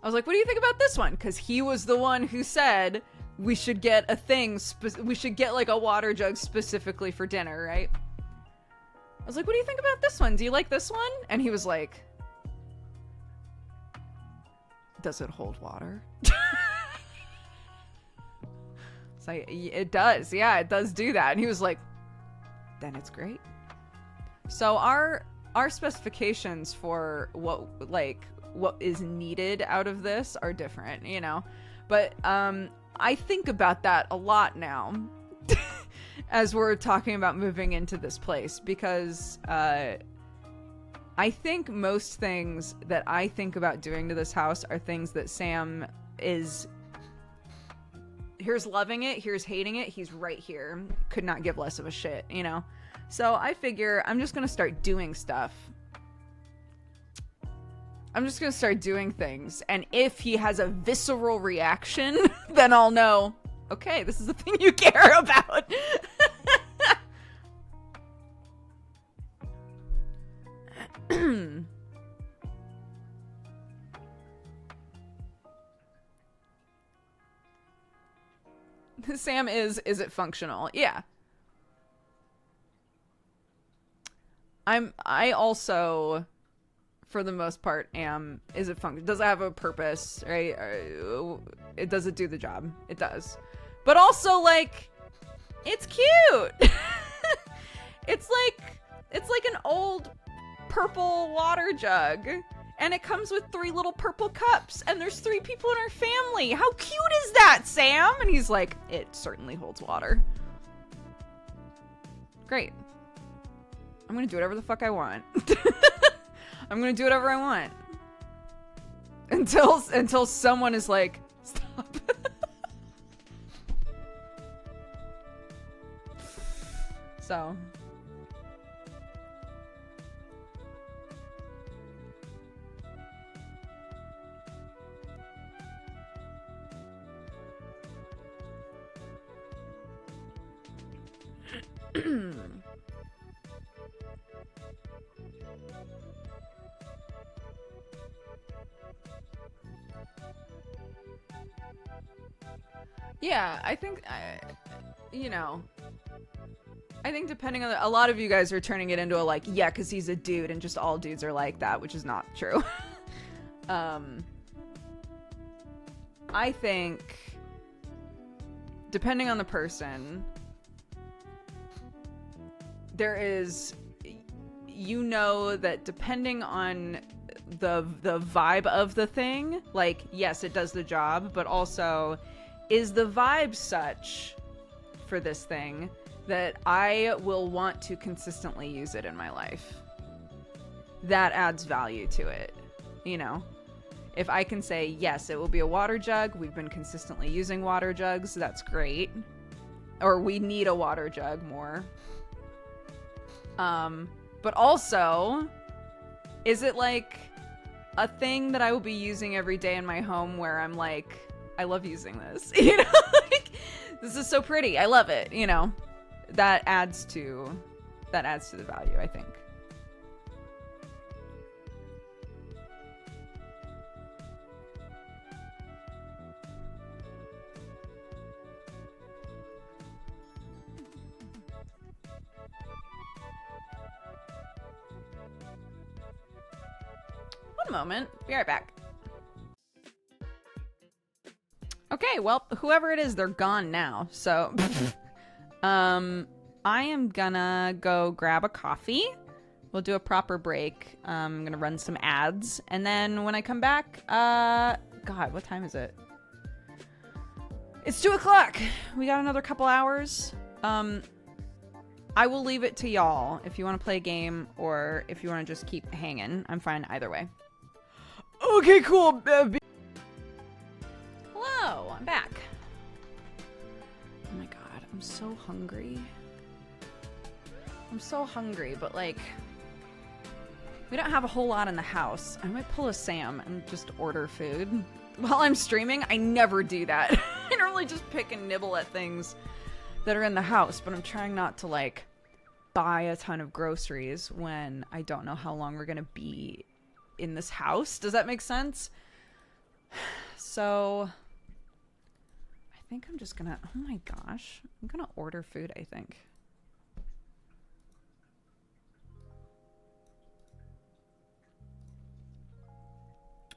I was like, what do you think about this one? Because he was the one who said we should get a thing, we should get like a water jug specifically for dinner, right? I was like, what do you think about this one? Do you like this one? And he was like, does it hold water? It's like, it does. Yeah, it does do that. And he was like, then it's great. So our specifications for what is needed out of this are different, you know? But I think about that a lot now as we're talking about moving into this place, because I think most things that I think about doing to this house are things that Sam is, here's loving it, here's hating it, he's right here, could not give less of a shit, you know? So I figure I'm just gonna start doing stuff. I'm just gonna start doing things, and if he has a visceral reaction, then I'll know, okay, this is the thing you care about. Sam is it functional? Yeah. I also, for the most part, is it functional? Does it have a purpose, right? Does it do the job? It does. But also, like, it's cute. It's like an old purple water jug, and it comes with 3 little purple cups, and there's 3 people in our family. How cute is that, Sam? And he's like, it certainly holds water. Great. I'm gonna do whatever the fuck I want. I'm gonna do whatever I want. until someone is like, stop. So. Yeah, I think, you know, I think depending on a lot of you guys are turning it into a like, yeah, because he's a dude and just all dudes are like that, which is not true. I think depending on the person, there is, you know, that depending on the vibe of the thing, like, yes, it does the job, but also, is the vibe such for this thing that I will want to consistently use it in my life? That adds value to it, you know? If I can say, yes, it will be a water jug, we've been consistently using water jugs, that's great. Or we need a water jug more. But also, is it like a thing that I will be using every day in my home where I'm like, I love using this, you know? Like, this is so pretty, I love it, you know? That adds to the value, I think. One moment, be right back. Okay, well, whoever it is, they're gone now. So, I am gonna go grab a coffee. We'll do a proper break. I'm gonna run some ads. And then when I come back, God, what time is it? It's 2 o'clock. We got another couple hours. I will leave it to y'all if you want to play a game or if you want to just keep hanging. I'm fine either way. Okay, cool. Hello, I'm back. Oh my god, I'm so hungry. I'm so hungry, but like, we don't have a whole lot in the house. I might pull a Sam and just order food. While I'm streaming, I never do that. I normally just pick and nibble at things that are in the house, but I'm trying not to like buy a ton of groceries when I don't know how long we're gonna be in this house. Does that make sense? So I think I'm just gonna, oh my gosh, I'm gonna order food, I think.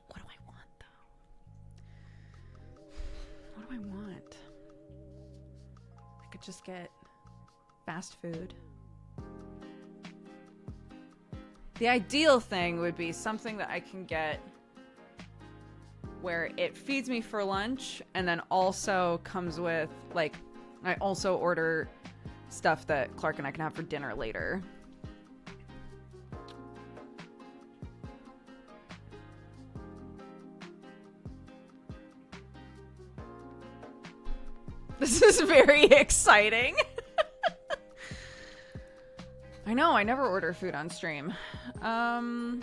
What do I want though? What do I want? I could just get fast food. The ideal thing would be something that I can get where it feeds me for lunch and then also comes with, like, I also order stuff that Clark and I can have for dinner later. This is very exciting. I know, I never order food on stream. I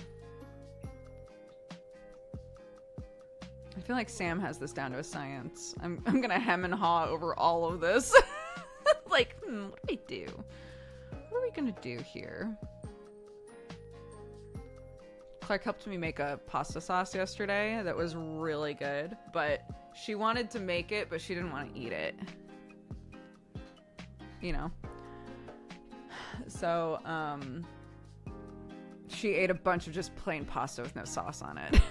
feel like Sam has this down to a science. I'm gonna hem and haw over all of this. Like, what do I do? What are we gonna do here? Clark helped me make a pasta sauce yesterday that was really good, but she wanted to make it, but she didn't want to eat it. You know? So, she ate a bunch of just plain pasta with no sauce on it.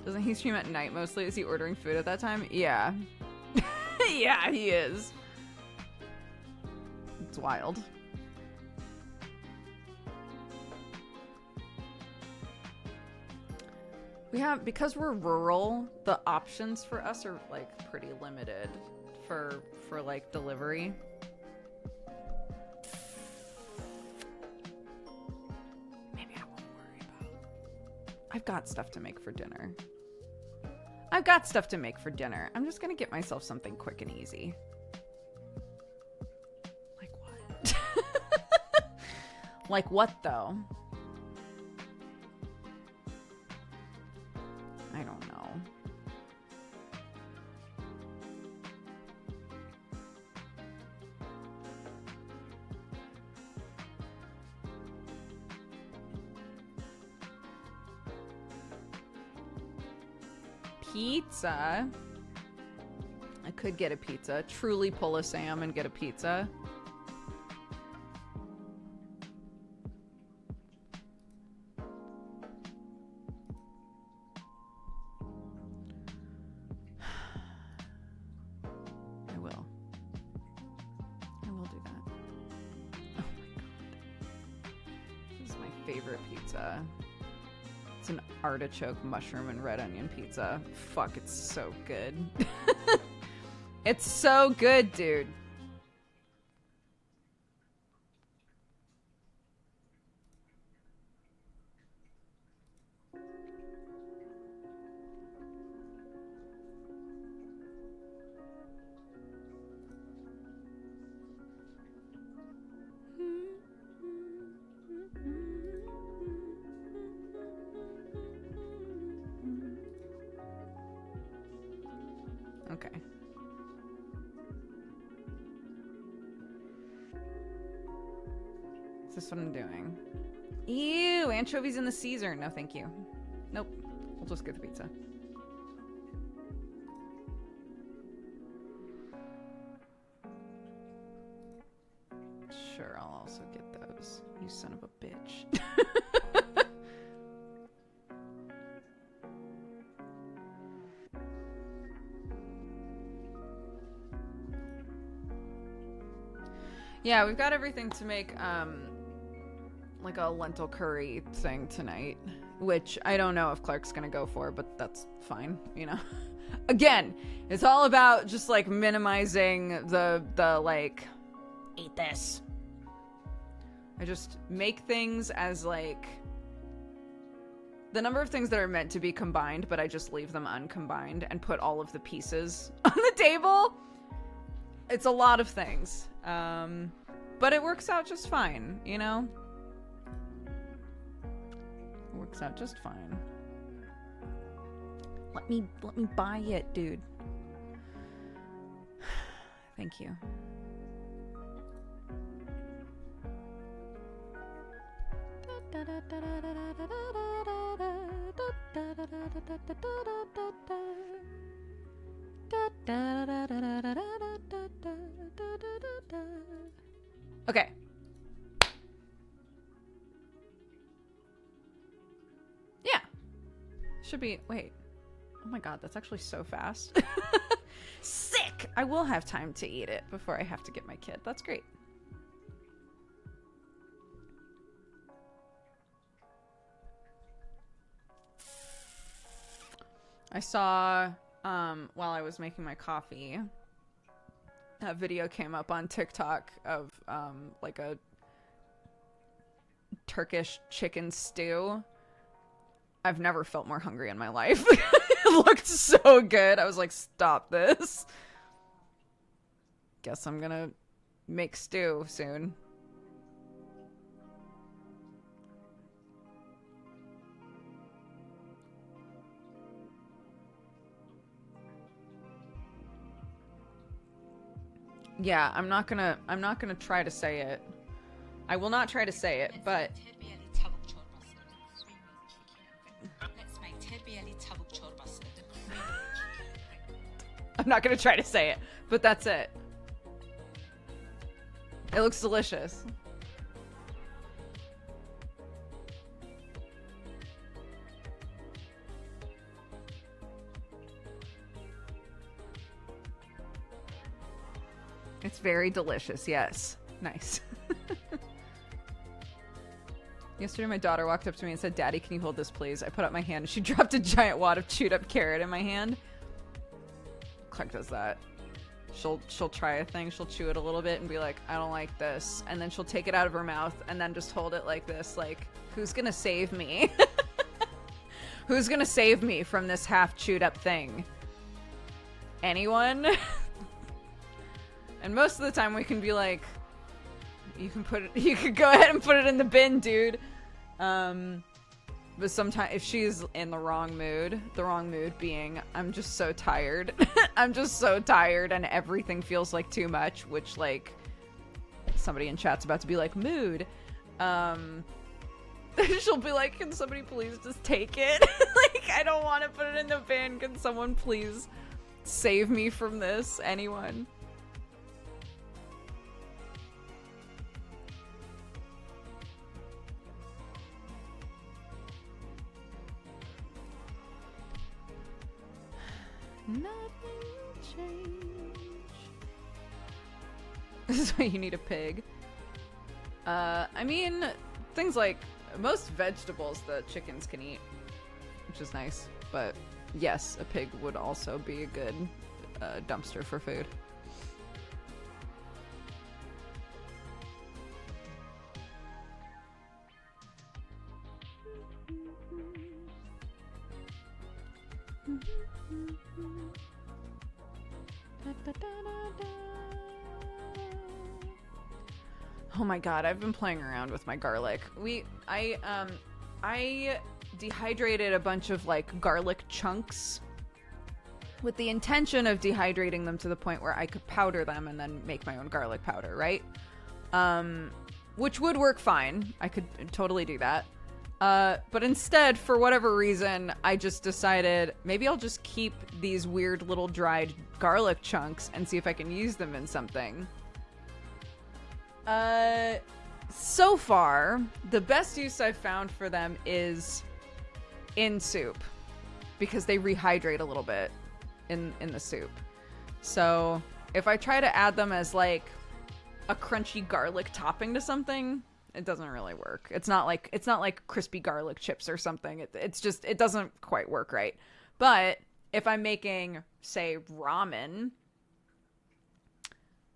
Doesn't he stream at night mostly? Is he ordering food at that time? Yeah. Yeah, he is. It's wild. We have, because we're rural, the options for us are like pretty limited for like delivery. Maybe I won't worry about I've got stuff to make for dinner. I've got stuff to make for dinner. I'm just gonna get myself something quick and easy. Like what? Like what, though? I don't know. Pizza. I could get a pizza. Truly pull a Sam and get a pizza. I will. I will do that. Oh my god. This is my favorite pizza. It's an artichoke, mushroom, and red onion pizza. Fuck, it's so good. It's so good, dude. Okay. Is this what I'm doing? Ew, anchovies in the Caesar. No, thank you. Nope. We'll just get the pizza. Sure, I'll also get those. You son of a bitch. Yeah, we've got everything to make, like a lentil curry thing tonight, which I don't know if Clark's gonna go for, but that's fine, you know? Again, it's all about just, like, minimizing the, like, eat this. I just make things as, like, the number of things that are meant to be combined, but I just leave them uncombined and put all of the pieces on the table. It's a lot of things. But it works out just fine, you know? It works out just fine. Let me buy it, dude. Thank you. Okay. Yeah. Should be. Wait. Oh my god, that's actually so fast. Sick! I will have time to eat it before I have to get my kid. That's great. I saw, while I was making my coffee, that video came up on TikTok of, like a Turkish chicken stew. I've never felt more hungry in my life. It looked so good. I was like, stop this. Guess I'm gonna make stew soon. Yeah, I'm not gonna try to say it. I will not try to say it, but I'm not gonna try to say it, but that's it. It looks delicious. It's very delicious, yes. Nice. Yesterday, my daughter walked up to me and said, "Daddy, can you hold this, please?" I put up my hand and she dropped a giant wad of chewed up carrot in my hand. Clark does that. She'll try a thing, she'll chew it a little bit and be like, "I don't like this." And then she'll take it out of her mouth and then just hold it like this, like, who's gonna save me? Who's gonna save me from this half chewed up thing? Anyone? And most of the time we can be like, you could go ahead and put it in the bin, dude. But sometimes if she's in the wrong mood being, I'm just so tired. I'm just so tired and everything feels like too much, which like somebody in chat's about to be like, mood. She'll be like, can somebody please just take it? Like, I don't want to put it in the bin. Can someone please save me from this? Anyone? Nothing will change. This is why you need a pig. I mean, things like most vegetables the chickens can eat, which is nice. But yes, a pig would also be a good dumpster for food. Oh my god, I've been playing around with my garlic. I dehydrated a bunch of like garlic chunks with the intention of dehydrating them to the point where I could powder them and then make my own garlic powder, right? Which would work fine. I could totally do that. But instead, for whatever reason, I just decided maybe I'll just keep these weird little dried garlic chunks and see if I can use them in something. So far, the best use I've found for them is in soup, because they rehydrate a little bit in the soup. So if I try to add them as like a crunchy garlic topping to something, it doesn't really work. It's not like crispy garlic chips or something. It doesn't quite work right. But if I'm making, say, ramen,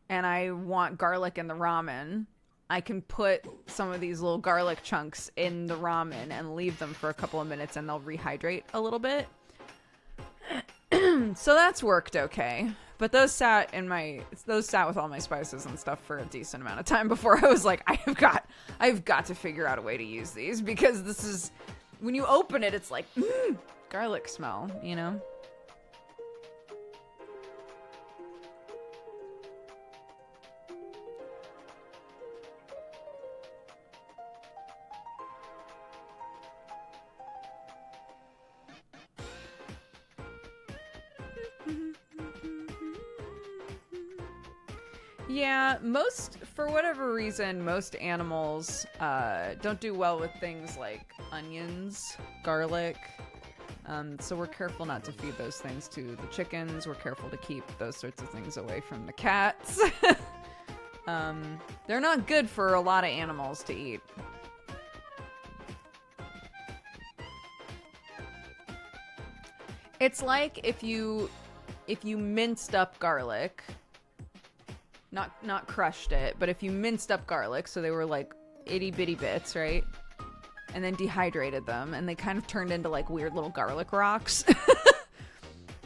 and I want garlic in the ramen, I can put some of these little garlic chunks in the ramen and leave them for a couple of minutes and they'll rehydrate a little bit. So that's worked okay. But those sat with all my spices and stuff for a decent amount of time before I was like, I've got to figure out a way to use these, because this is, when you open it, it's like, garlic smell, you know? Yeah, for whatever reason, most animals don't do well with things like onions, garlic. So we're careful not to feed those things to the chickens. We're careful to keep those sorts of things away from the cats. They're not good for a lot of animals to eat. It's like if you minced up garlic, not crushed it, but if you minced up garlic, so they were like itty bitty bits, right? And then dehydrated them, and they kind of turned into like weird little garlic rocks.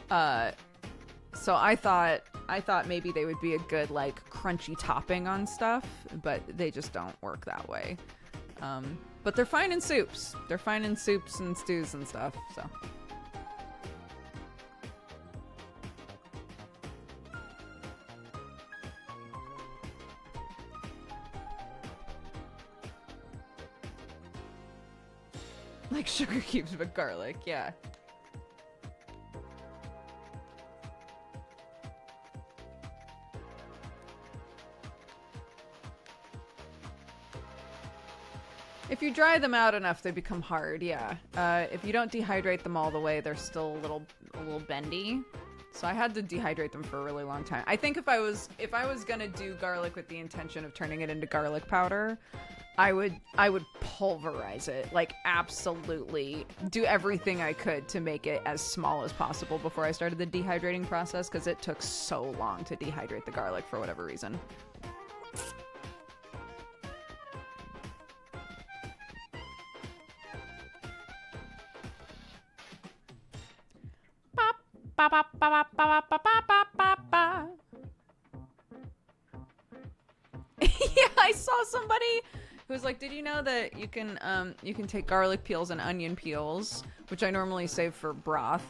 So I thought maybe they would be a good like crunchy topping on stuff, but they just don't work that way. But they're fine in soups. They're fine in soups and stews and stuff, so. Like sugar cubes, but garlic, yeah. If you dry them out enough, they become hard, yeah. If you don't dehydrate them all the way, they're still a little bendy. So I had to dehydrate them for a really long time. I think if I was gonna do garlic with the intention of turning it into garlic powder, I would pulverize it, like absolutely do everything I could to make it as small as possible before I started the dehydrating process, because it took so long to dehydrate the garlic for whatever reason. Ba ba ba ba ba ba ba ba ba ba. Yeah, I saw somebody who was like, "Did you know that you can take garlic peels and onion peels, which I normally save for broth."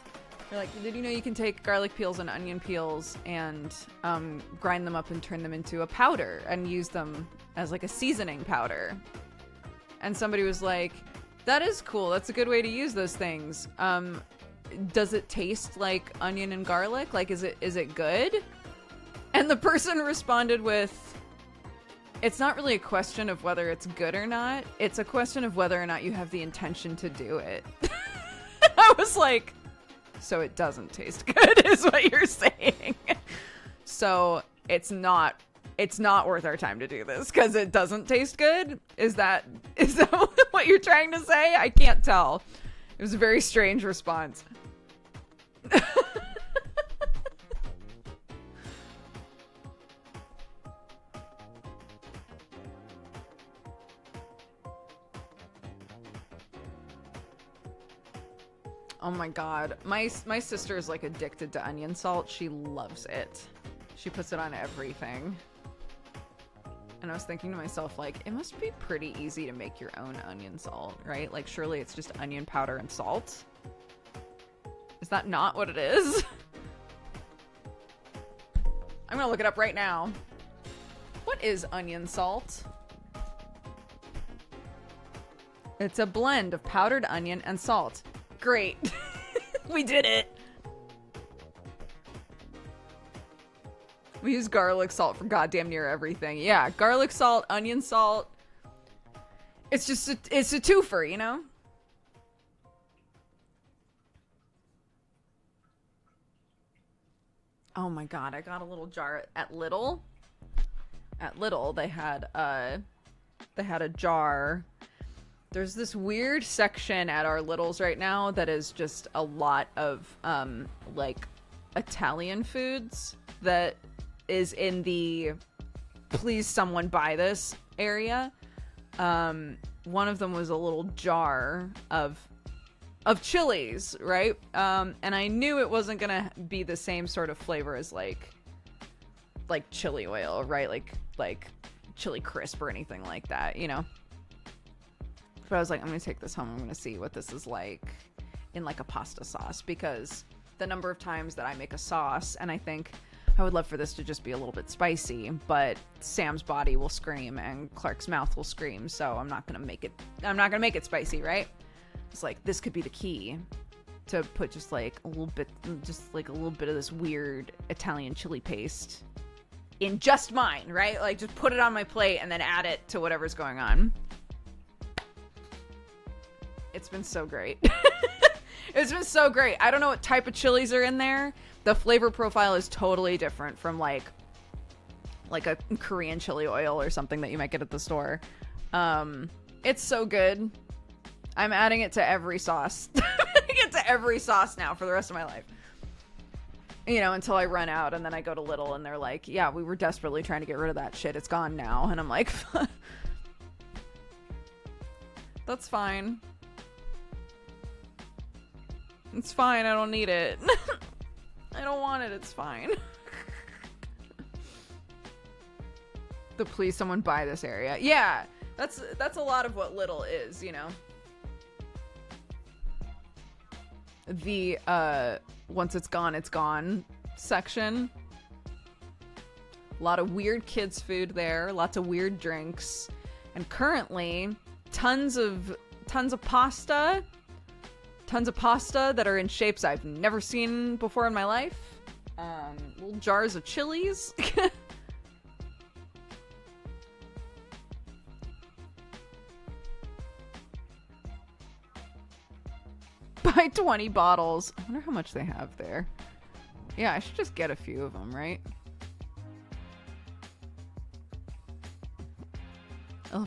They're like, "Did you know you can take garlic peels and onion peels and grind them up and turn them into a powder and use them as like a seasoning powder?" And somebody was like, "That is cool. That's a good way to use those things. Does it taste like onion and garlic? Like, is it good?" And the person responded with, "It's not really a question of whether it's good or not. It's a question of whether or not you have the intention to do it." I was like, "So it doesn't taste good," is what you're saying. So it's not worth our time to do this because it doesn't taste good. Is that what you're trying to say? I can't tell. It was a very strange response. Oh my god. My sister is like addicted to onion salt. She loves it. She puts it on everything. And I was thinking to myself, like, it must be pretty easy to make your own onion salt, right? Like, surely it's just onion powder and salt. Is that not what it is? I'm gonna look it up right now. What is onion salt? It's a blend of powdered onion and salt. Great. We did it. We use garlic salt for goddamn near everything. Yeah, garlic salt, onion salt. It's just it's a twofer, you know? Oh my god, I got a little jar at Lidl. At Lidl, they had a jar. There's this weird section at our Lidl's right now that is just a lot of like Italian foods that is in the please someone buy this area. One of them was a little jar of chilies, right? And I knew it wasn't gonna be the same sort of flavor as like chili oil, right? Like chili crisp or anything like that, you know? But I was like, I'm gonna take this home. I'm gonna see what this is like in like a pasta sauce, because the number of times that I make a sauce and I think I would love for this to just be a little bit spicy, but Sam's body will scream and Clark's mouth will scream, so I'm not gonna make it spicy, right? It's like, this could be the key to put just like a little bit of this weird Italian chili paste in just mine, right? Like, just put it on my plate and then add it to whatever's going on. It's been so great. It's been so great. I don't know what type of chilies are in there. The flavor profile is totally different from like a Korean chili oil or something that you might get at the store. It's so good. I'm adding it to every sauce. I'm adding it to every sauce now for the rest of my life. You know, until I run out, and then I go to Lidl and they're like, "Yeah, we were desperately trying to get rid of that shit. It's gone now." And I'm like, "That's fine. It's fine. I don't need it. I don't want it. It's fine." The please someone buy this area. Yeah, that's a lot of what Lidl is, you know. The once it's gone section. A lot of weird kids food there, lots of weird drinks, and currently tons of pasta. Tons of pasta that are in shapes I've never seen before in my life. Little jars of chilies. Buy 20 bottles. I wonder how much they have there. Yeah, I should just get a few of them, right?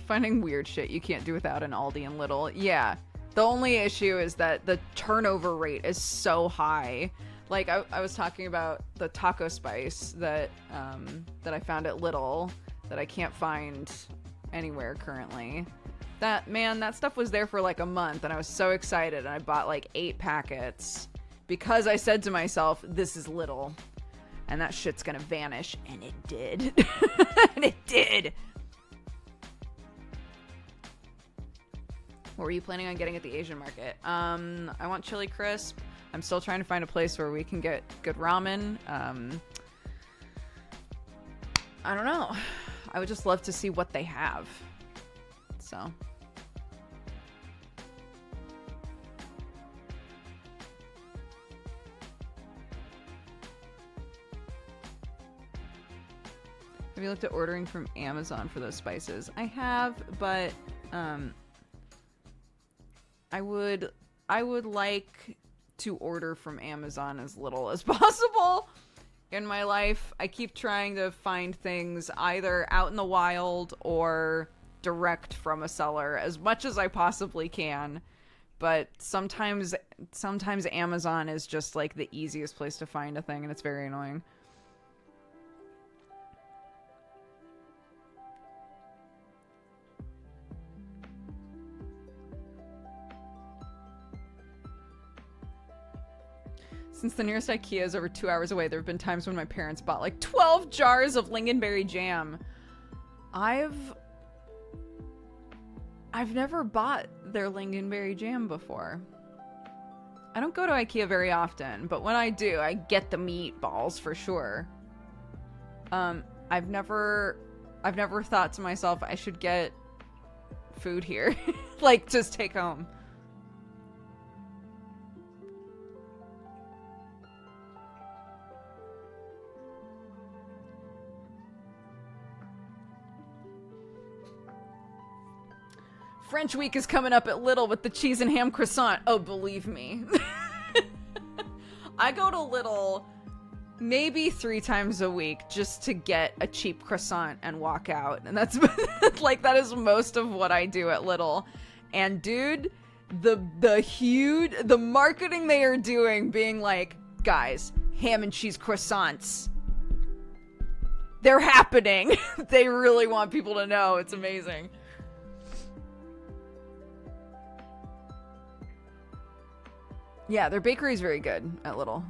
Finding weird shit you can't do without an Aldi and Lidl. Yeah. The only issue is that the turnover rate is so high. Like, I was talking about the taco spice that I found at Lidl that I can't find anywhere currently. That stuff was there for like a month and I was so excited, and I bought like 8 packets because I said to myself, this is little. And that shit's gonna vanish. And it did. And it did. What were you planning on getting at the Asian market? I want chili crisp. I'm still trying to find a place where we can get good ramen. I don't know. I would just love to see what they have. So. Have you looked at ordering from Amazon for those spices? I have, but I would like to order from Amazon as little as possible in my life. I keep trying to find things either out in the wild or direct from a seller as much as I possibly can. But sometimes Amazon is just like the easiest place to find a thing, and it's very annoying. Since the nearest IKEA is over 2 hours away, there have been times when my parents bought like 12 jars of lingonberry jam. I've never bought their lingonberry jam before. I don't go to IKEA very often, but when I do, I get the meatballs for sure. I've never thought to myself I should get food here. Like, just take home. French week is coming up at Lidl with the cheese and ham croissant. Oh, believe me. I go to Lidl maybe 3 times a week just to get a cheap croissant and walk out. And that's like, that is most of what I do at Lidl. And dude, the marketing they are doing being like, guys, ham and cheese croissants. They're happening. They really want people to know. It's amazing. Yeah, their bakery is very good at Lidl.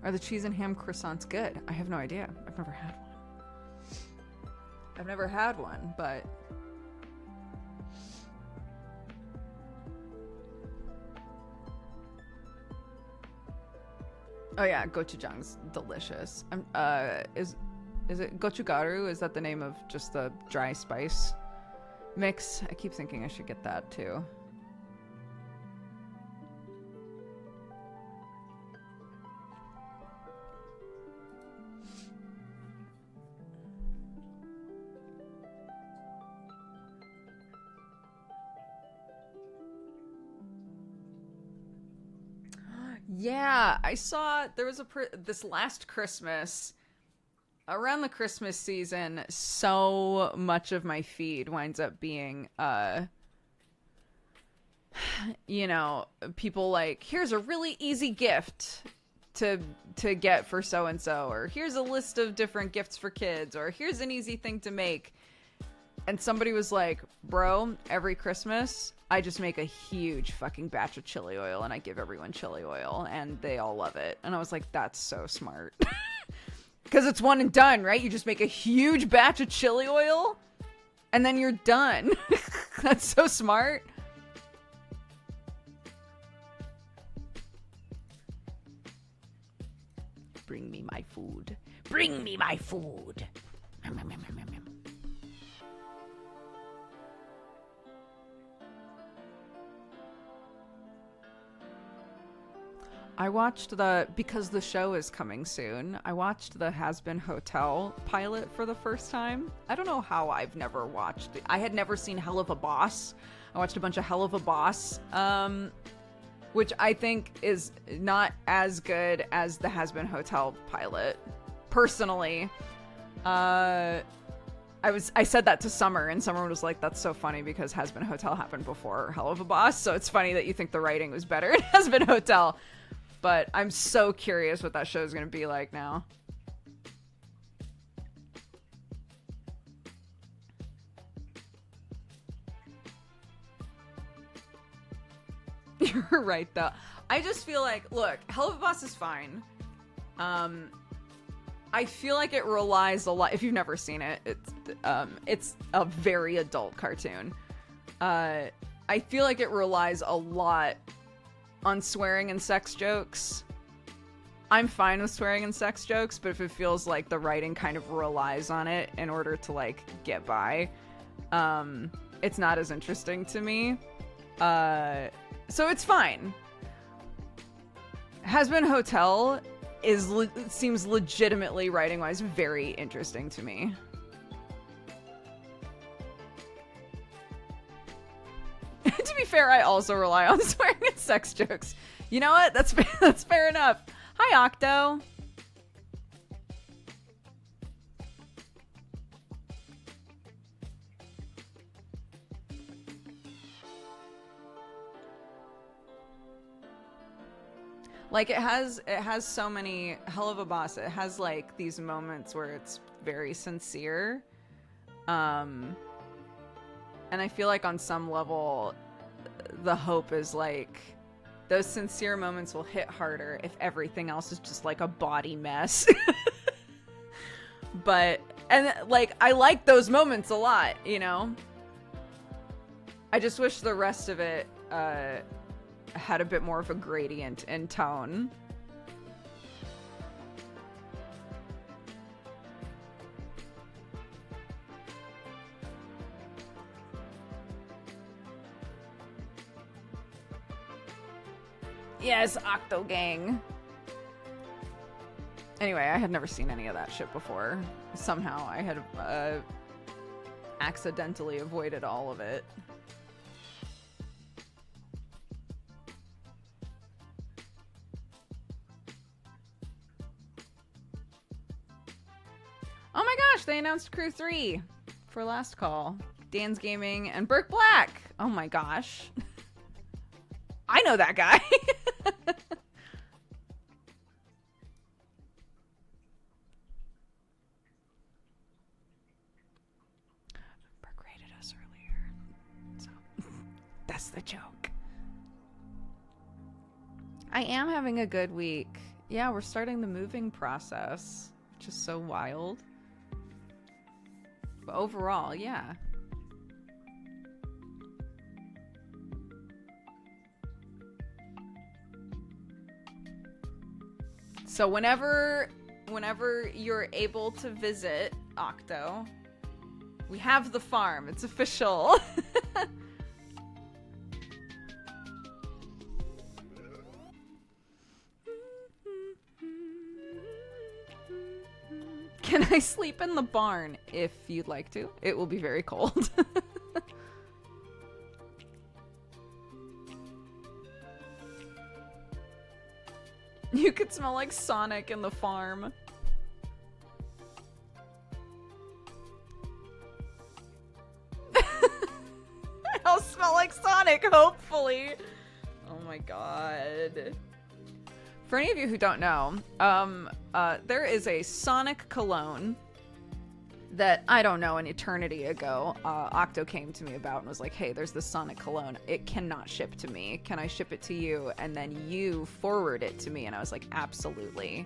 Are the cheese and ham croissants good? I have no idea. I've never had one. I've never had one, but... Oh yeah, gochujang's delicious. Is it gochugaru? Is that the name of just the dry spice mix? I keep thinking I should get that too. Yeah, I saw there was this last Christmas. Around the Christmas season, so much of my feed winds up being, you know, people like, here's a really easy gift to get for so-and-so, or here's a list of different gifts for kids, or here's an easy thing to make. And somebody was like, bro, every Christmas, I just make a huge fucking batch of chili oil, and I give everyone chili oil, and they all love it. And I was like, that's so smart. Because it's one and done, right? You just make a huge batch of chili oil, and then you're done. That's so smart.
Bring me my food. Bring me my food.
I watched because the show is coming soon, I watched the Has Been Hotel pilot for the first time. I don't know how I've never watched it. I had never seen Hell of a Boss. I watched a bunch of Hell of a Boss, which I think is not as good as the Has Been Hotel pilot, personally. I said that to Summer, and Summer was like, that's so funny because Has Been Hotel happened before Hell of a Boss, so it's funny that you think the writing was better in Has Been Hotel. But I'm so curious what that show is going to be like now. You're right, though. I just feel like, look, Hell of a Boss is fine. I feel like it relies a lot. If you've never seen it, it's a very adult cartoon. I feel like it relies a lot on swearing and sex jokes. I'm fine with swearing and sex jokes, but if it feels like the writing kind of relies on it in order to, like, get by, it's not as interesting to me. So it's fine. Has-Been Hotel seems legitimately, writing-wise, very interesting to me. To be fair, I also rely on swearing and sex jokes. You know what? That's fair enough. Hi, Octo. Like, it has so many, Hell of a Boss, it has, like, these moments where it's very sincere. And I feel like on some level, the hope is, like, those sincere moments will hit harder if everything else is just, like, a body mess. But, and, like, I like those moments a lot, you know? I just wish the rest of it, had a bit more of a gradient in tone. Yes, Octo Gang. Anyway, I had never seen any of that shit before. Somehow I had accidentally avoided all of it. Oh my gosh, they announced Crew 3 for Last Call. Dan's Gaming and Burke Black. Oh my gosh. I know that guy. Burke rated us earlier. So that's the joke. I am having a good week. Yeah, we're starting the moving process, which is so wild. But overall, yeah. So whenever you're able to visit Octo, we have the farm. It's official. Can I sleep in the barn if you'd like to? It will be very cold. You could smell like Sonic in the farm. I'll smell like Sonic, hopefully. Oh my god. For any of you who don't know, there is a Sonic cologne that, I don't know, an eternity ago, Octo came to me about and was like, hey, there's this Sonic cologne. It cannot ship to me. Can I ship it to you? And then you forward it to me. And I was like, absolutely.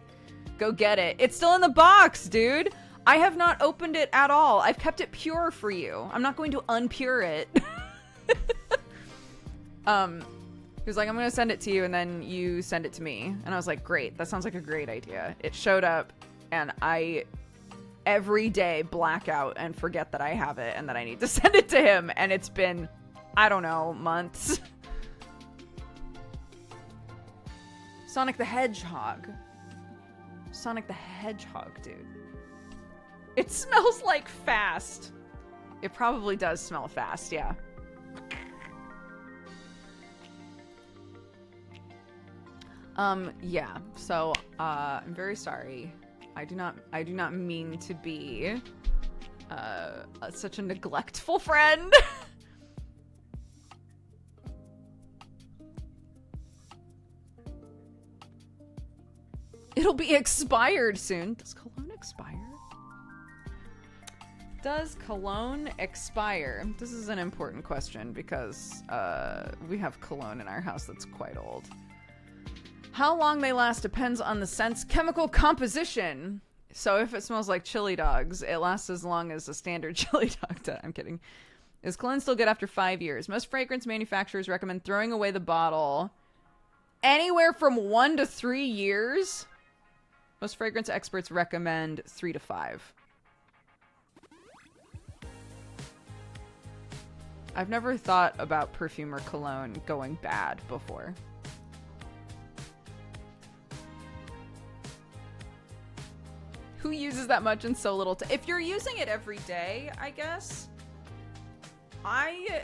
Go get it. It's still in the box, dude. I have not opened it at all. I've kept it pure for you. I'm not going to unpure it. He was like, I'm going to send it to you, and then you send it to me. And I was like, great. That sounds like a great idea. It showed up, and I every day black out and forget that I have it and that I need to send it to him. And it's been, I don't know, months. Sonic the Hedgehog. Sonic the Hedgehog, dude. It smells like fast. It probably does smell fast, yeah. Yeah, so, I'm very sorry. I do not mean to be, such a neglectful friend. It'll be expired soon. Does cologne expire? Does cologne expire? This is an important question because we have cologne in our house that's quite old. How long they last depends on the scent's chemical composition. So if it smells like chili dogs, it lasts as long as a standard chili dog does. I'm kidding. Is cologne still good after 5 years? Most fragrance manufacturers recommend throwing away the bottle anywhere from 1 to 3 years. Most fragrance experts recommend 3 to 5. I've never thought about perfume or cologne going bad before. Who uses that much in so little time? If you're using it every day, I guess. I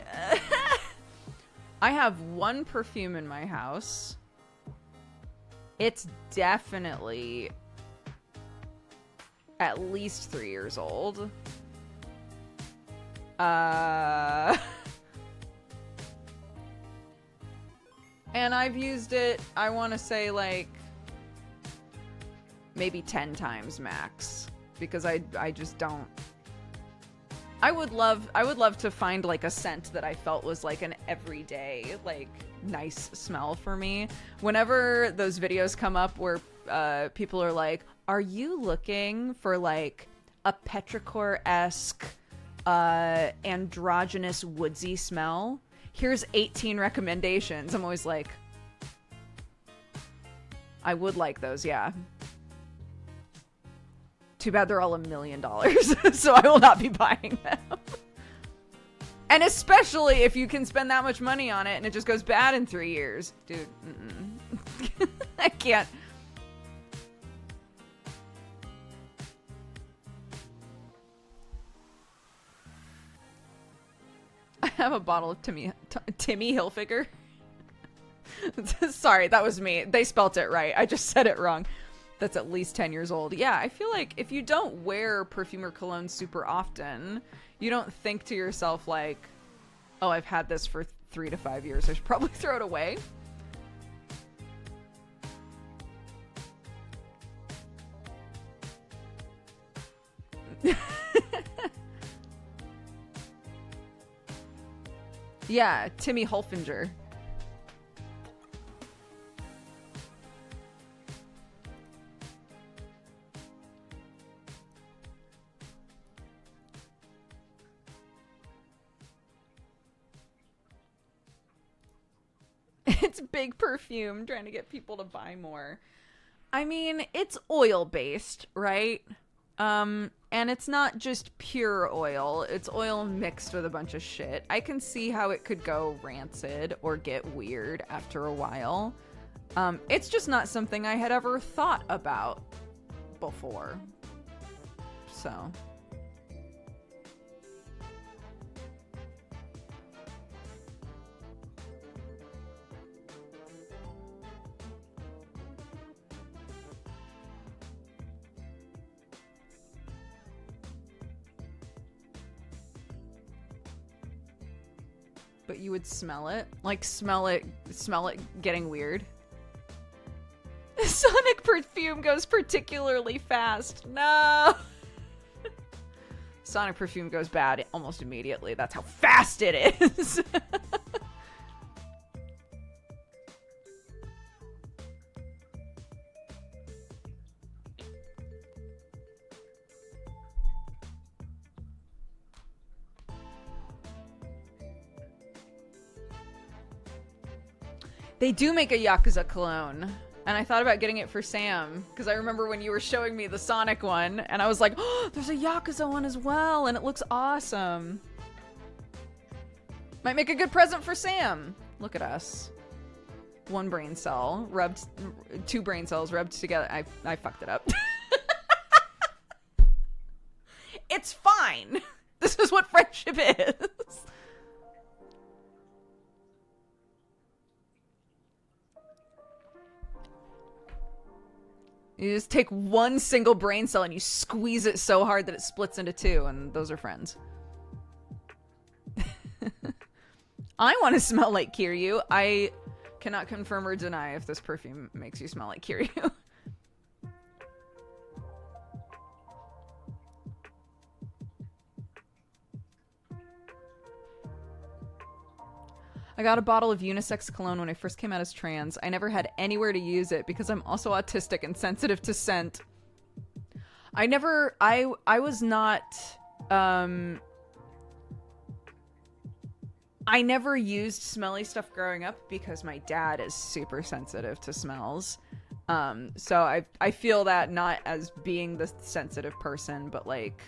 have one perfume in my house. It's definitely at least 3 years old. And I've used it, I want to say, like, maybe 10 times max. Because I just don't... I would love to find, like, a scent that I felt was, like, an everyday, like, nice smell for me. Whenever those videos come up where people are like, are you looking for, like, a petrichor-esque, androgynous, woodsy smell? Here's 18 recommendations. I'm always like, I would like those, yeah. Too bad they're all $1 million, so I will not be buying them. And especially if you can spend that much money on it and it just goes bad in 3 years. Dude, I can't. I have a bottle of Timmy Hilfiger. Sorry, that was me. They spelt it right. I just said it wrong. That's at least 10 years old. Yeah, I feel like if you don't wear perfume or cologne super often, you don't think to yourself like, oh, I've had this for 3 to 5 years. I should probably throw it away. Yeah, Timmy Hilfiger. It's big perfume, trying to get people to buy more. I mean, it's oil-based, right? And it's not just pure oil. It's oil mixed with a bunch of shit. I can see how it could go rancid or get weird after a while. It's just not something I had ever thought about before. So... But you would smell it? Like, smell it getting weird? Sonic perfume goes particularly fast. No! Sonic perfume goes bad almost immediately. That's how fast it is! They do make a Yakuza cologne. And I thought about getting it for Sam. Because I remember when you were showing me the Sonic one. And I was like, oh, there's a Yakuza one as well. And it looks awesome. Might make a good present for Sam. Look at us. One brain cell rubbed... 2 brain cells rubbed together. I fucked it up. It's fine. This is what friendship is. You just take one single brain cell and you squeeze it so hard that it splits into 2, and those are friends. I want to smell like Kiryu. I cannot confirm or deny if this perfume makes you smell like Kiryu. I got a bottle of unisex cologne when I first came out as trans. I never had anywhere to use it because I'm also autistic and sensitive to scent. I was not, I never used smelly stuff growing up because my dad is super sensitive to smells. So I feel that not as being the sensitive person, but like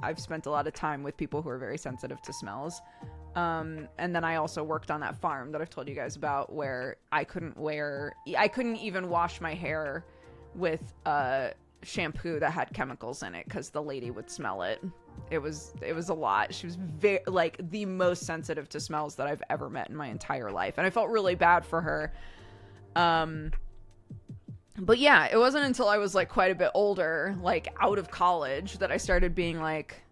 I've spent a lot of time with people who are very sensitive to smells. And then I also worked on that farm that I've told you guys about where I couldn't even wash my hair with shampoo that had chemicals in it because the lady would smell it. It was a lot. She was very, like, the most sensitive to smells that I've ever met in my entire life, and I felt really bad for her. But yeah, it wasn't until I was like quite a bit older, like out of college, that I started being like,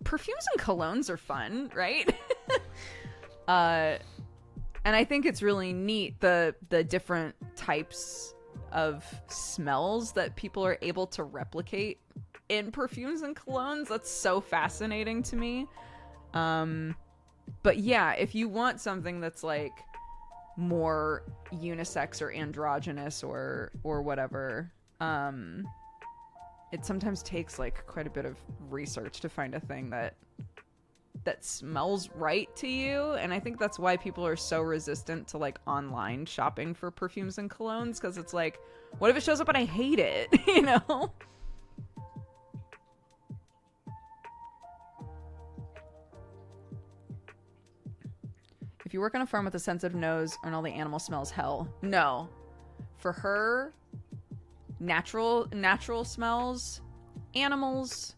perfumes and colognes are fun, right? And I think it's really neat the different types of smells that people are able to replicate in perfumes and colognes. That's so fascinating to me. But yeah, if you want something that's like more unisex or androgynous or whatever, it sometimes takes like quite a bit of research to find a thing that smells right to you. And I think that's why people are so resistant to like online shopping for perfumes and colognes, because it's like, what if it shows up and I hate it? You know? If you work on a farm with a sensitive nose and all the animal smells, hell no. For her, natural smells, animals,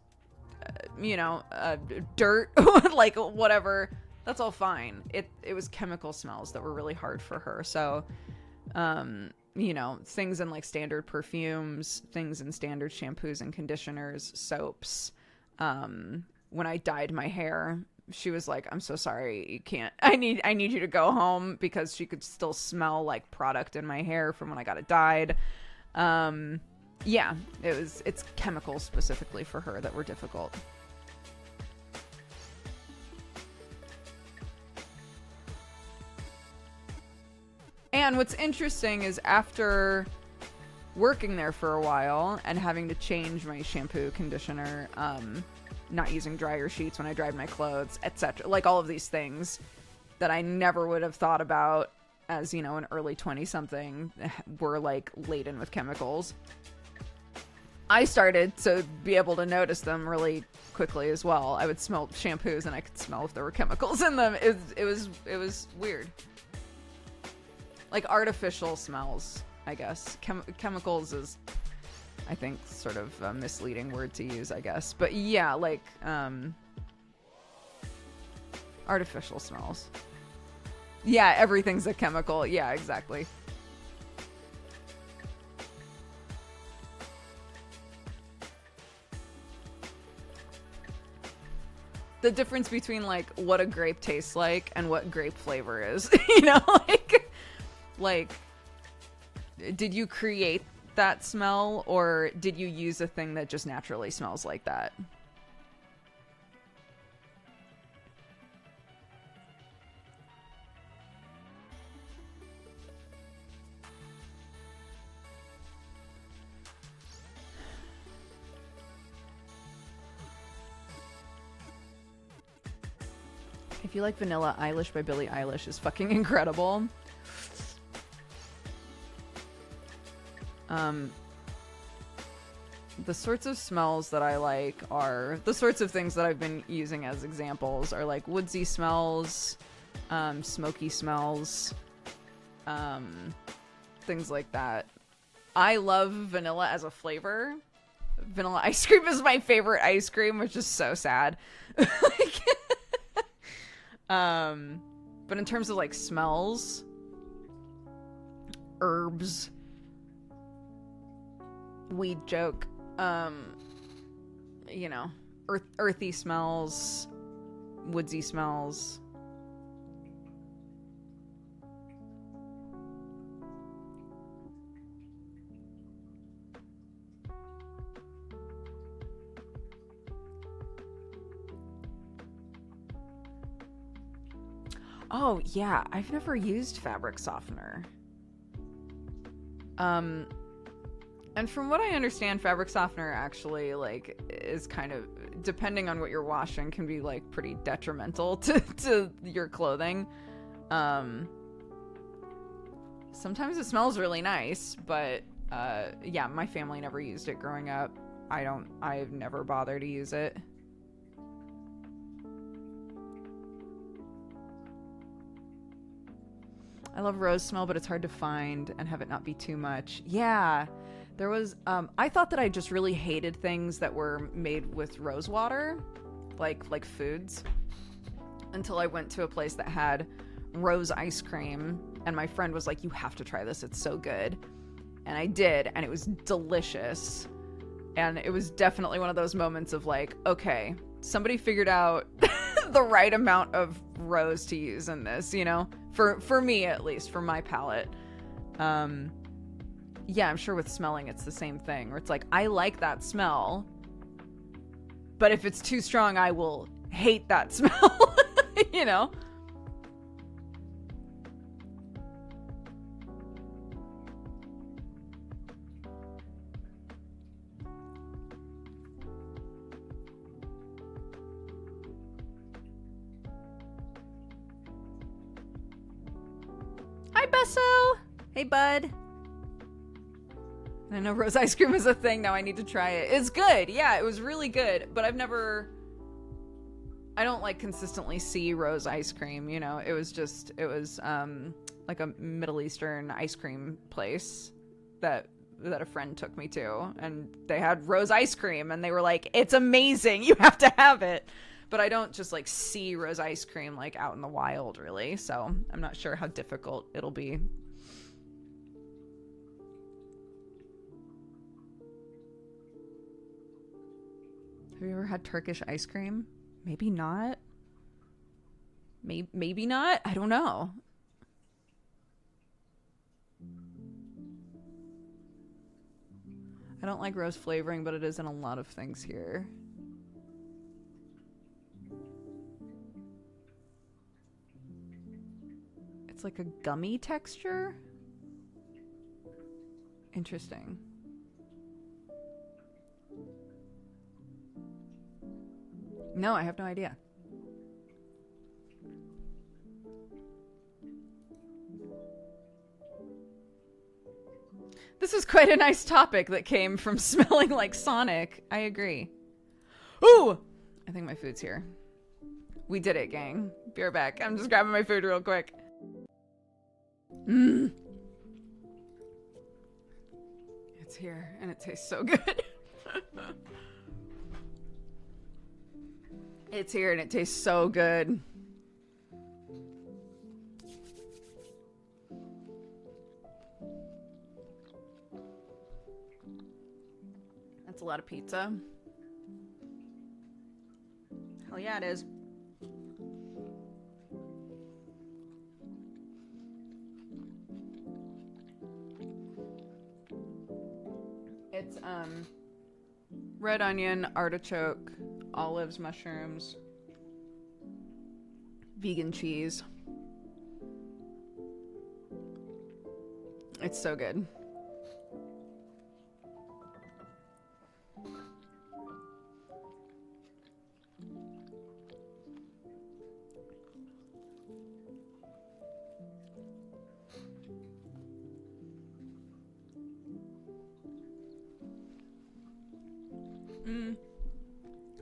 dirt, like whatever, that's all fine. It was chemical smells that were really hard for her. So things in like standard perfumes, things in standard shampoos and conditioners, soaps. When I dyed my hair, she was like, I'm so sorry, you can't, I need you to go home, because she could still smell like product in my hair from when I got it dyed. Yeah, it's chemicals specifically for her that were difficult. And what's interesting is after working there for a while and having to change my shampoo, conditioner, not using dryer sheets when I dried my clothes, etc., like all of these things that I never would have thought about as, an early 20-something were like laden with chemicals. I started to be able to notice them really quickly as well. I would smell shampoos and I could smell if there were chemicals in them. It was weird. Like artificial smells, I guess. Chemicals is, I think, sort of a misleading word to use, I guess. But yeah, like artificial smells. Yeah, everything's a chemical. Yeah, exactly. The difference between like what a grape tastes like and what grape flavor is, like did you create that smell, or did you use a thing that just naturally smells like that? If you like Vanilla Eilish by Billie Eilish is fucking incredible. The sorts of smells that I like are the sorts of things that I've been using as examples are like woodsy smells, smoky smells, things like that. I love vanilla as a flavor. Vanilla ice cream is my favorite ice cream, which is so sad. But in terms of like smells, herbs, weed joke, earthy smells, woodsy smells. Oh, yeah. I've never used fabric softener. And from what I understand, fabric softener actually, like, is kind of, depending on what you're washing, can be, like, pretty detrimental to your clothing. Sometimes it smells really nice, but, yeah, my family never used it growing up. I've never bothered to use it. I love rose smell, but it's hard to find and have it not be too much. Yeah. There was, I thought that I just really hated things that were made with rose water, like foods, until I went to a place that had rose ice cream, and my friend was like, you have to try this, it's so good. And I did, and it was delicious. And it was definitely one of those moments of like, okay, somebody figured out the right amount of rose to use in this, you know? For me, at least, for my palate. Yeah, I'm sure with smelling it's the same thing, where it's like, I like that smell, but if it's too strong, I will hate that smell, you know? Hi, Besso! Hey, bud. I know rose ice cream is a thing now. I need to try it. It's good. Yeah, it was really good. But I don't like consistently see rose ice cream, you know. It was like a Middle Eastern ice cream place that a friend took me to, and they had rose ice cream, and they were like, it's amazing. You have to have it. But I don't just like see rose ice cream like out in the wild, really. So I'm not sure how difficult it'll be. Have you ever had Turkish ice cream? Maybe not. Maybe not. I don't know. I don't like rose flavoring, but it is in a lot of things here. It's like a gummy texture. Interesting. No, I have no idea. This is quite a nice topic that came from smelling like Sonic. I agree. Ooh! I think my food's here. We did it, gang. Be right back. I'm just grabbing my food real quick. Mmm. It's here, and it tastes so good. It's here, and it tastes so good. That's a lot of pizza. Hell yeah, it is. It's red onion, artichoke, olives, mushrooms, vegan cheese. It's so good.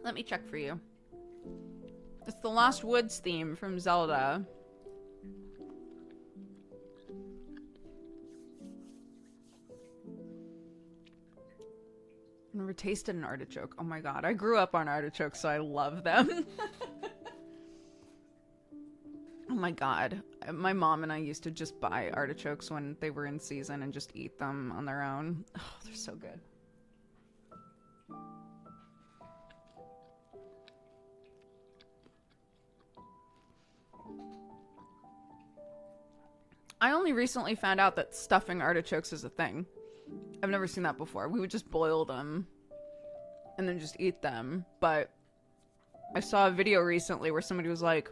Let me check for you. It's the Lost Woods theme from Zelda. I've never tasted an artichoke. Oh my god, I grew up on artichokes, so I love them. Oh my god. My mom and I used to just buy artichokes when they were in season and just eat them on their own. Oh, they're so good. I only recently found out that stuffing artichokes is a thing. I've never seen that before. We would just boil them and then just eat them. But I saw a video recently where somebody was like,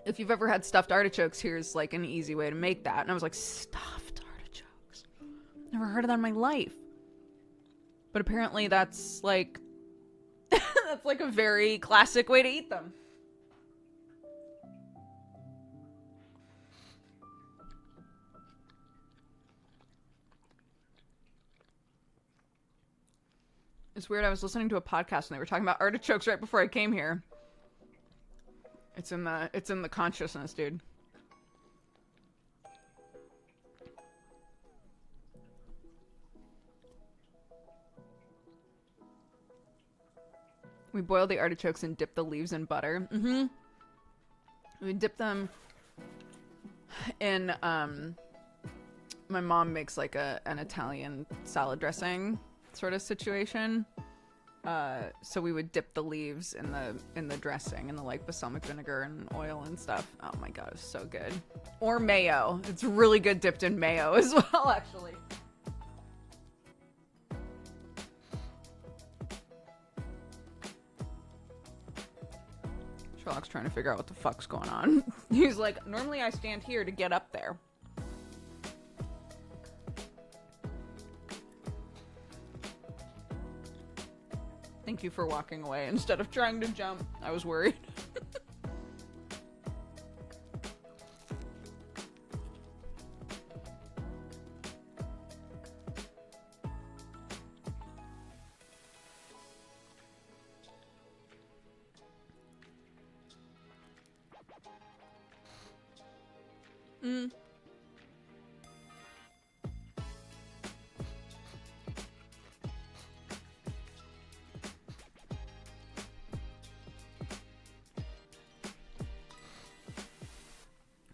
if you've ever had stuffed artichokes, here's like an easy way to make that. And I was like, stuffed artichokes? Never heard of that in my life. But apparently that's like, that's like a very classic way to eat them. It's weird. I was listening to a podcast and they were talking about artichokes right before I came here. It's in the consciousness, dude. We boil the artichokes and dip the leaves in butter. Mm-hmm. We dip them in, my mom makes like an Italian salad dressing sort of situation. So we would dip the leaves in the dressing, in the like balsamic vinegar and oil and stuff. Oh my god, it's so good. Or mayo. It's really good dipped in mayo as well, actually. Sherlock's trying to figure out what the fuck's going on. He's like, normally I stand here to get up there. Thank you for walking away instead of trying to jump. I was worried.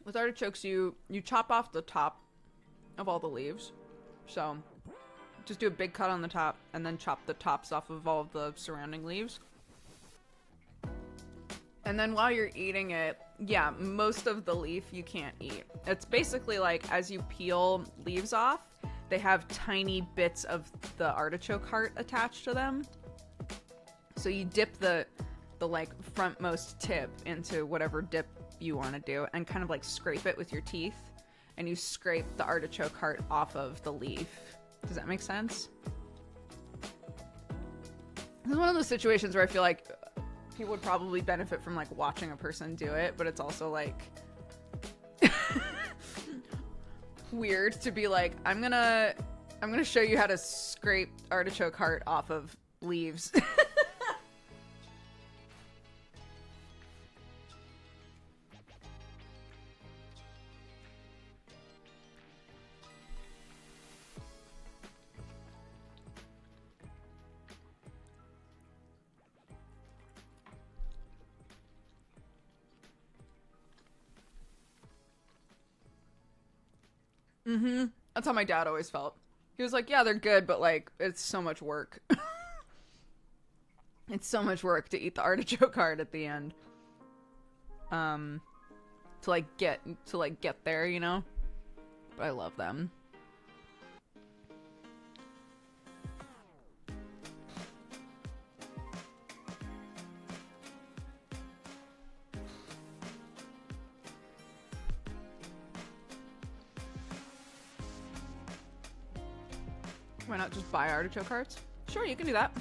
With artichokes, you chop off the top of all the leaves. So, just do a big cut on the top, and then chop the tops off of all of the surrounding leaves. And then while you're eating it, yeah, most of the leaf you can't eat. It's basically like, as you peel leaves off, they have tiny bits of the artichoke heart attached to them. So you dip the like frontmost tip into whatever dip you want to do and kind of like scrape it with your teeth, and you scrape the artichoke heart off of the leaf. Does that make sense? This is one of those situations where I feel like people would probably benefit from like watching a person do it, but it's also like weird to be like, I'm gonna show you how to scrape artichoke heart off of leaves. Mm-hmm. That's how my dad always felt. He was like, yeah, they're good, but like, it's so much work. It's so much work to eat the artichoke heart at the end. To get there, you know? But I love them. Why not just buy artichoke hearts? Sure, you can do that.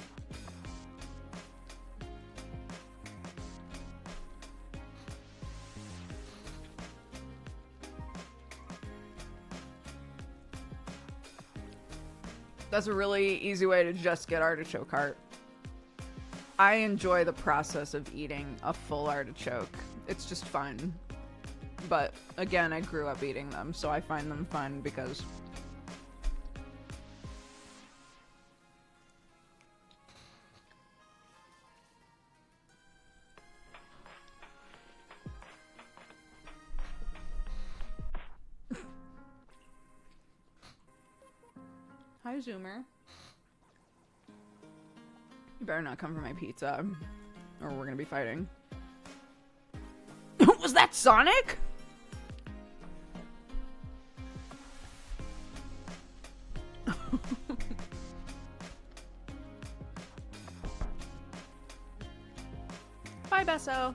That's a really easy way to just get artichoke heart. I enjoy the process of eating a full artichoke. It's just fun. But again, I grew up eating them, so I find them fun because hi, Zoomer. You better not come for my pizza, or we're gonna be fighting. Was that Sonic? Bye, Besso.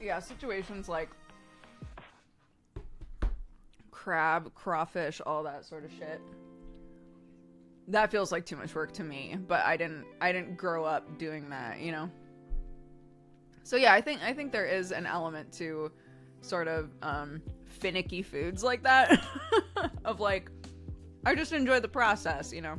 Yeah, situations like crab, crawfish, all that sort of shit. That feels like too much work to me, but I didn't grow up doing that, you know? So yeah, I think there is an element to sort of finicky foods like that of like I just enjoy the process, you know.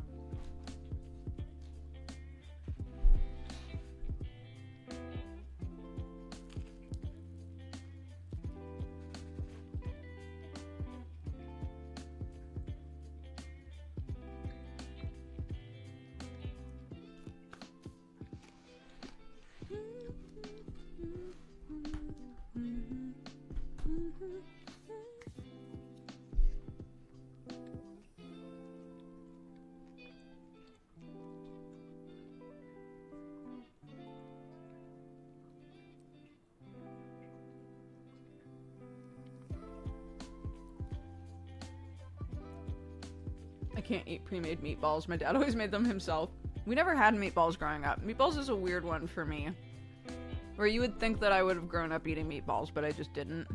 I can't eat pre-made meatballs. My dad always made them himself. We never had meatballs growing up. Meatballs is a weird one for me. Where you would think that I would have grown up eating meatballs, but I just didn't.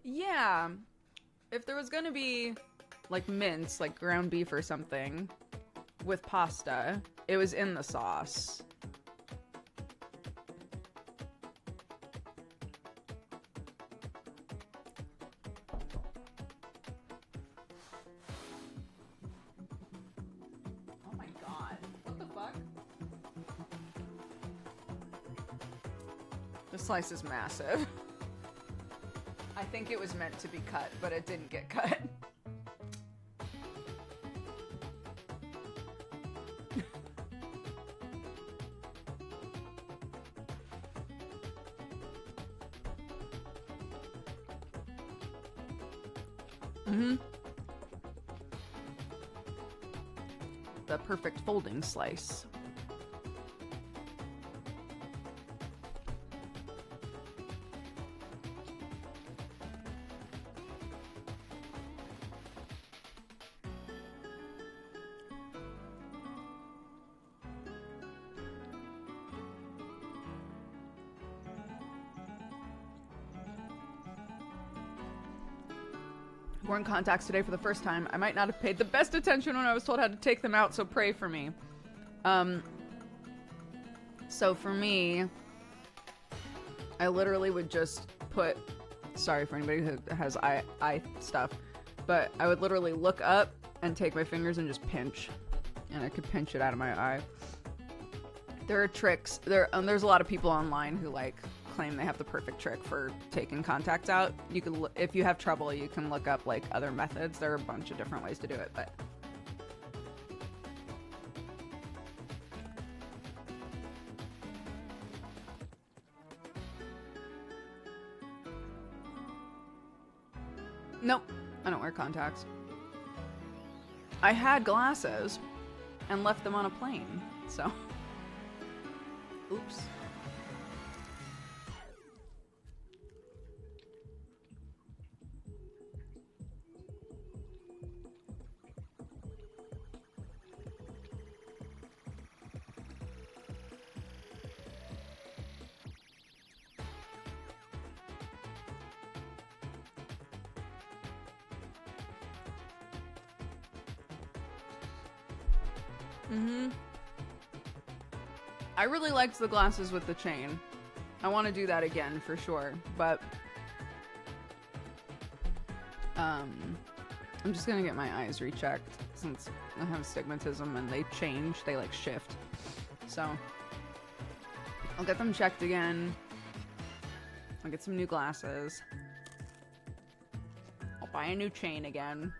Yeah. If there was gonna be like mince, like ground beef or something with pasta, it was in the sauce. Oh my god. What the fuck? The slice is massive. I think it was meant to be cut, but it didn't get cut. The perfect folding slice. Worn contacts today for the first time. I might not have paid the best attention when I was told how to take them out, so pray for me. So for me, I literally would just put, sorry for anybody who has eye stuff, but I would literally look up and take my fingers and just pinch, and I could pinch it out of my eye. There are tricks. There's a lot of people online who like claim they have the perfect trick for taking contacts out. You can, if you have trouble, you can look up like other methods. There are a bunch of different ways to do it, but nope, I don't wear contacts. I had glasses and left them on a plane, so oops. I really liked the glasses with the chain. I want to do that again for sure, but I'm just gonna get my eyes rechecked since I have astigmatism and they change, they like shift. So I'll get them checked again. I'll get some new glasses. I'll buy a new chain again.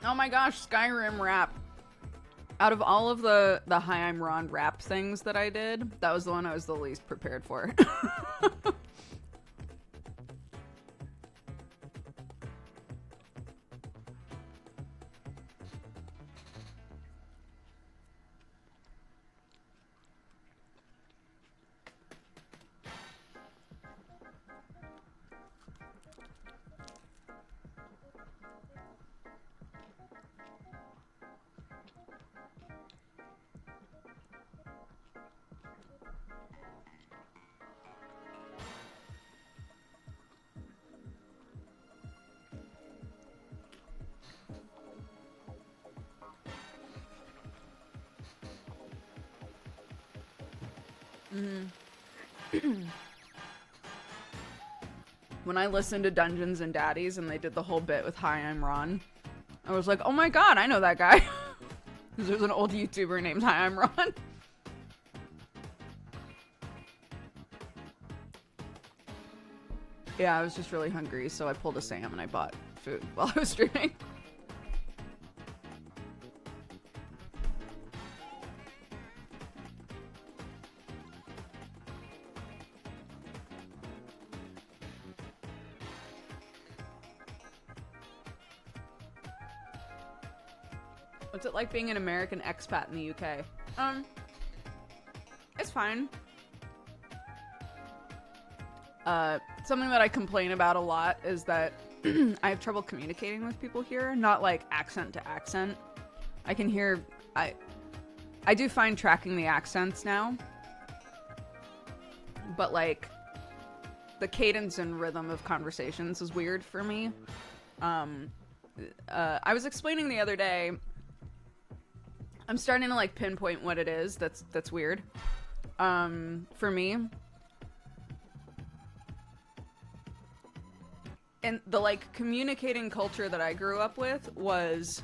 Oh my gosh, Skyrim rap. Out of all of the Hi, I'm Ron rap things that I did, that was the one I was the least prepared for. When I listened to Dungeons and Daddies and they did the whole bit with Hi, I'm Ron, I was like, oh my god, I know that guy. There's an old YouTuber named Hi, I'm Ron. Yeah, I was just really hungry, so I pulled a Sam and I bought food while I was streaming. What's it like being an American expat in the UK? It's fine. Something that I complain about a lot is that I have trouble communicating with people here, not like accent to accent. I can hear, I do find tracking the accents now, but like the cadence and rhythm of conversations is weird for me. I was explaining the other day, I'm starting to like pinpoint what it is that's weird for me. And the like communicating culture that I grew up with was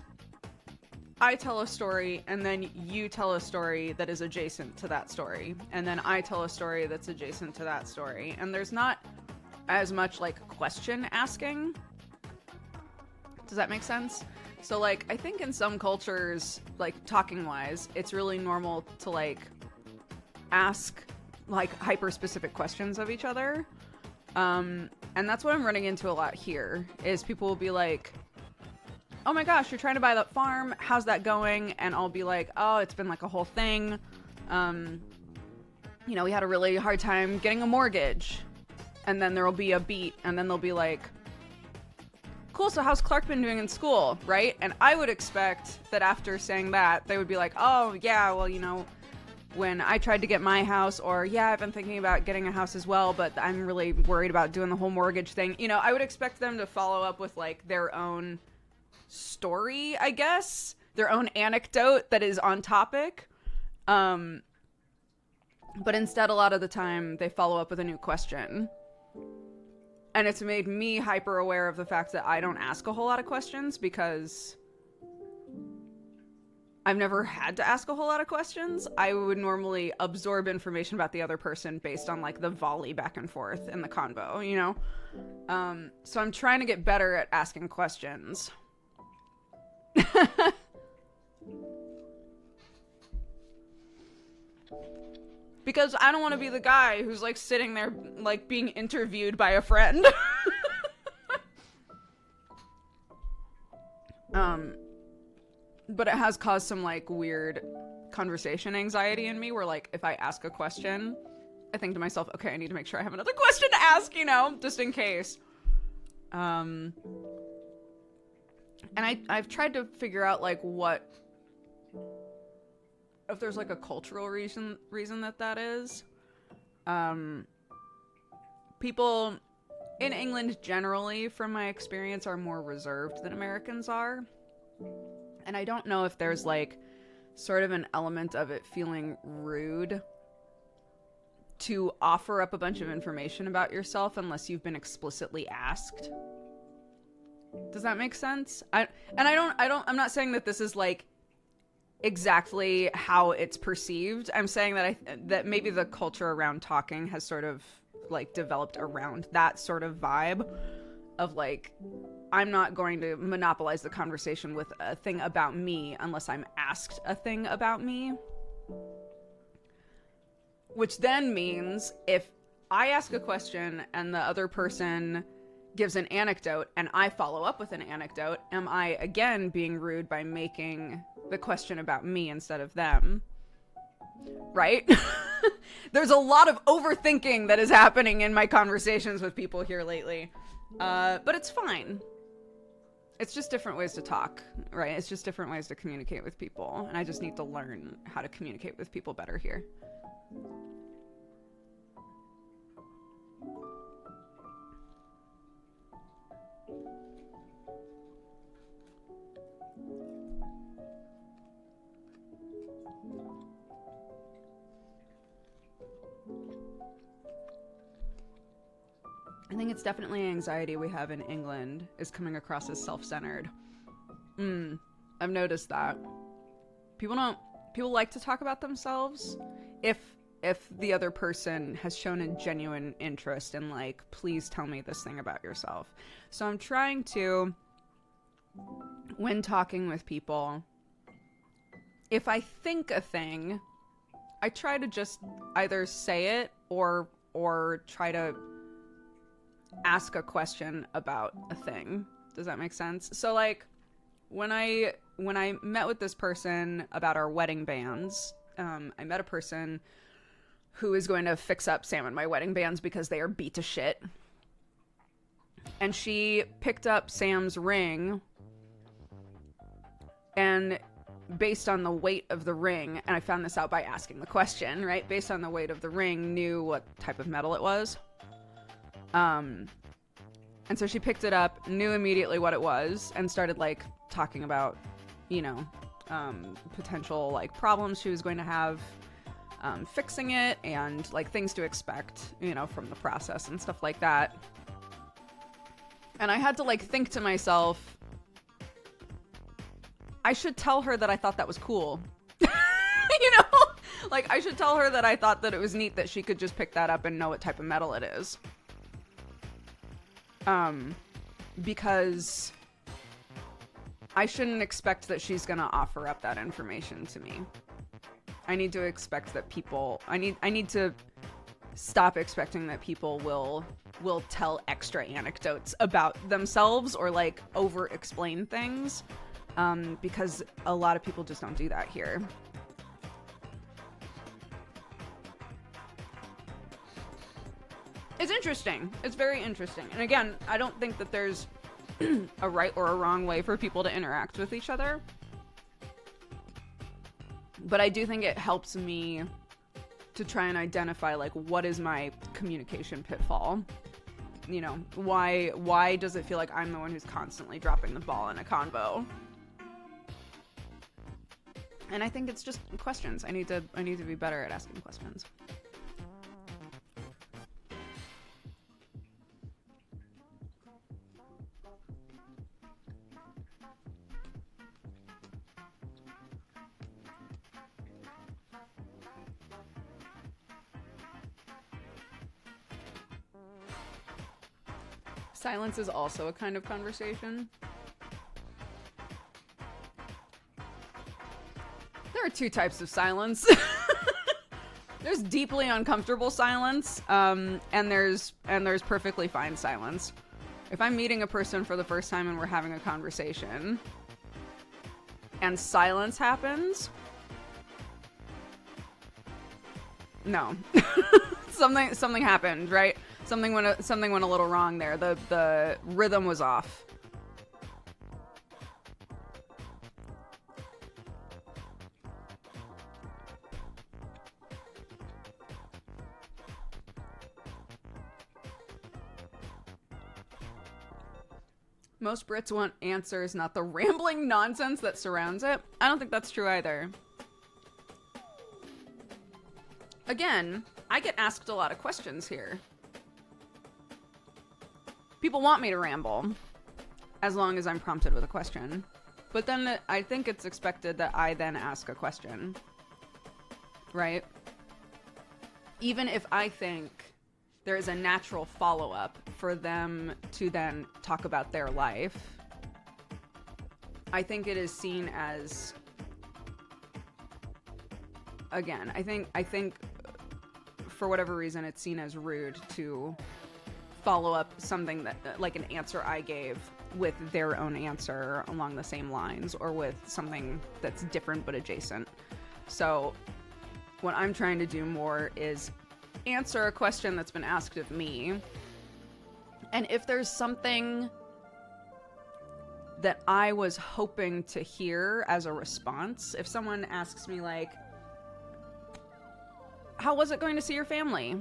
I tell a story and then you tell a story that is adjacent to that story, and then I tell a story that's adjacent to that story, and there's not as much like question asking. Does that make sense? So like I think in some cultures, like talking wise, it's really normal to like ask like hyper specific questions of each other. And that's what I'm running into a lot here, is people will be like, oh my gosh, you're trying to buy that farm, how's that going? And I'll be like, oh, it's been like a whole thing. You know, we had a really hard time getting a mortgage. And then there'll be a beat, and then they'll be like, cool, so how's Clark been doing in school, right? And I would expect that after saying that, they would be like, oh yeah, well, you know, when I tried to get my house, or yeah, I've been thinking about getting a house as well, but I'm really worried about doing the whole mortgage thing. You know, I would expect them to follow up with like their own story, I guess, their own anecdote that is on topic. But instead, a lot of the time, they follow up with a new question. And it's made me hyper aware of the fact that I don't ask a whole lot of questions, because I've never had to ask a whole lot of questions. I would normally absorb information about the other person based on like the volley back and forth in the convo, you know? So I'm trying to get better at asking questions. Because I don't want to be the guy who's like sitting there like being interviewed by a friend. But it has caused some like weird conversation anxiety in me, where like if I ask a question, I think to myself, okay, I need to make sure I have another question to ask, you know, just in case. And I've tried to figure out like what, if there's like a cultural reason that is. People in England generally, from my experience, are more reserved than Americans are. And I don't know if there's like sort of an element of it feeling rude to offer up a bunch of information about yourself unless you've been explicitly asked. Does that make sense? I'm not saying that this is like exactly how it's perceived. I'm saying that that maybe the culture around talking has sort of like developed around that sort of vibe of like I'm not going to monopolize the conversation with a thing about me unless I'm asked a thing about me. Which then means if I ask a question and the other person gives an anecdote and I follow up with an anecdote, am I again being rude by making the question about me instead of them? Right? There's a lot of overthinking that is happening in my conversations with people here lately. But it's fine. It's just different ways to talk, right? It's just different ways to communicate with people. And I just need to learn how to communicate with people better here. I think it's definitely anxiety we have in England is coming across as self-centered. I've noticed that. People like to talk about themselves if the other person has shown a genuine interest in, like, please tell me this thing about yourself. So I'm trying to, when talking with people, if I think a thing, I try to just either say it or try to ask a question about a thing. Does that make sense? So, like, when I met with this person about our wedding bands, I met a person who is going to fix up Sam and my wedding bands because they are beat to shit. And she picked up Sam's ring, and based on the weight of the ring, and I found this out by asking the question, right? Based on the weight of the ring, knew what type of metal it was. And so she picked it up, knew immediately what it was, and started, like, talking about, you know, potential, like, problems she was going to have fixing it, and, like, things to expect, you know, from the process and stuff like that. And I had to, like, think to myself, I should tell her that I thought that was cool. You know? Like, I should tell her that I thought that it was neat that she could just pick that up and know what type of metal it is. Because I shouldn't expect that she's gonna offer up that information to me. I need to expect that people, I need to stop expecting that people will tell extra anecdotes about themselves or, like, over explain things. Because a lot of people just don't do that here. It's interesting. It's very interesting. And again, I don't think that there's a right or a wrong way for people to interact with each other. But I do think it helps me to try and identify, like, what is my communication pitfall? You know, why does it feel like I'm the one who's constantly dropping the ball in a convo? And I think it's just questions. I need to be better at asking questions. Silence is also a kind of conversation. There are two types of silence. There's deeply uncomfortable silence, and there's perfectly fine silence. If I'm meeting a person for the first time and we're having a conversation, and silence happens, no, something happened, right? Something went a little wrong there. The rhythm was off. Most Brits want answers, not the rambling nonsense that surrounds it. I don't think that's true either. Again, I get asked a lot of questions here. People want me to ramble, as long as I'm prompted with a question. But then I think it's expected that I then ask a question. Right? Even if I think there is a natural follow-up for them to then talk about their life, I think it is seen as, again, I think for whatever reason, it's seen as rude to follow up something that, like an answer I gave, with their own answer along the same lines, or with something that's different but adjacent. So what I'm trying to do more is answer a question that's been asked of me. And if there's something that I was hoping to hear as a response, if someone asks me, like, how was it going to see your family?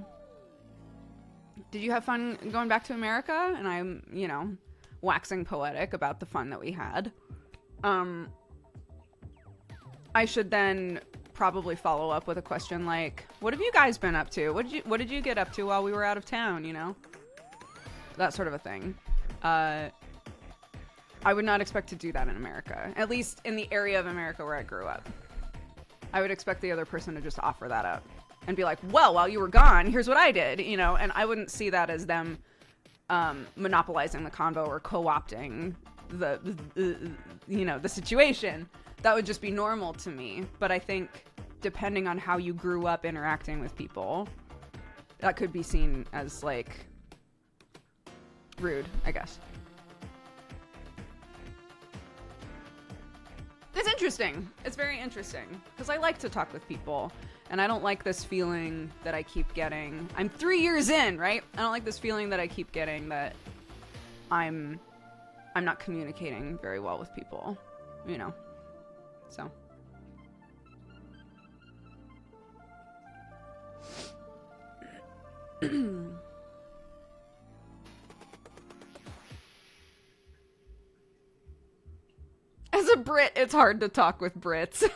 Did you have fun going back to America? And I'm, you know, waxing poetic about the fun that we had. I should then probably follow up with a question like, what have you guys been up to? What did you get up to while we were out of town, you know? That sort of a thing. I would not expect to do that in America, at least in the area of America where I grew up. I would expect the other person to just offer that up and be like, well, while you were gone, here's what I did, you know? And I wouldn't see that as them monopolizing the convo or co-opting the situation. That would just be normal to me. But I think depending on how you grew up interacting with people, that could be seen as, like, rude, I guess. It's interesting. It's very interesting. Because I like to talk with people. And I don't like this feeling that I keep getting. I'm 3 years in, right? I don't like this feeling that I keep getting that I'm not communicating very well with people, you know? So. As a Brit, it's hard to talk with Brits.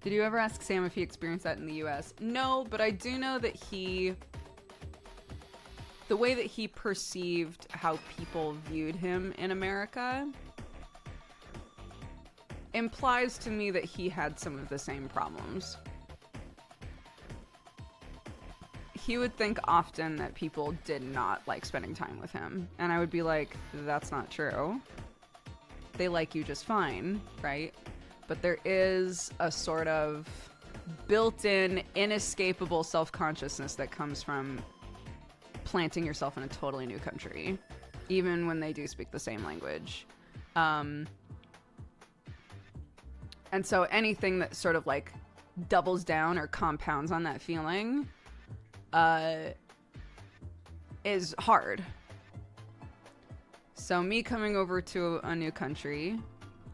Did you ever ask Sam if he experienced that in the US? No, but I do know that the way that he perceived how people viewed him in America implies to me that he had some of the same problems. He would think often that people did not like spending time with him. And I would be like, that's not true. They like you just fine, right? But there is a sort of built-in, inescapable self-consciousness that comes from planting yourself in a totally new country, even when they do speak the same language. And so anything that sort of like doubles down or compounds on that feeling is hard. So me coming over to a new country,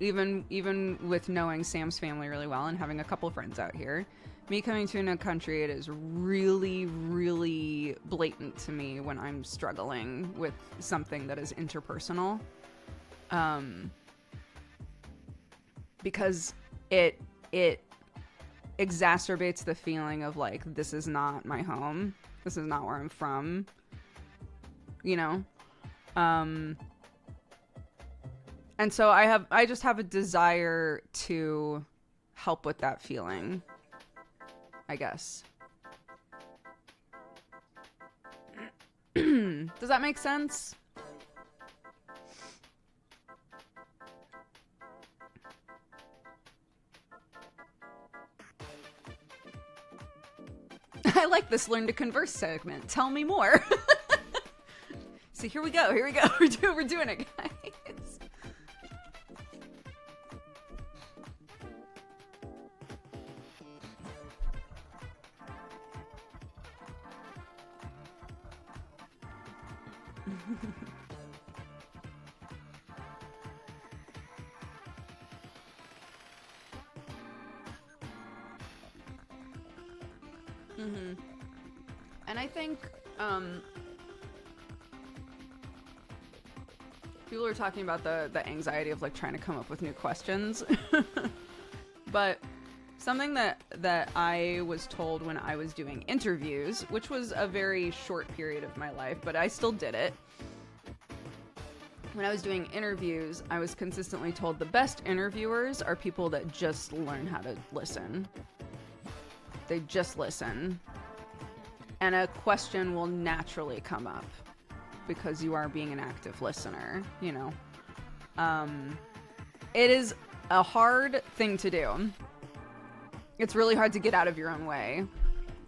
even with knowing Sam's family really well and having a couple of friends out here, me coming to a new country, it is really, really blatant to me when I'm struggling with something that is interpersonal. Because it exacerbates the feeling of like, this is not my home. This is not where I'm from. You know? And so I just have a desire to help with that feeling, I guess. Does that make sense? I like this Learn to Converse segment. Tell me more. So here we go. We're doing it, guys. And I think people are talking about the anxiety of like trying to come up with new questions. But something that I was told when I was doing interviews, which was a very short period of my life, but I still did it. When I was doing interviews, I was consistently told the best interviewers are people that just learn how to listen. They just listen. And a question will naturally come up. because you are being an active listener, you know. It is a hard thing to do. It's really hard to get out of your own way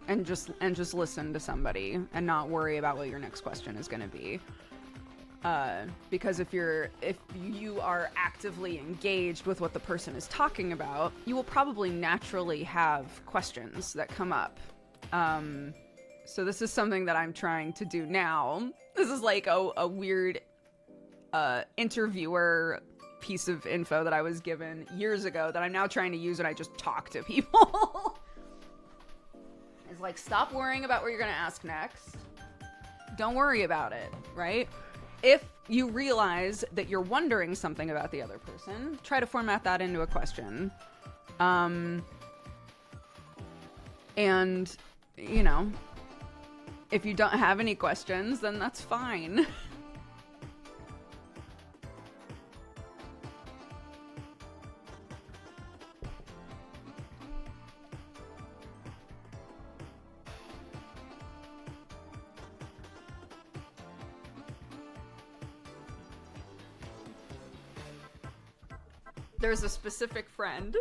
and just listen to somebody and not worry about what your next question is going to be. Because if you are actively engaged with what the person is talking about, you will probably naturally have questions that come up. So this is something that I'm trying to do now. This is like a weird interviewer piece of info that I was given years ago that I'm now trying to use when I just talk to people. It's like, stop worrying about what you're going to ask next. Don't worry about it, right? If you realize that you're wondering something about the other person, try to format that into a question. And, you know, if you don't have any questions, then that's fine. There's a specific friend.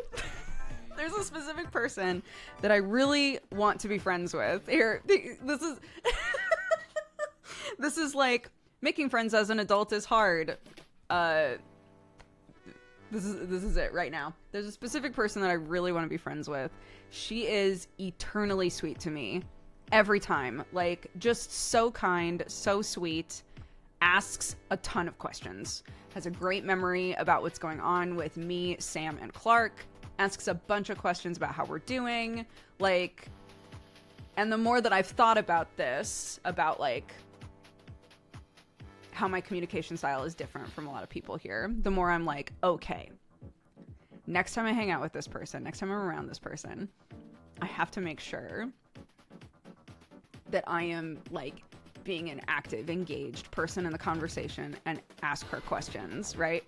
There's a specific person that I really want to be friends with. Here, this is this is like making friends as an adult is hard. This is it right now. There's a specific person that I really want to be friends with. She is eternally sweet to me every time. Like, just so kind, so sweet. Asks a ton of questions. Has a great memory about what's going on with me, Sam, and Clark. Asks a bunch of questions about how we're doing. Like, and the more that I've thought about this, about like how my communication style is different from a lot of people here, the more I'm like, okay, next time I hang out with this person, next time I'm around this person, I have to make sure that I am like being an active, engaged person in the conversation and ask her questions, right?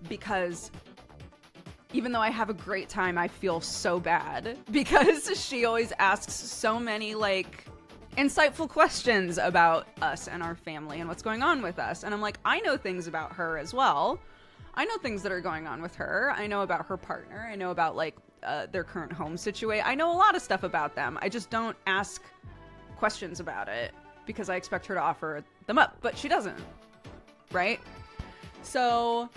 Because even though I have a great time, I feel so bad because she always asks so many like insightful questions about us and our family and what's going on with us. And I'm like, I know things about her as well. I know things that are going on with her. I know about her partner. I know about like their current home situation. I know a lot of stuff about them. I just don't ask questions about it because I expect her to offer them up, but she doesn't, right? So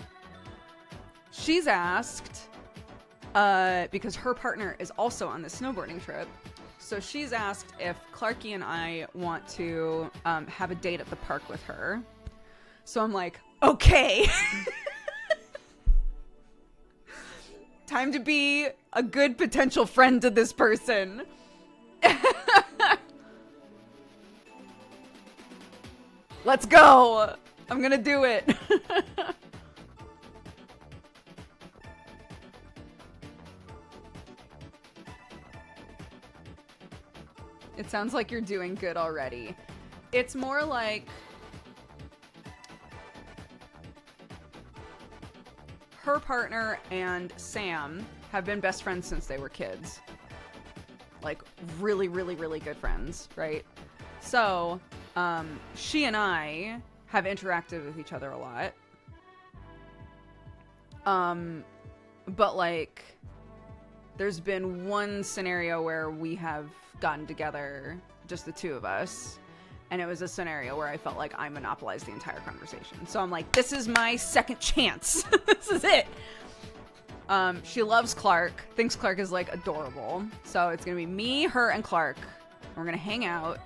she's asked because her partner is also on this snowboarding trip. So she's asked if Clarky and I want to have a date at the park with her. So I'm like, okay. Time to be a good potential friend to this person. Let's go. I'm gonna do it. It sounds like you're doing good already. It's more like her partner and Sam have been best friends since they were kids. Like really, really, really good friends, right? So, she and I have interacted with each other a lot. But like, there's been one scenario where we have gotten together, just the two of us, and it was a scenario where I felt like I monopolized the entire conversation. So I'm like, this is my second chance. This is it. She loves Clark, thinks Clark is like adorable. So it's gonna be me, her, and Clark. We're gonna hang out.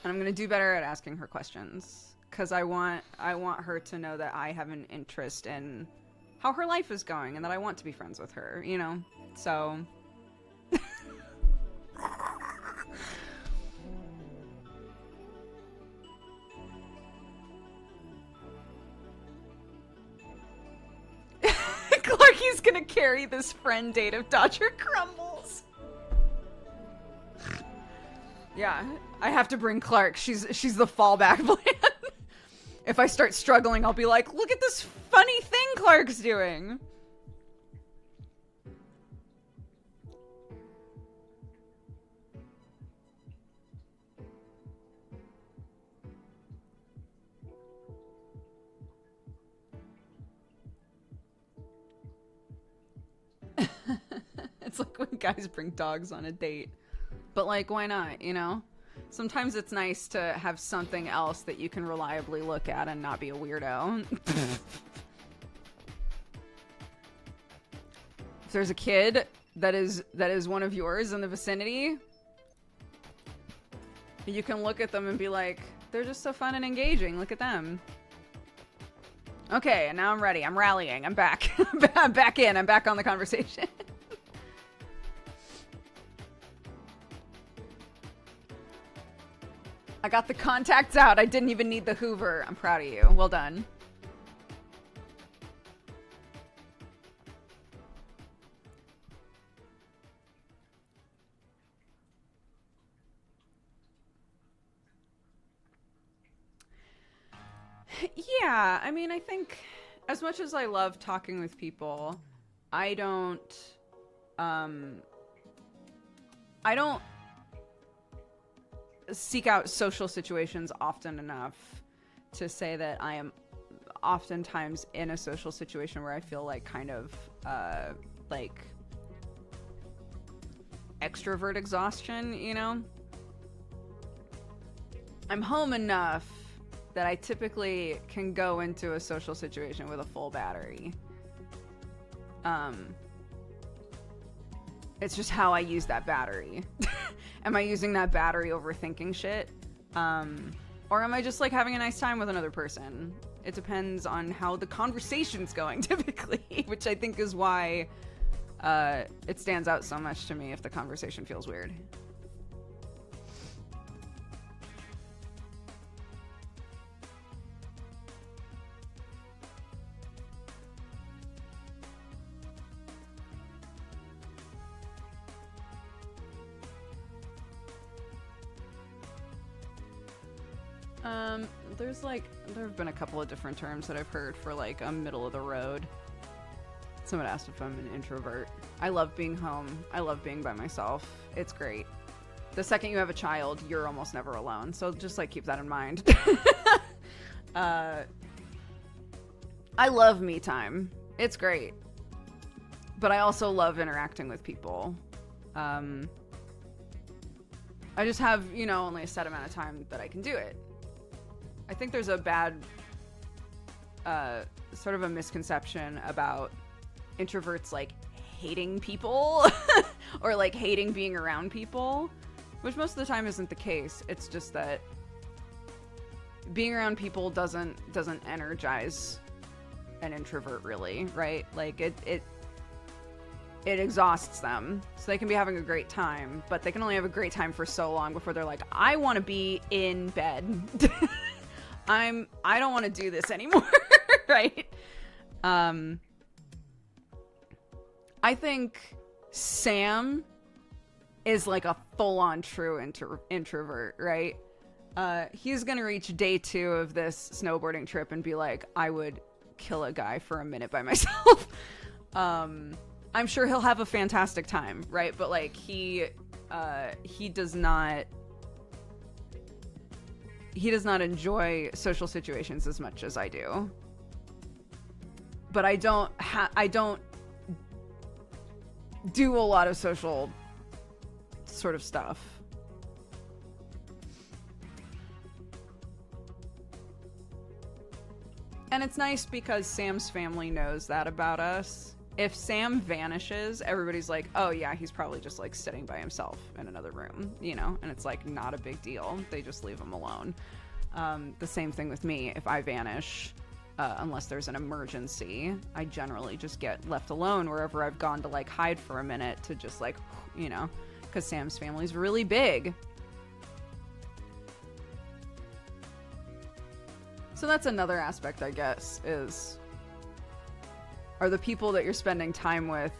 And I'm gonna do better at asking her questions. Cause I want her to know that I have an interest in how her life is going and that I want to be friends with her, you know? So Clarky's gonna carry this friend date if Dodger crumbles. Yeah, I have to bring Clark. She's the fallback plan. If I start struggling, I'll be like, look at this funny thing Clark's doing. guys bring dogs on a date. But, like, why not, you know? Sometimes it's nice to have something else that you can reliably look at and not be a weirdo. If there's a kid that is one of yours in the vicinity, you can look at them and be like, they're just so fun and engaging. Look at them. Okay, and now I'm ready. I'm rallying. I'm back. I'm back in. I'm back on the conversation. I got the contacts out. I didn't even need the Hoover. I'm proud of you. Well done. Yeah, I mean, I think as much as I love talking with people, I don't seek out social situations often enough to say that I am oftentimes in a social situation where I feel like kind of like extrovert exhaustion, you know? I'm home enough that I typically can go into a social situation with a full battery. It's just how I use that battery. Am I using that battery overthinking shit? Or am I just like having a nice time with another person? It depends on how the conversation's going typically, which I think is why it stands out so much to me if the conversation feels weird. There have been a couple of different terms that I've heard for like a middle of the road. Someone asked if I'm an introvert. I love being home. I love being by myself. It's great. The second you have a child, you're almost never alone. So just like keep that in mind. I love me time. It's great. But I also love interacting with people. I just have, you know, only a set amount of time that I can do it. I think there's a bad, sort of a misconception about introverts like hating people or like hating being around people, which most of the time isn't the case. It's just that being around people doesn't energize an introvert really, right? Like it exhausts them. So they can be having a great time, but they can only have a great time for so long before they're like, I want to be in bed. I don't want to do this anymore, right? I think Sam is like a full-on true introvert, right? He's gonna reach day 2 of this snowboarding trip and be like, I would kill a guy for a minute by myself. I'm sure he'll have a fantastic time, right? But like he does not enjoy social situations as much as I do. But I don't do a lot of social sort of stuff. And it's nice because Sam's family knows that about us. If Sam vanishes, everybody's like, oh yeah, he's probably just like sitting by himself in another room, you know? And it's like not a big deal. They just leave him alone. The same thing with me. If I vanish, unless there's an emergency, I generally just get left alone wherever I've gone to like hide for a minute to just like, you know, because Sam's family's really big. So that's another aspect, I guess, are the people that you're spending time with,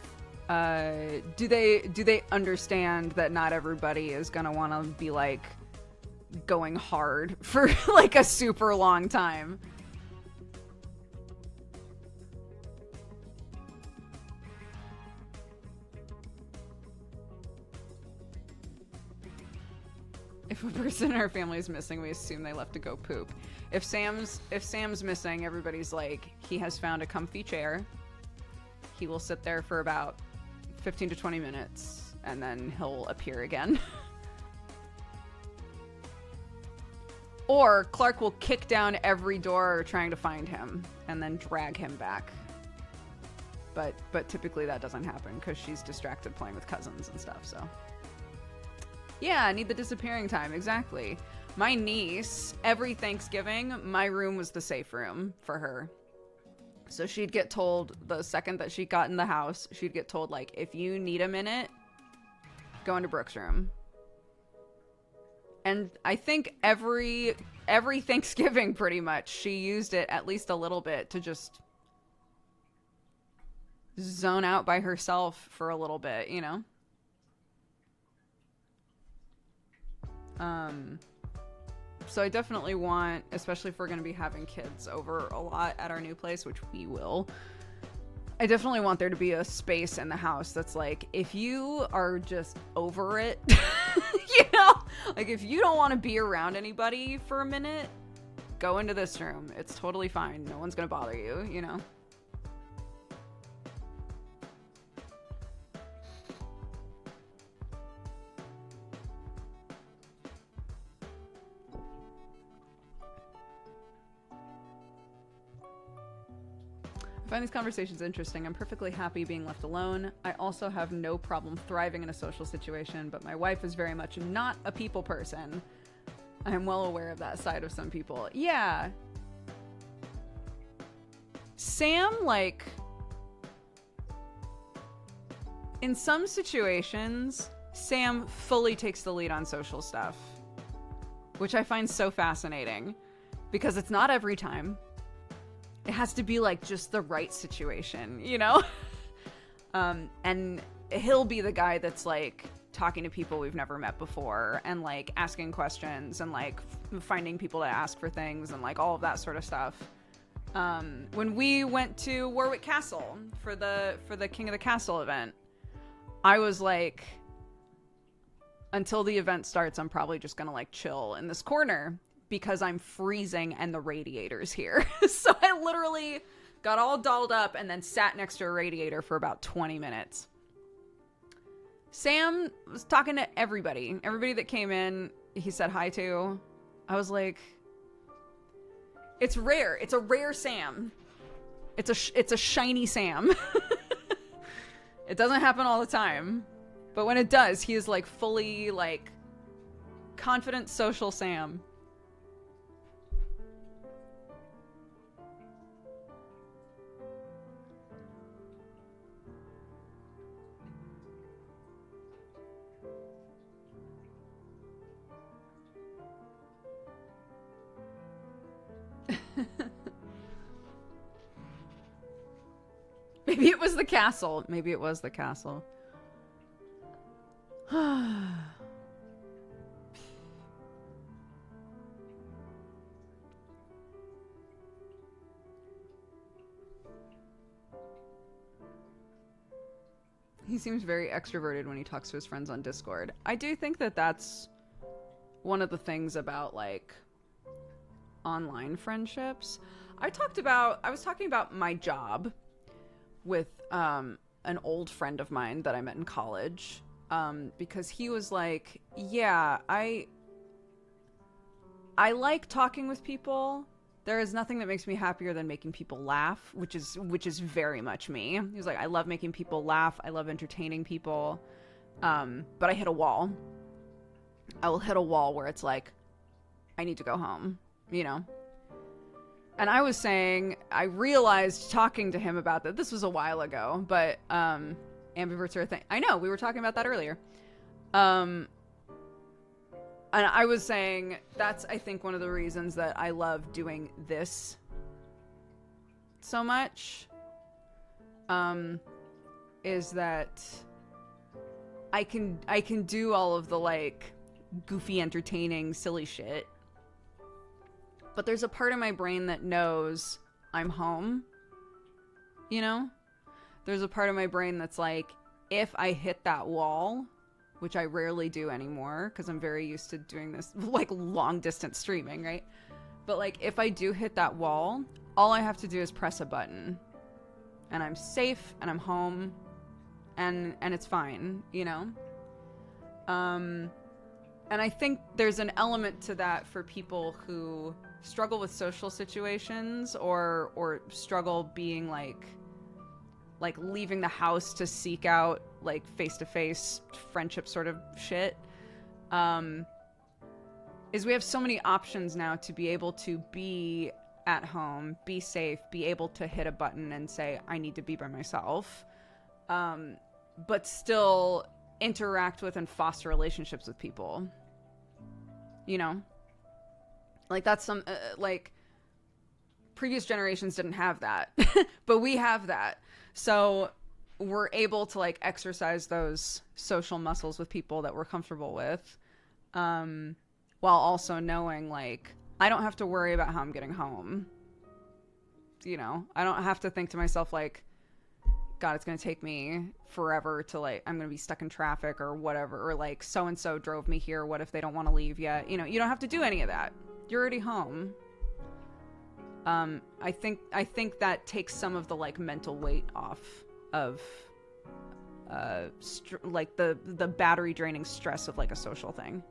do they understand that not everybody is gonna want to be like going hard for like a super long time? If a person in our family is missing, we assume they left to go poop. If Sam's missing, everybody's like, he has found a comfy chair. He will sit there for about 15 to 20 minutes and then he'll appear again. Or Clark will kick down every door trying to find him and then drag him back. But typically that doesn't happen because she's distracted playing with cousins and stuff, so. Yeah, I need the disappearing time, exactly. My niece, every Thanksgiving, my room was the safe room for her. So she'd get told the second that she got in the house, she'd get told, like, if you need a minute, go into Brooke's room. And I think every Thanksgiving, pretty much, she used it at least a little bit to just zone out by herself for a little bit, you know? So I definitely want, especially if we're going to be having kids over a lot at our new place, which we will, I definitely want there to be a space in the house that's like, if you are just over it, you know, like if you don't want to be around anybody for a minute, go into this room. It's totally fine. No one's going to bother you, you know? I find these conversations interesting. I'm perfectly happy being left alone. I also have no problem thriving in a social situation, but my wife is very much not a people person. I am well aware of that side of some people. Yeah. Sam, like, in some situations, Sam fully takes the lead on social stuff, which I find so fascinating because it's not every time. It has to be like just the right situation, you know? And he'll be the guy that's like talking to people we've never met before and like asking questions and like finding people to ask for things and like all of that sort of stuff. When we went to Warwick Castle for the King of the Castle event, I was like, until the event starts, I'm probably just gonna like chill in this corner because I'm freezing and the radiator's here. So I literally got all dolled up and then sat next to a radiator for about 20 minutes. Sam was talking to everybody. Everybody that came in, he said hi to. I was like, it's rare. It's a rare Sam. It's a shiny Sam. It doesn't happen all the time. But when it does, he is like fully like confident social Sam. Maybe it was the castle. Maybe it was the castle. He seems very extroverted when he talks to his friends on Discord. I do think that that's one of the things about like online friendships. I was talking about my job with an old friend of mine that I met in college, because he was like, yeah, I like talking with people. There is nothing that makes me happier than making people laugh, which is very much me. He was like, I love making people laugh. I love entertaining people. But I hit a wall. I will hit a wall where it's like, I need to go home, you know? And I was saying, I realized talking to him about that, this was a while ago, but ambiverts are a thing. I know, we were talking about that earlier. And I was saying, that's, I think, one of the reasons that I love doing this so much, is that I can do all of the, like, goofy, entertaining, silly shit. But there's a part of my brain that knows I'm home, you know? There's a part of my brain that's like, if I hit that wall, which I rarely do anymore because I'm very used to doing this, like, long distance streaming, right? But, like, if I do hit that wall, all I have to do is press a button. And I'm safe, and I'm home, and it's fine, you know? And I think there's an element to that for people who struggle with social situations or struggle being like leaving the house to seek out like face-to-face friendship sort of shit. Is we have so many options now to be able to be at home, be safe, be able to hit a button and say, I need to be by myself, but still interact with and foster relationships with people. You know? Like, that's some, like, previous generations didn't have that, but we have that. So we're able to, like, exercise those social muscles with people that we're comfortable with, while also knowing, like, I don't have to worry about how I'm getting home. You know? I don't have to think to myself, like, God, it's going to take me forever to, like, I'm going to be stuck in traffic or whatever, or, like, so-and-so drove me here. What if they don't want to leave yet? You know, you don't have to do any of that. You're already home. I think that takes some of the, like, mental weight off of, like, the battery draining stress of, like, a social thing.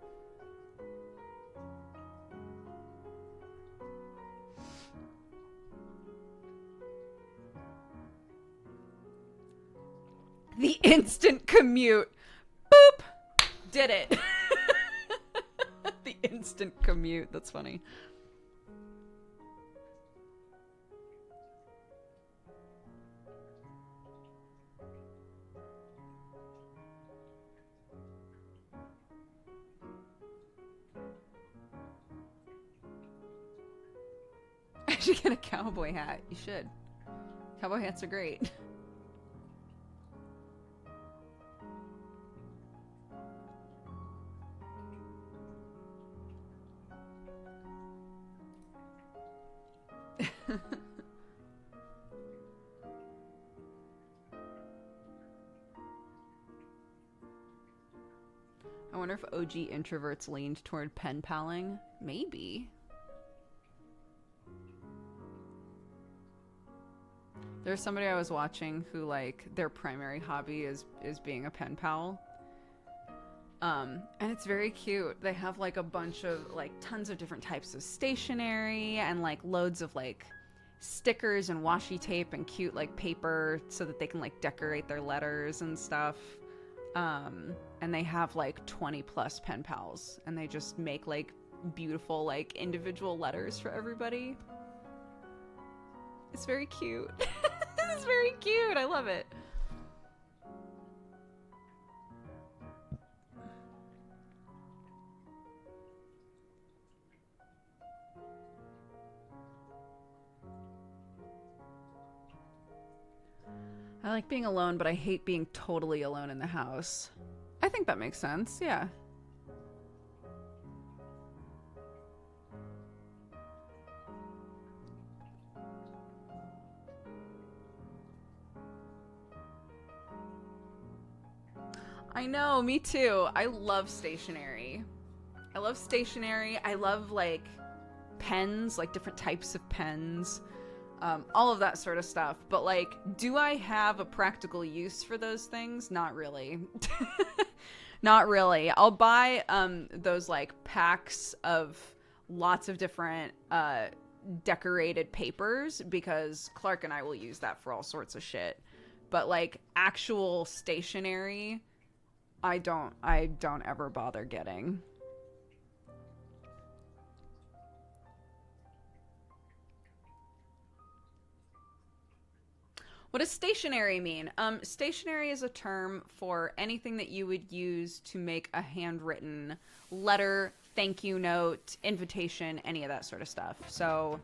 The instant commute. Boop! Did it. The instant commute. That's funny. I should get a cowboy hat. You should. Cowboy hats are great. I wonder if OG introverts leaned toward pen paling. Maybe. There's somebody I was watching who, like, their primary hobby is being a pen pal. And it's very cute. They have, like, a bunch of, like, tons of different types of stationery and, like, loads of, like, stickers and washi tape and cute, like, paper so that they can, like, decorate their letters and stuff. And they have, like, 20 plus pen pals, and they just make, like, beautiful, like, individual letters for everybody. It's very cute. It's very cute. I love it. I like being alone, but I hate being totally alone in the house. I think that makes sense, yeah. I know, me too. I love stationery. I love stationery. I love, like, pens, like different types of pens. All of that sort of stuff. But, like, do I have a practical use for those things? Not really. Not really. I'll buy those, like, packs of lots of different decorated papers because Clark and I will use that for all sorts of shit. But, like, actual stationery, I don't ever bother getting. What does stationery mean? Stationery is a term for anything that you would use to make a handwritten letter, thank you note, invitation, any of that sort of stuff. So,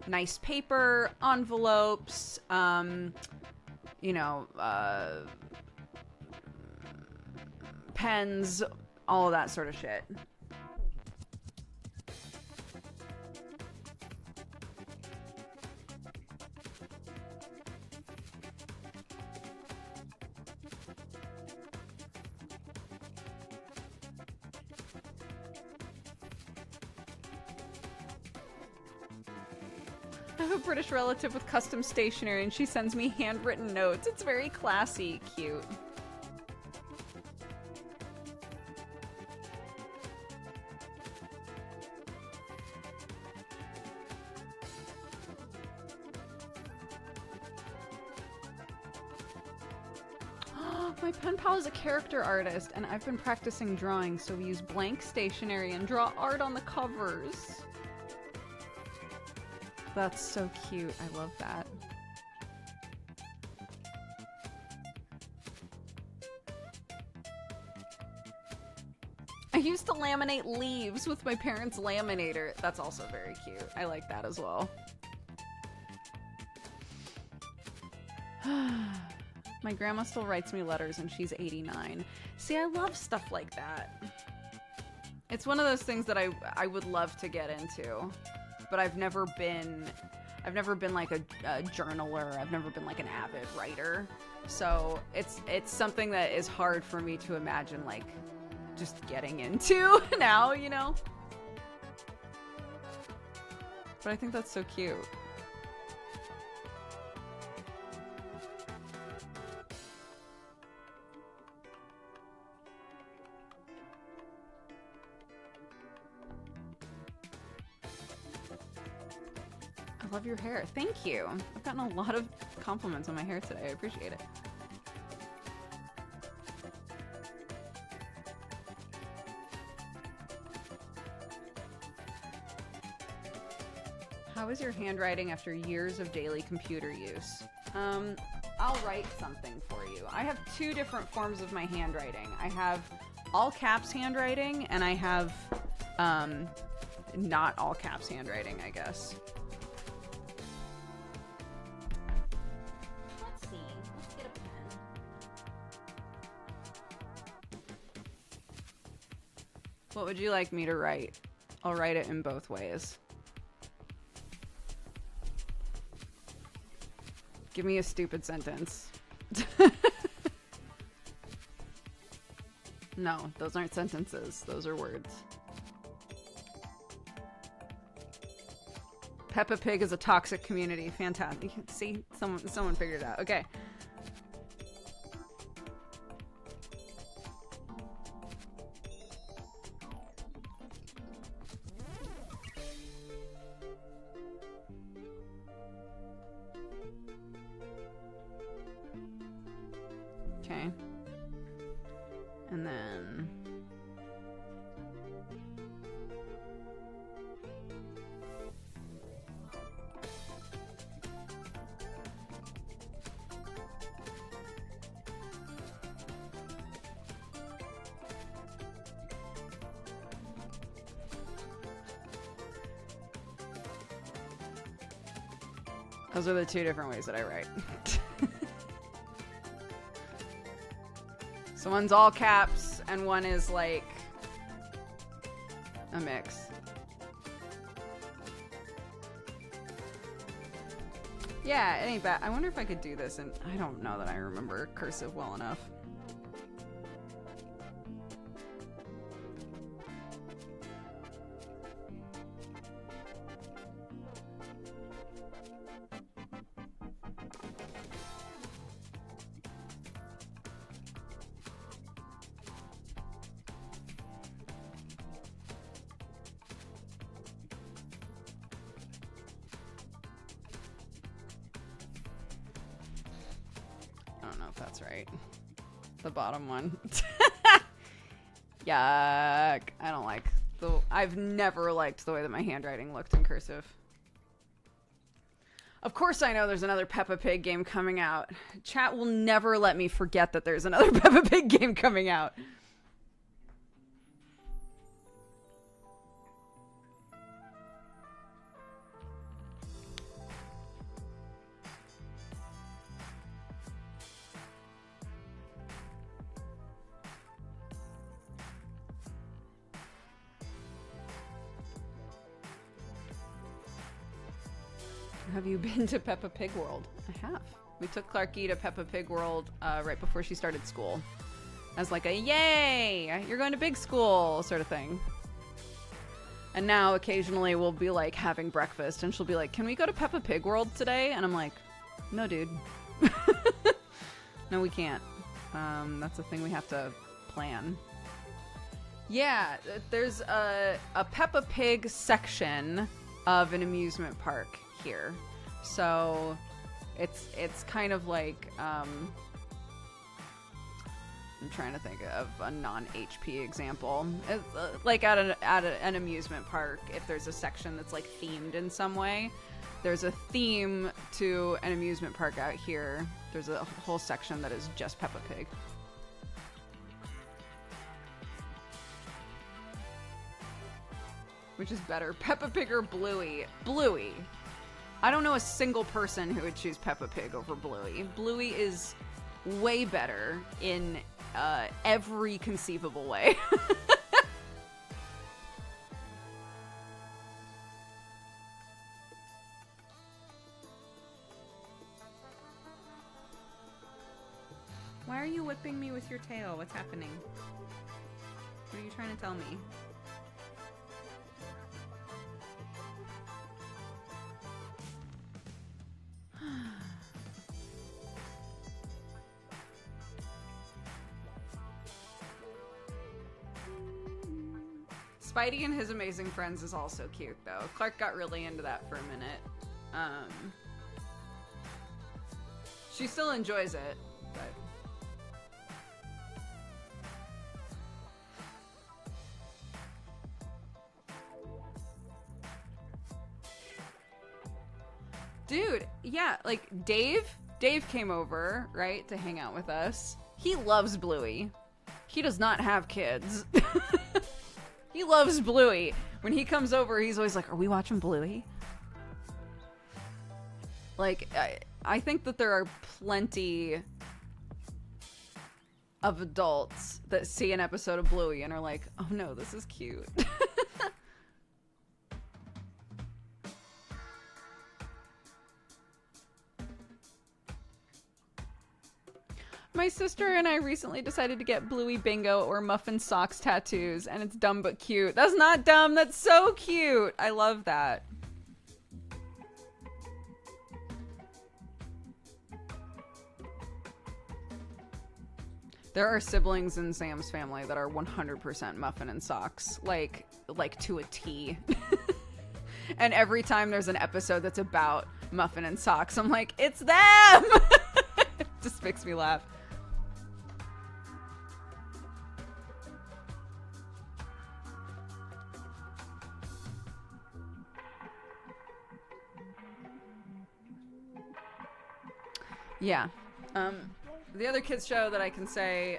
nice paper, envelopes, you know, pens, all of that sort of shit. I have a British relative with custom stationery and she sends me handwritten notes. It's very classy, cute. My pen pal is a character artist, and I've been practicing drawing, so we use blank stationery and draw art on the covers. That's so cute. I love that. I used to laminate leaves with my parents' laminator. That's also very cute. I like that as well. My grandma still writes me letters and she's 89. See, I love stuff like that. It's one of those things that I would love to get into, but I've never been like a journaler. I've never been like an avid writer. So it's something that is hard for me to imagine like just getting into now, you know? But I think that's so cute. I love your hair. Thank you. I've gotten a lot of compliments on my hair today. I appreciate it. How is your handwriting after years of daily computer use? I'll write something for you. I have two different forms of my handwriting. I have all caps handwriting, and I have not all caps handwriting, I guess.
Let's see. Let's get a pen.
What would you like me to write? I'll write it in both ways. Give me a stupid sentence. No, those aren't sentences. Those are words. Peppa Pig is a toxic community. Fantastic. See, someone figured it out. Okay. Okay. And then... Those are the two different ways that I write. So one's all caps, and one is like a mix. Yeah, it ain't bad. I wonder if I could do this, and I don't know that I remember cursive well enough. I don't know if that's right. The bottom one. Yuck. I don't like I've never liked the way that my handwriting looked in cursive. Of course I know there's another Peppa Pig game coming out. Chat will never let me forget that there's another Peppa Pig game coming out. Have you been to Peppa Pig World? I have. We took Clarky to Peppa Pig World right before she started school. As like a, yay, you're going to big school sort of thing. And now occasionally we'll be like having breakfast and she'll be like, can we go to Peppa Pig World today? And I'm like, no, dude. No, we can't. That's a thing we have to plan. Yeah, there's a Peppa Pig section of an amusement park here. So it's kind of like I'm trying to think of a non-HP example. It's, like at an amusement park, if there's a section that's like themed in some way, there's a theme to an amusement park out here. There's a whole section that is just Peppa Pig. Which is better, Peppa Pig or Bluey? Bluey. I don't know a single person who would choose Peppa Pig over Bluey. Bluey is way better in every conceivable way. Why are you whipping me with your tail? What's happening? What are you trying to tell me? Spidey and His Amazing Friends is also cute, though. Clark got really into that for a minute. She still enjoys it, but... Dude, yeah, like, Dave came over, right, to hang out with us. He loves Bluey. He does not have kids. He loves Bluey. When he comes over, he's always like, are we watching Bluey? Like, I think that there are plenty of adults that see an episode of Bluey and are like, oh no, this is cute. My sister and I recently decided to get Bluey bingo or muffin socks tattoos, and it's dumb but cute. That's not dumb, that's so cute. I love that. There are siblings in Sam's family that are 100% muffin and socks, like to a T. And every time there's an episode that's about muffin and socks, I'm like, it's them! It just makes me laugh. Yeah. The other kids show that I can say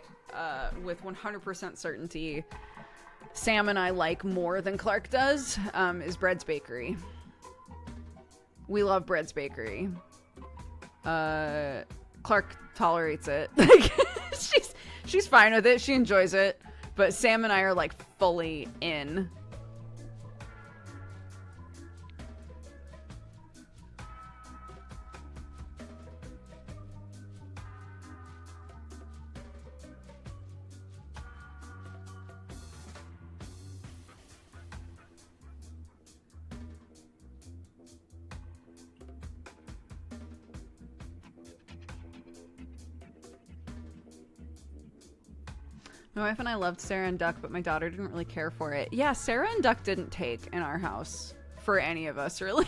with 100% certainty Sam and I like more than Clark does is Bread's Bakery. We love Bread's Bakery. Clark tolerates it. She's fine with it. She enjoys it. But Sam and I are like fully in. My wife and I loved Sarah and Duck, but my daughter didn't really care for it. Yeah, Sarah and Duck didn't take in our house for any of us, really.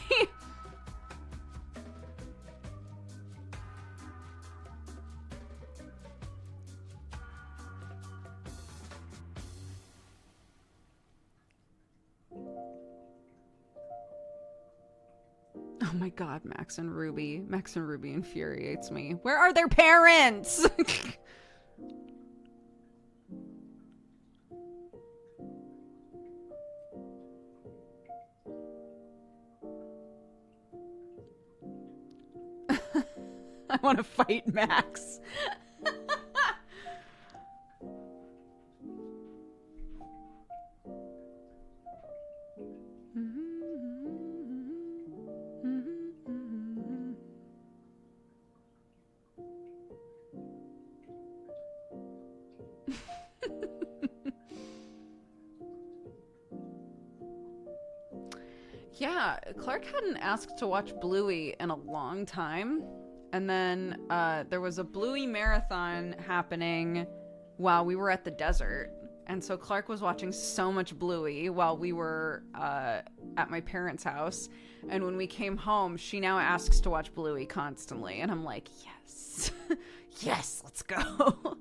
Oh my god, Max and Ruby. Max and Ruby infuriates me. Where are their parents? I want to fight Max. Yeah, Clark hadn't asked to watch Bluey in a long time. And then there was a Bluey marathon happening while we were at the desert. And so Clark was watching so much Bluey while we were at my parents' house. And when we came home, she now asks to watch Bluey constantly. And I'm like, yes. Yes, let's go.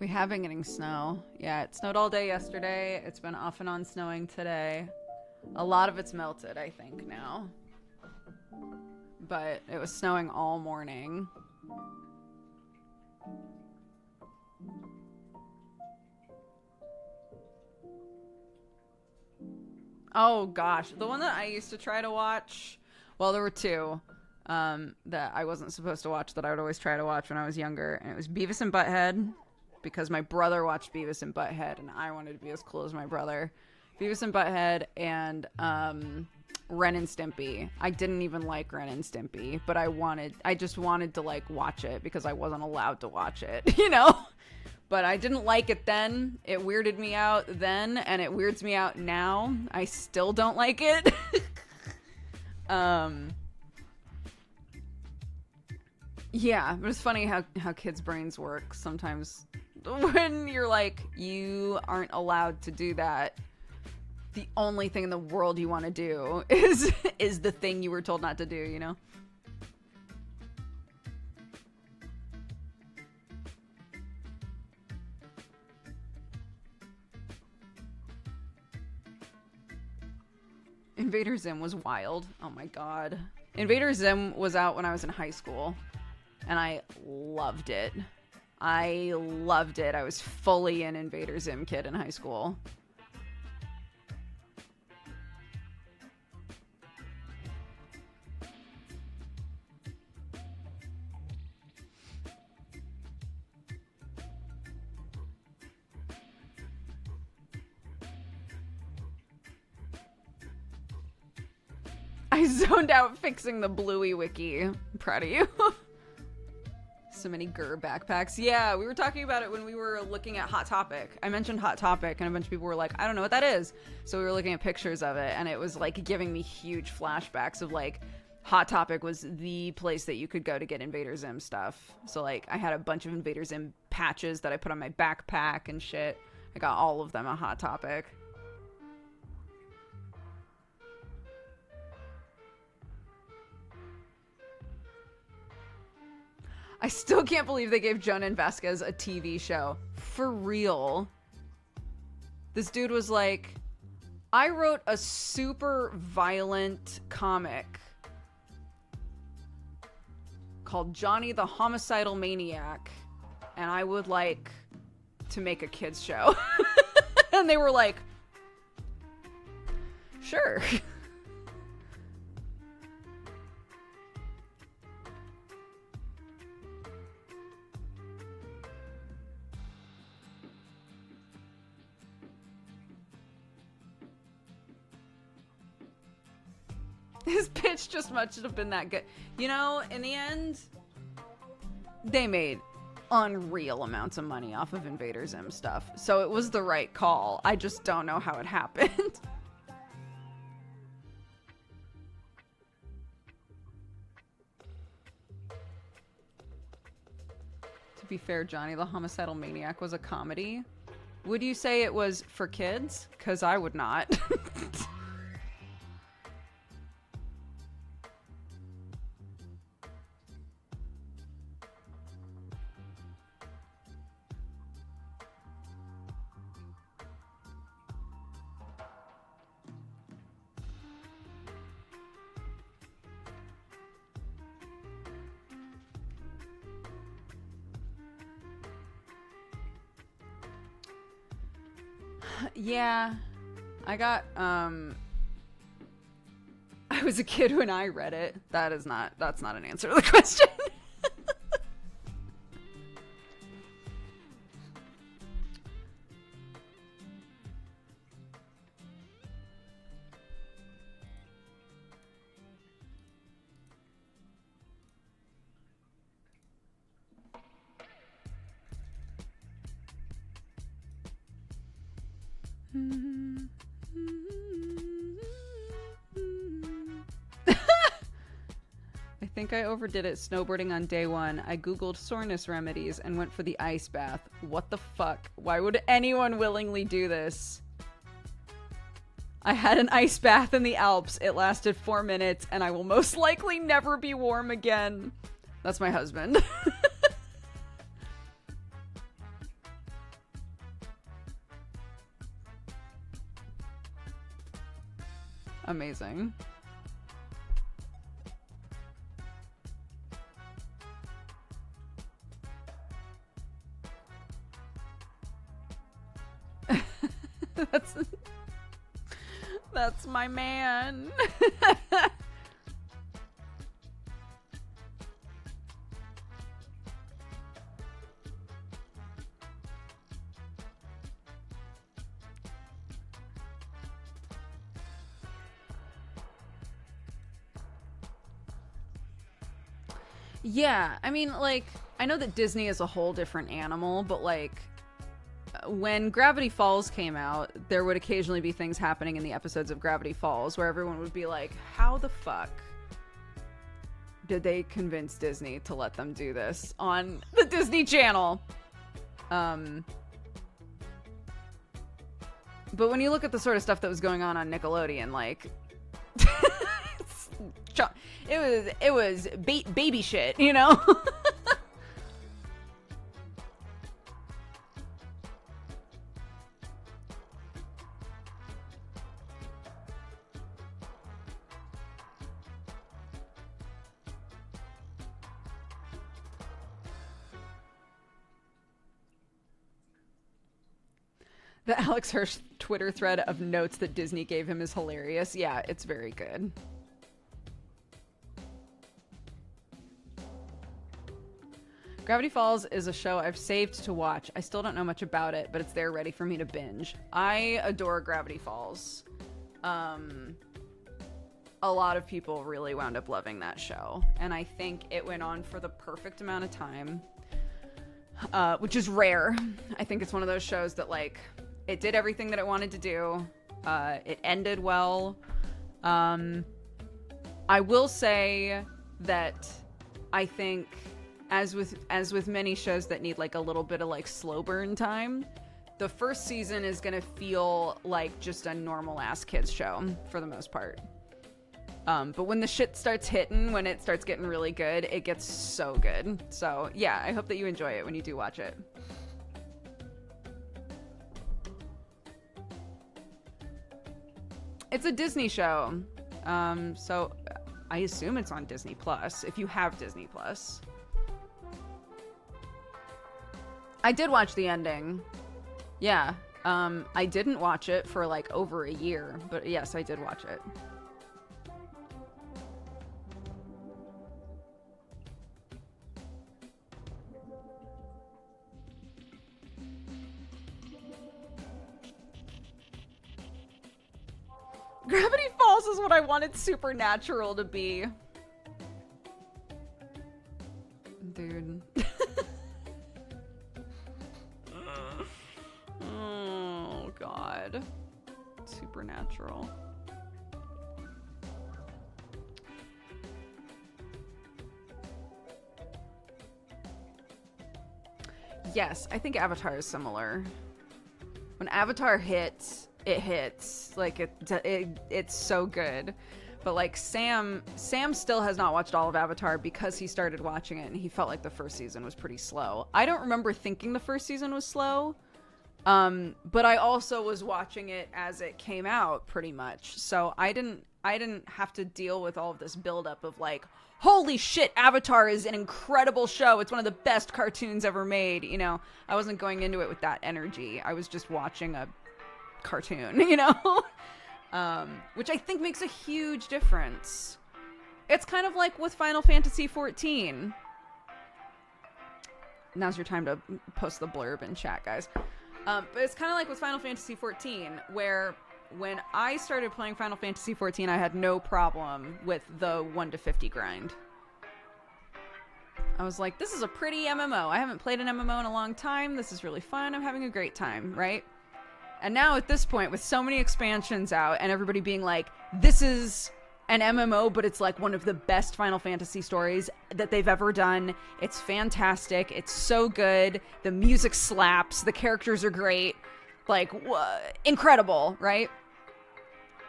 We have been getting snow. Yeah, it snowed all day yesterday. It's been off and on snowing today. A lot of it's melted, I think, now. But it was snowing all morning. Oh gosh, the one that I used to try to watch, well, there were two that I wasn't supposed to watch that I would always try to watch when I was younger, and it was Beavis and Butthead, because my brother watched Beavis and Butthead, and I wanted to be as cool as my brother. Beavis and Butthead and Ren and Stimpy. I didn't even like Ren and Stimpy, but I just wanted to like watch it because I wasn't allowed to watch it, you know? But I didn't like it then. It weirded me out then, and it weirds me out now. I still don't like it. Yeah, but it's funny how kids' brains work sometimes. When you're like, you aren't allowed to do that, the only thing in the world you want to do is the thing you were told not to do, you know? Invader Zim was wild. Oh my god. Invader Zim was out when I was in high school, and I loved it. I loved it. I was fully an Invader Zim kid in high school. I zoned out fixing the Bluey wiki. I'm proud of you. So many Gur backpacks. Yeah, we were talking about it when we were looking at Hot Topic. I mentioned Hot Topic, and a bunch of people were like, I don't know what that is. So we were looking at pictures of it, and it was like giving me huge flashbacks of like Hot Topic was the place that you could go to get Invader Zim stuff. So like I had a bunch of Invader Zim patches that I put on my backpack and shit. I got all of them at Hot Topic. I still can't believe they gave Jonan Vasquez a TV show. For real. This dude was like, I wrote a super violent comic called Johnny the Homicidal Maniac, and I would like to make a kids show. And they were like, sure. His pitch just must have been that good. You know, in the end, they made unreal amounts of money off of Invader Zim stuff. So it was the right call. I just don't know how it happened. To be fair, Johnny the Homicidal Maniac was a comedy. Would you say it was for kids? 'Cause I would not. Yeah, I got, I was a kid when I read it. That's not an answer to the question. I think I overdid it snowboarding on day one. I googled soreness remedies and went for the ice bath. What the fuck? Why would anyone willingly do this? I had an ice bath in the Alps. It lasted 4 minutes, and I will most likely never be warm again. That's my husband. Amazing. That's my man. Yeah, I mean, like, I know that Disney is a whole different animal, but like, when Gravity Falls came out, there would occasionally be things happening in the episodes of Gravity Falls where everyone would be like, how the fuck did they convince Disney to let them do this on the Disney Channel? But when you look at the sort of stuff that was going on Nickelodeon, like, it was baby shit, you know? The Alex Hirsch Twitter thread of notes that Disney gave him is hilarious. Yeah, it's very good. Gravity Falls is a show I've saved to watch. I still don't know much about it, but it's there ready for me to binge. I adore Gravity Falls. A lot of people really wound up loving that show, and I think it went on for the perfect amount of time, which is rare. I think it's one of those shows that, like, it did everything that it wanted to do. It ended well. I will say that I think, as with many shows that need like a little bit of like slow burn time, the first season is gonna feel like just a normal ass kids show for the most part. But when the shit starts hitting, when it starts getting really good, it gets so good. So yeah, I hope that you enjoy it when you do watch it. It's a Disney show, so I assume it's on Disney Plus, if you have Disney Plus. I did watch the ending. Yeah, I didn't watch it for like over a year, but yes, I did watch it. Gravity Falls is what I wanted Supernatural to be. Dude. Oh, God. Supernatural. Yes, I think Avatar is similar. When Avatar hits, it hits. Like, it's so good. But, like, Sam still has not watched all of Avatar because he started watching it and he felt like the first season was pretty slow. I don't remember thinking the first season was slow. But I also was watching it as it came out pretty much. So I didn't have to deal with all of this buildup of like, holy shit, Avatar is an incredible show. It's one of the best cartoons ever made. You know, I wasn't going into it with that energy. I was just watching a cartoon, you know, which I think makes a huge difference. It's kind of like with Final Fantasy XIV. Now's your time to post the blurb in chat, guys. But it's kind of like with Final Fantasy XIV, where when I started playing Final Fantasy XIV, I had no problem with the 1 to 50 grind. I was like, this is a pretty MMO. I haven't played an MMO in a long time. This is really fun. I'm having a great time, right? And now at this point, with so many expansions out and everybody being like, this is an MMO, but it's like one of the best Final Fantasy stories that they've ever done. It's fantastic. It's so good. The music slaps. The characters are great. Like, incredible, right?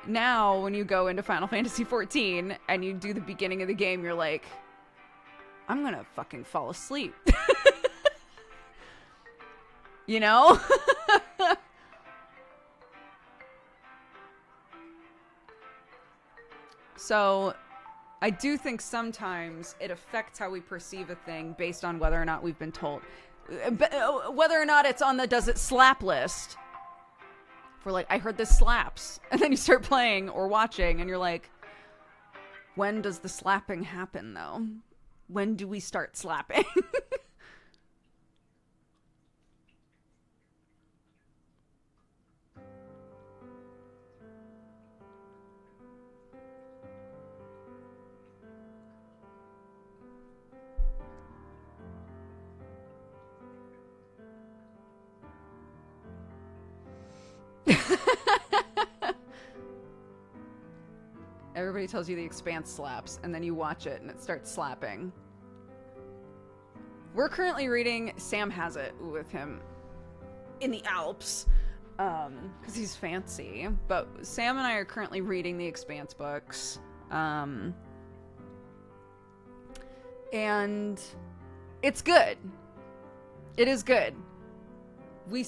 Now, when you go into Final Fantasy XIV and you do the beginning of the game, you're like, I'm gonna fucking fall asleep. You know? So I do think sometimes it affects how we perceive a thing based on whether or not we've been told. Whether or not it's on the does it slap list. For like, I heard this slaps. And then you start playing or watching and you're like, when does the slapping happen though? When do we start slapping? Everybody tells you the Expanse slaps, and then you watch it and it starts slapping. We're currently reading Sam Has It with him in the Alps, because he's fancy. But Sam and I are currently reading the Expanse books. And it's good. It is good. We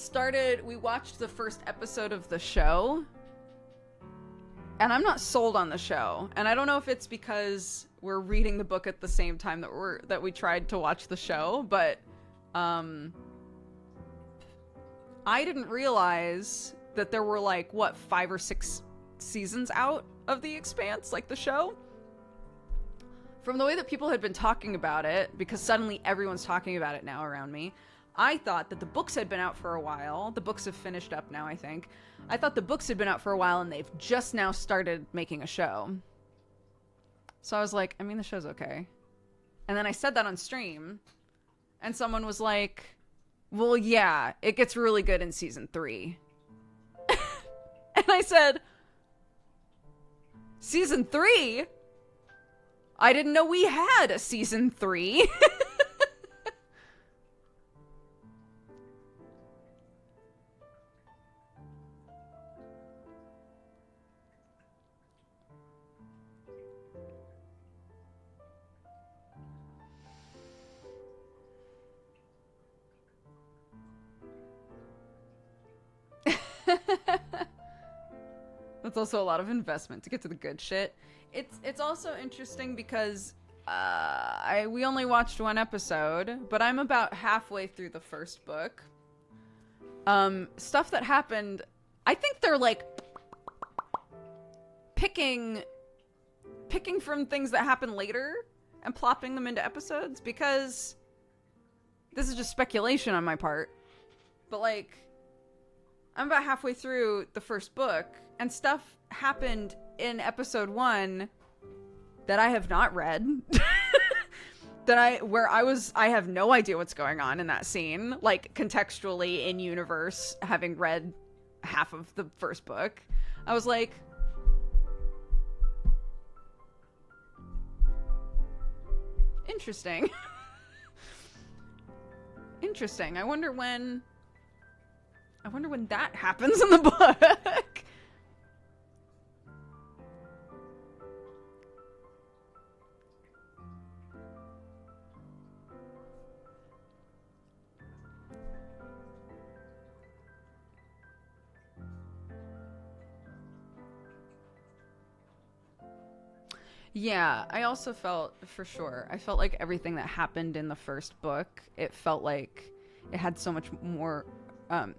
watched the first episode of the show, and I'm not sold on the show. And I don't know if it's because we're reading the book at the same time that we tried to watch the show, but I didn't realize that there were like 5 or 6 seasons out of The Expanse, like the show. From the way that people had been talking about it, because suddenly everyone's talking about it now around me, I thought that the books had been out for a while. The books have finished up now, I think. I thought the books had been out for a while and they've just now started making a show. So I was like, I mean, the show's okay. And then I said that on stream, and someone was like, well, yeah, it gets really good in season 3. And I said, season 3? I didn't know we had a season 3. That's also a lot of investment to get to the good shit. It's also interesting because we only watched 1 episode, but I'm about halfway through the first book. Stuff that happened, I think they're like picking from things that happen later and plopping them into episodes, because this is just speculation on my part. But like, I'm about halfway through the first book, and stuff happened in episode 1 that I have not read. I have no idea what's going on in that scene, like contextually in universe, having read half of the first book. I was like, interesting. Interesting. I wonder when that happens in the book. Yeah, I also felt, for sure, I felt like everything that happened in the first book, it felt like it had so much more, when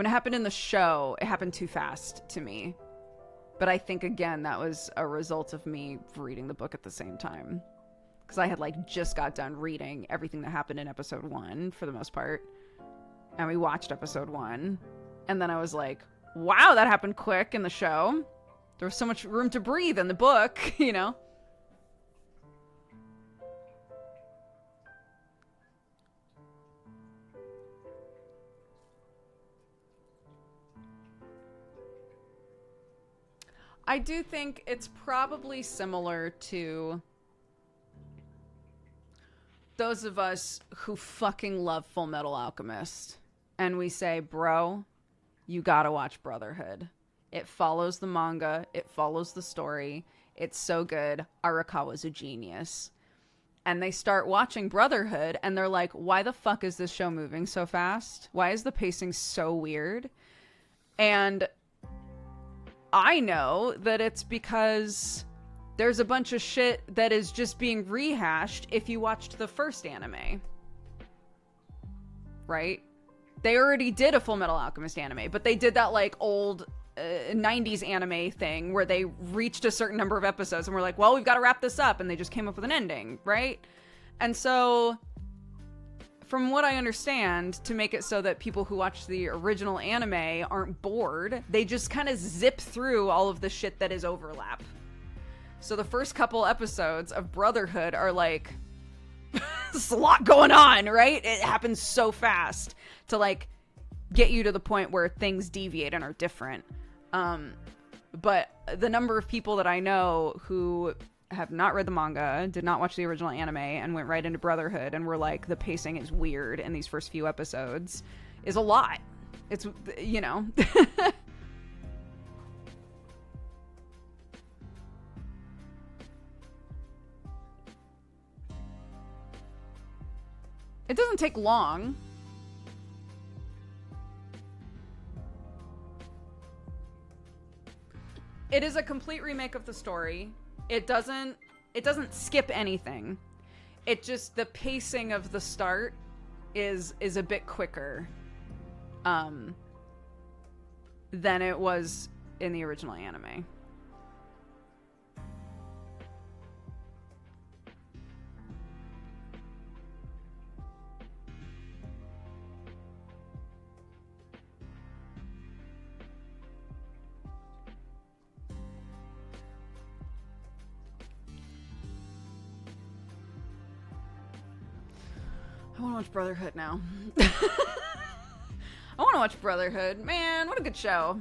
it happened in the show, it happened too fast to me. But I think, again, that was a result of me reading the book at the same time. Because I had, like, just got done reading everything that happened in episode 1, for the most part. And we watched episode 1. And then I was like, wow, that happened quick in the show. There was so much room to breathe in the book, you know? I do think it's probably similar to those of us who fucking love Full Metal Alchemist. And we say, bro, you gotta watch Brotherhood. It follows the manga. It follows the story. It's so good. Arakawa's a genius. And they start watching Brotherhood, and they're like, why the fuck is this show moving so fast? Why is the pacing so weird? And I know that it's because there's a bunch of shit that is just being rehashed if you watched the first anime. Right? They already did a Full Metal Alchemist anime, but they did that like old 90s anime thing where they reached a certain number of episodes and were like, well, we've got to wrap this up, and they just came up with an ending, right? And so, from what I understand, to make it so that people who watch the original anime aren't bored, they just kind of zip through all of the shit that is overlap. So the first couple episodes of Brotherhood are like, there's a lot going on, right? It happens so fast to like get you to the point where things deviate and are different. But the number of people that I know who have not read the manga, did not watch the original anime, and went right into Brotherhood and were like, the pacing is weird in these first few episodes, is a lot. It's, you know. It doesn't take long. It is a complete remake of the story. It doesn't skip anything. It just, the pacing of the start is a bit quicker than it was in the original anime. I want to watch Brotherhood now. I want to watch Brotherhood. Man, what a good show.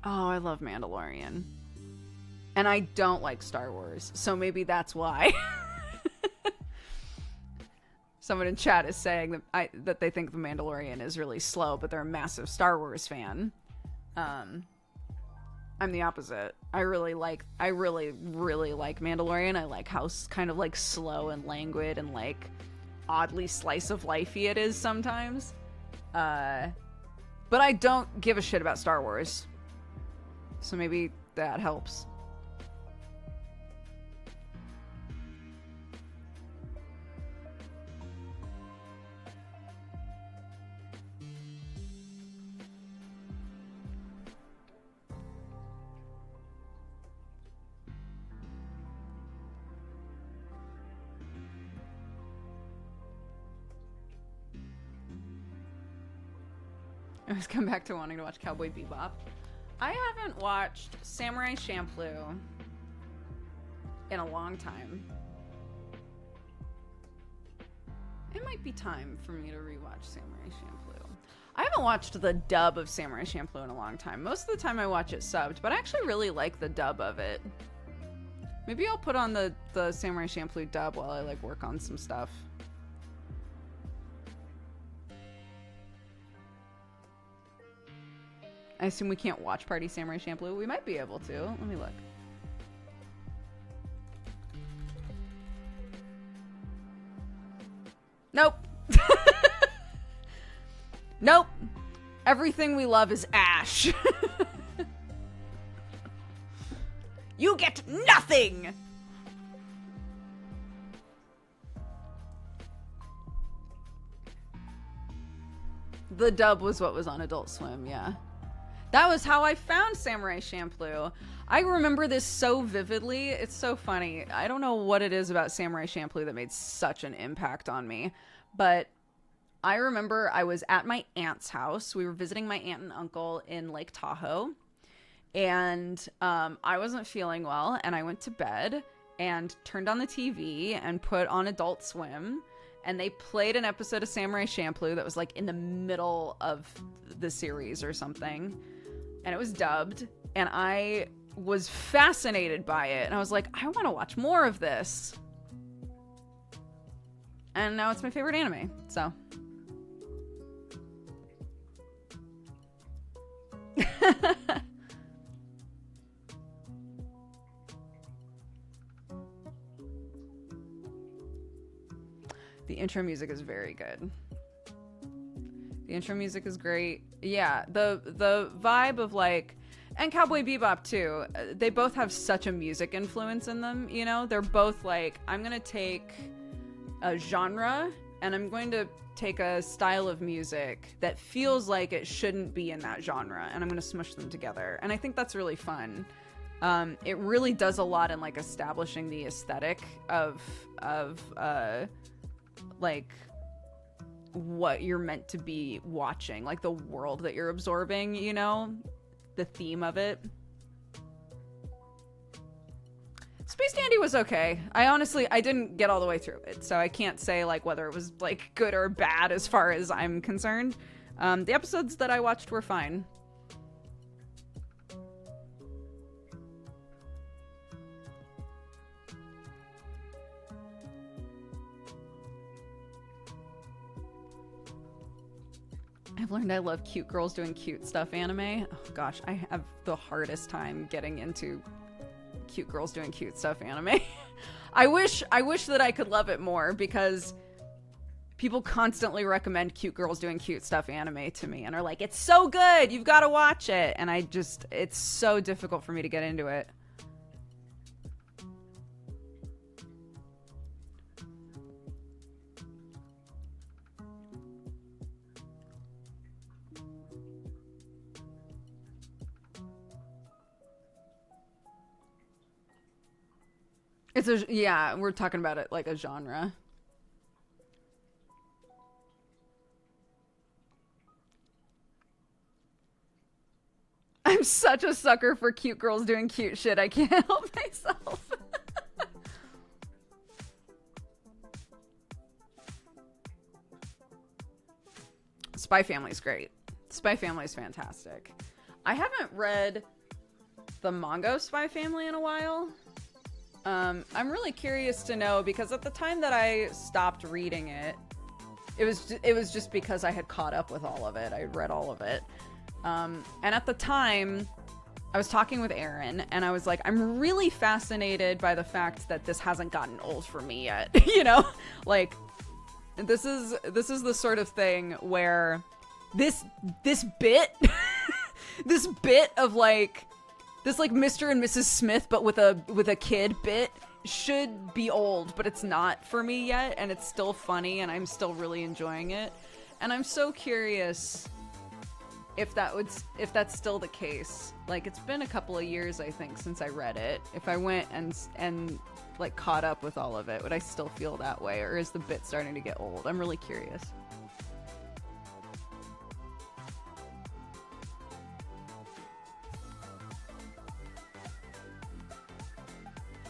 Oh, I love Mandalorian. And I don't like Star Wars, so maybe that's why. Someone in chat is saying that they think The Mandalorian is really slow, but they're a massive Star Wars fan. I'm the opposite. I really, really like Mandalorian. I like how kind of like slow and languid and like oddly slice of lifey it is sometimes. But I don't give a shit about Star Wars. So maybe that helps. I always come back to wanting to watch Cowboy Bebop. I haven't watched Samurai Champloo in a long time. It might be time for me to rewatch Samurai Champloo. I haven't watched the dub of Samurai Champloo in a long time. Most of the time I watch it subbed, but I actually really like the dub of it. Maybe I'll put on the Samurai Champloo dub while I like work on some stuff. I assume we can't watch Party Samurai Champloo. We might be able to. Let me look. Nope. Nope. Everything we love is Ash. You get nothing! The dub was what was on Adult Swim, yeah. That was how I found Samurai Champloo. I remember this so vividly. It's so funny. I don't know what it is about Samurai Champloo that made such an impact on me, but I remember I was at my aunt's house. We were visiting my aunt and uncle in Lake Tahoe, and I wasn't feeling well, and I went to bed and turned on the TV and put on Adult Swim, and they played an episode of Samurai Champloo that was like in the middle of the series or something. And it was dubbed, and I was fascinated by it. And I was like, I want to watch more of this. And now it's my favorite anime, so. The intro music is very good. The intro music is great. Yeah, the vibe of like, and Cowboy Bebop too. They both have such a music influence in them, you know? They're both like, I'm gonna take a genre and I'm going to take a style of music that feels like it shouldn't be in that genre, and I'm gonna smush them together. And I think that's really fun. It really does a lot in like establishing the aesthetic of like what you're meant to be watching, like the world that you're absorbing, you know, the theme of it. Space Dandy was okay. I didn't get all the way through it, so I can't say like whether it was like good or bad as far as I'm concerned. The episodes that I watched were fine. I've learned I love cute girls doing cute stuff anime. Oh gosh, I have the hardest time getting into cute girls doing cute stuff anime. I wish that I could love it more, because people constantly recommend cute girls doing cute stuff anime to me and are like, it's so good, you've got to watch it. And it's so difficult for me to get into it. Yeah, we're talking about it like a genre. I'm such a sucker for cute girls doing cute shit. I can't help myself. Spy Family's great. Spy Family's fantastic. I haven't read the manga of Spy Family in a while. I'm really curious to know, because at the time that I stopped reading it, it was just because I had caught up with all of it. I read all of it. And at the time, I was talking with Aaron, and I was like, I'm really fascinated by the fact that this hasn't gotten old for me yet. You know, like this is the sort of thing where this bit this bit of like this like Mr. and Mrs. Smith but with a kid bit should be old, but it's not for me yet, and it's still funny, and I'm still really enjoying it. And I'm so curious if that's still the case. Like, it's been a couple of years, I think, since I read it. If I went and like caught up with all of it, would I still feel that way, or is the bit starting to get old? I'm really curious.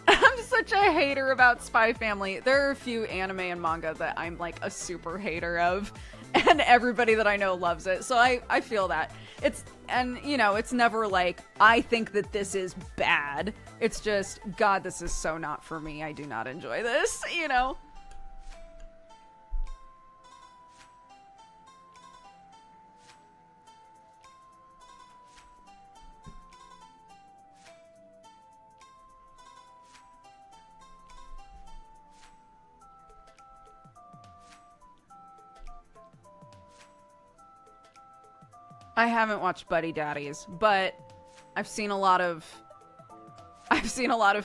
I'm such a hater about Spy Family. There are a few anime and manga that I'm like a super hater of, and everybody that I know loves it. So I feel that. It's never like, I think that this is bad. It's just, God, this is so not for me. I do not enjoy this, you know? I haven't watched Buddy Daddies, but I've seen a lot of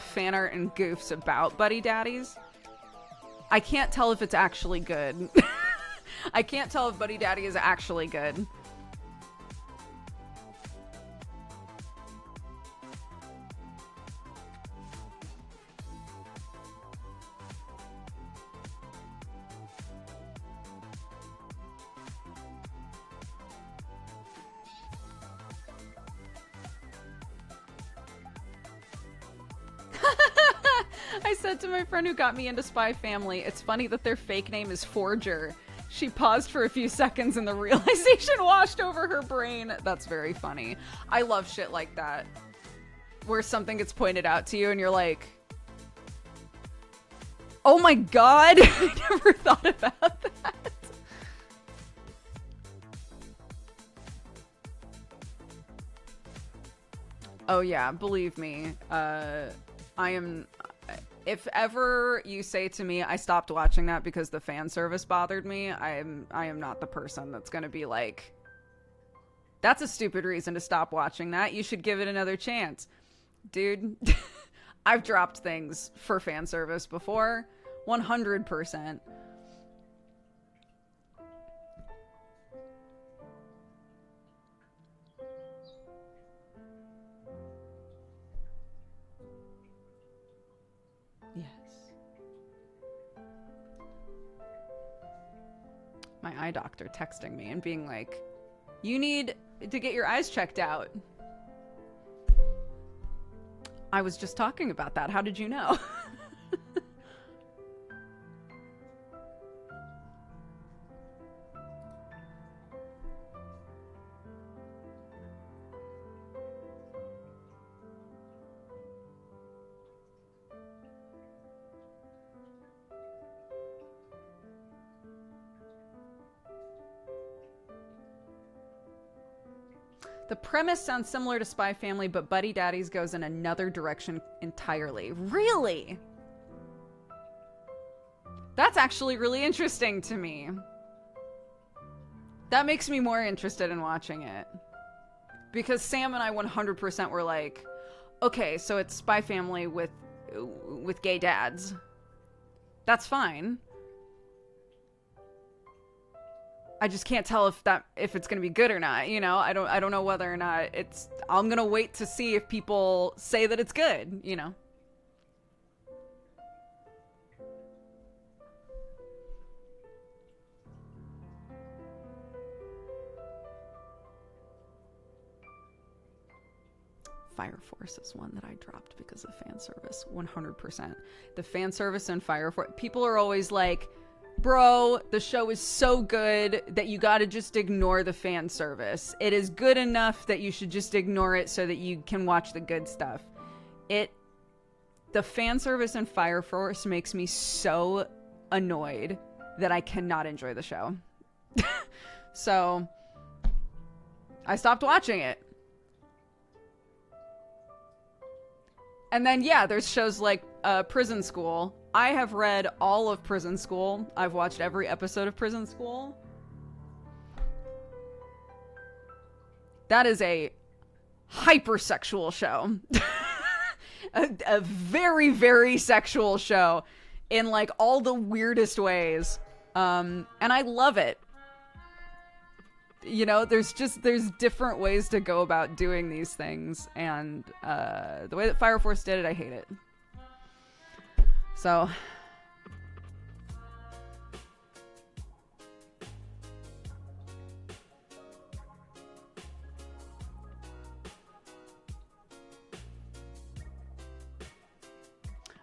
fan art and goofs about Buddy Daddies. I can't tell if it's actually good. I can't tell if Buddy Daddy is actually good. I said to my friend who got me into Spy Family, it's funny that their fake name is Forger. She paused for a few seconds and the realization washed over her brain. That's very funny. I love shit like that, where something gets pointed out to you and you're like, oh my God, I never thought about that. Oh yeah, believe me, If ever you say to me, I stopped watching that because the fan service bothered me, I am not the person that's going to be like, that's a stupid reason to stop watching that. You should give it another chance. Dude, I've dropped things for fan service before. 100%. Yes. My eye doctor texting me and being like, you need to get your eyes checked out. I was just talking about that. How did you know? The premise sounds similar to Spy Family, but Buddy Daddies goes in another direction entirely. Really? That's actually really interesting to me. That makes me more interested in watching it. Because Sam and I 100% were like, okay, so it's Spy Family with gay dads. That's fine. I just can't tell if it's gonna be good or not, you know? I don't know whether or not I'm gonna wait to see if people say that it's good, you know? Fire Force is one that I dropped because of fan service. 100%. The fan service and Fire Force, people are always like, bro, the show is so good that you gotta just ignore the fan service. It is good enough that you should just ignore it so that you can watch the good stuff. The fan service in Fire Force makes me so annoyed that I cannot enjoy the show. So, I stopped watching it. And then, yeah, there's shows like Prison School. I have read all of Prison School. I've watched every episode of Prison School. That is a hypersexual show. a very, very sexual show in like all the weirdest ways. And I love it. You know, there's different ways to go about doing these things. And the way that Fire Force did it, I hate it. So,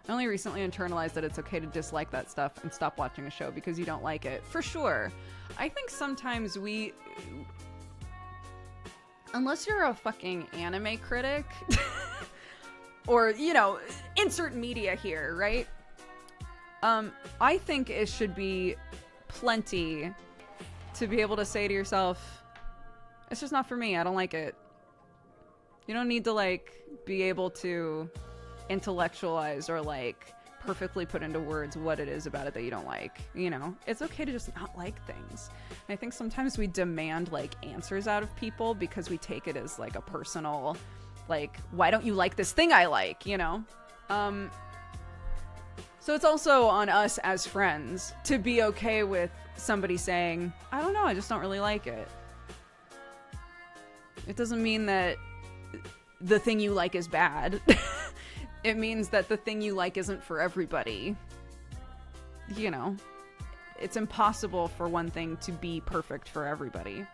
I only recently internalized that it's okay to dislike that stuff and stop watching a show because you don't like it. For sure. I think sometimes unless you're a fucking anime critic, or, you know, insert media here, right? I think it should be plenty to be able to say to yourself, it's just not for me, I don't like it. You don't need to, like, be able to intellectualize or, like, perfectly put into words what it is about it that you don't like, you know? It's okay to just not like things. And I think sometimes we demand, like, answers out of people because we take it as, like, a personal, like, why don't you like this thing I like, you know? So it's also on us as friends to be okay with somebody saying, I don't know, I just don't really like it. It doesn't mean that the thing you like is bad. It means that the thing you like isn't for everybody. You know, it's impossible for one thing to be perfect for everybody.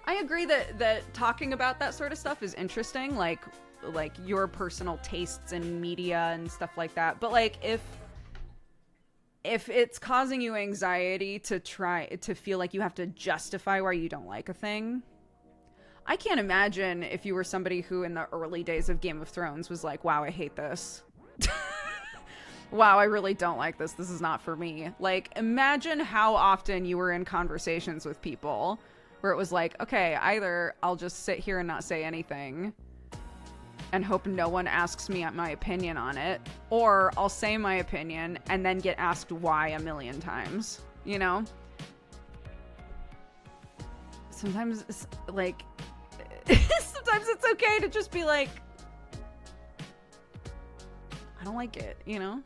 I agree that talking about that sort of stuff is interesting, like your personal tastes in media and stuff like that. But like if it's causing you anxiety to try to feel like you have to justify why you don't like a thing, I can't imagine if you were somebody who in the early days of Game of Thrones was like, wow, I hate this. Wow, I really don't like this. This is not for me. Like, imagine how often you were in conversations with people where it was like, okay, either I'll just sit here and not say anything and hope no one asks me my opinion on it, or I'll say my opinion and then get asked why a million times, you know? Sometimes it's like, sometimes it's okay to just be like, I don't like it, you know?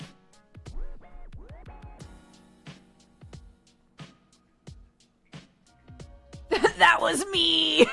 That was me!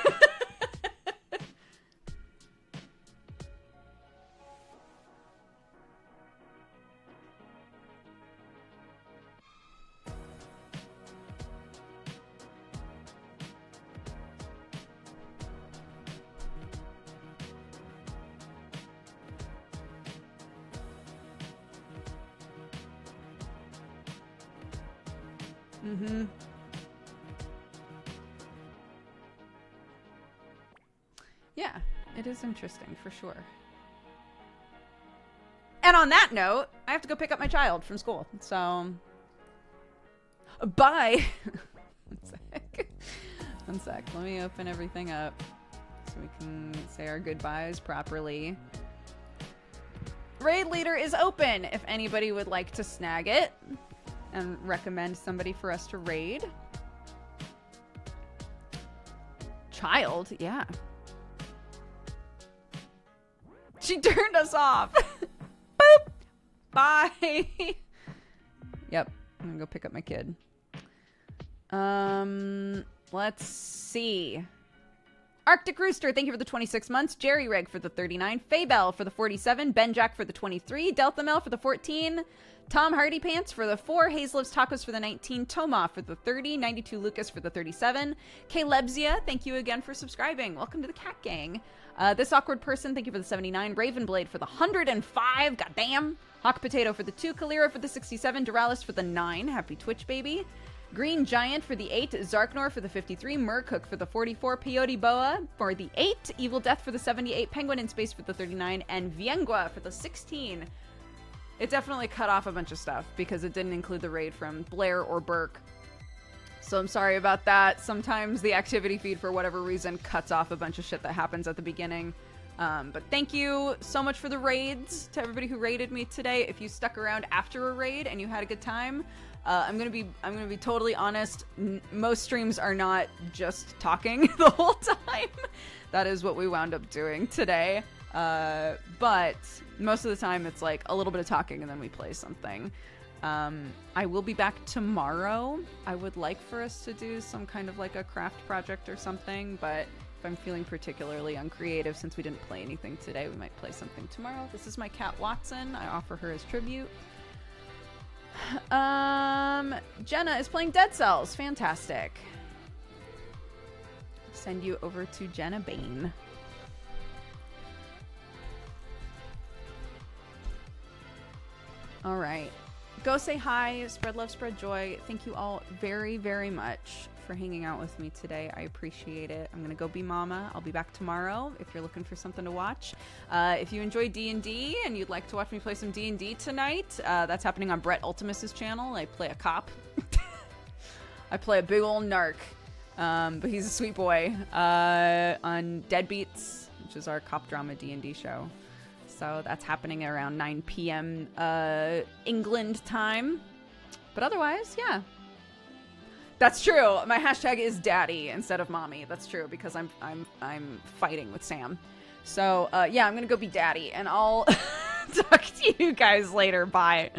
Mm-hmm. Yeah, it is interesting for sure. And on that note, I have to go pick up my child from school. So, bye. One sec. Let me open everything up so we can say our goodbyes properly. Raid leader is open if anybody would like to snag it and recommend somebody for us to raid. Child, yeah. She turned us off. Boop. Bye. Yep. I'm gonna go pick up my kid. Let's see. Arctic Rooster, thank you for the 26 months. Jerry Reg for the 39. Faybell for the 47. Ben Jack for the 23. Delta Mel for the 14. Tom Hardy Pants for the 4. Hazelip's Tacos for the 19. Toma for the 30. 92 Lucas for the 37. Calebzia, thank you again for subscribing. Welcome to the Cat Gang. This Awkward Person, thank you for the 79. Ravenblade for the 105. Goddamn. Hawk Potato for the 2. Kalira for the 67. Duralis for the 9. Happy Twitch, baby. Green Giant for the 8. Zarknor for the 53. Murkook for the 44. Peyote Boa for the 8. Evil Death for the 78. Penguin in Space for the 39. And Viengua for the 16. It definitely cut off a bunch of stuff because it didn't include the raid from Blair or Burke. So I'm sorry about that. Sometimes the activity feed, for whatever reason, cuts off a bunch of shit that happens at the beginning. But thank you so much for the raids to everybody who raided me today. If you stuck around after a raid and you had a good time, I'm gonna be totally honest. Most streams are not just talking the whole time. That is what we wound up doing today. But most of the time it's like a little bit of talking and then we play something. I will be back tomorrow. I would like for us to do some kind of like a craft project or something, but if I'm feeling particularly uncreative since we didn't play anything today, we might play something tomorrow. This is my cat Watson. I offer her as tribute. Jenna is playing Dead Cells. Fantastic. Send you over to Jenna Bain. All right. Go say hi, spread love, spread joy. Thank you all very, very much for hanging out with me today. I appreciate it. I'm going to go be mama. I'll be back tomorrow if you're looking for something to watch. If you enjoy D&D and you'd like to watch me play some D&D tonight, that's happening on Brett Ultimus's channel. I play a cop. I play a big old narc, but he's a sweet boy on Deadbeats, which is our cop drama D&D show. So that's happening around 9 p.m. England time. But otherwise, yeah. That's true. My hashtag is daddy instead of mommy. That's true because I'm fighting with Sam. So yeah, I'm gonna go be daddy and I'll talk to you guys later. Bye.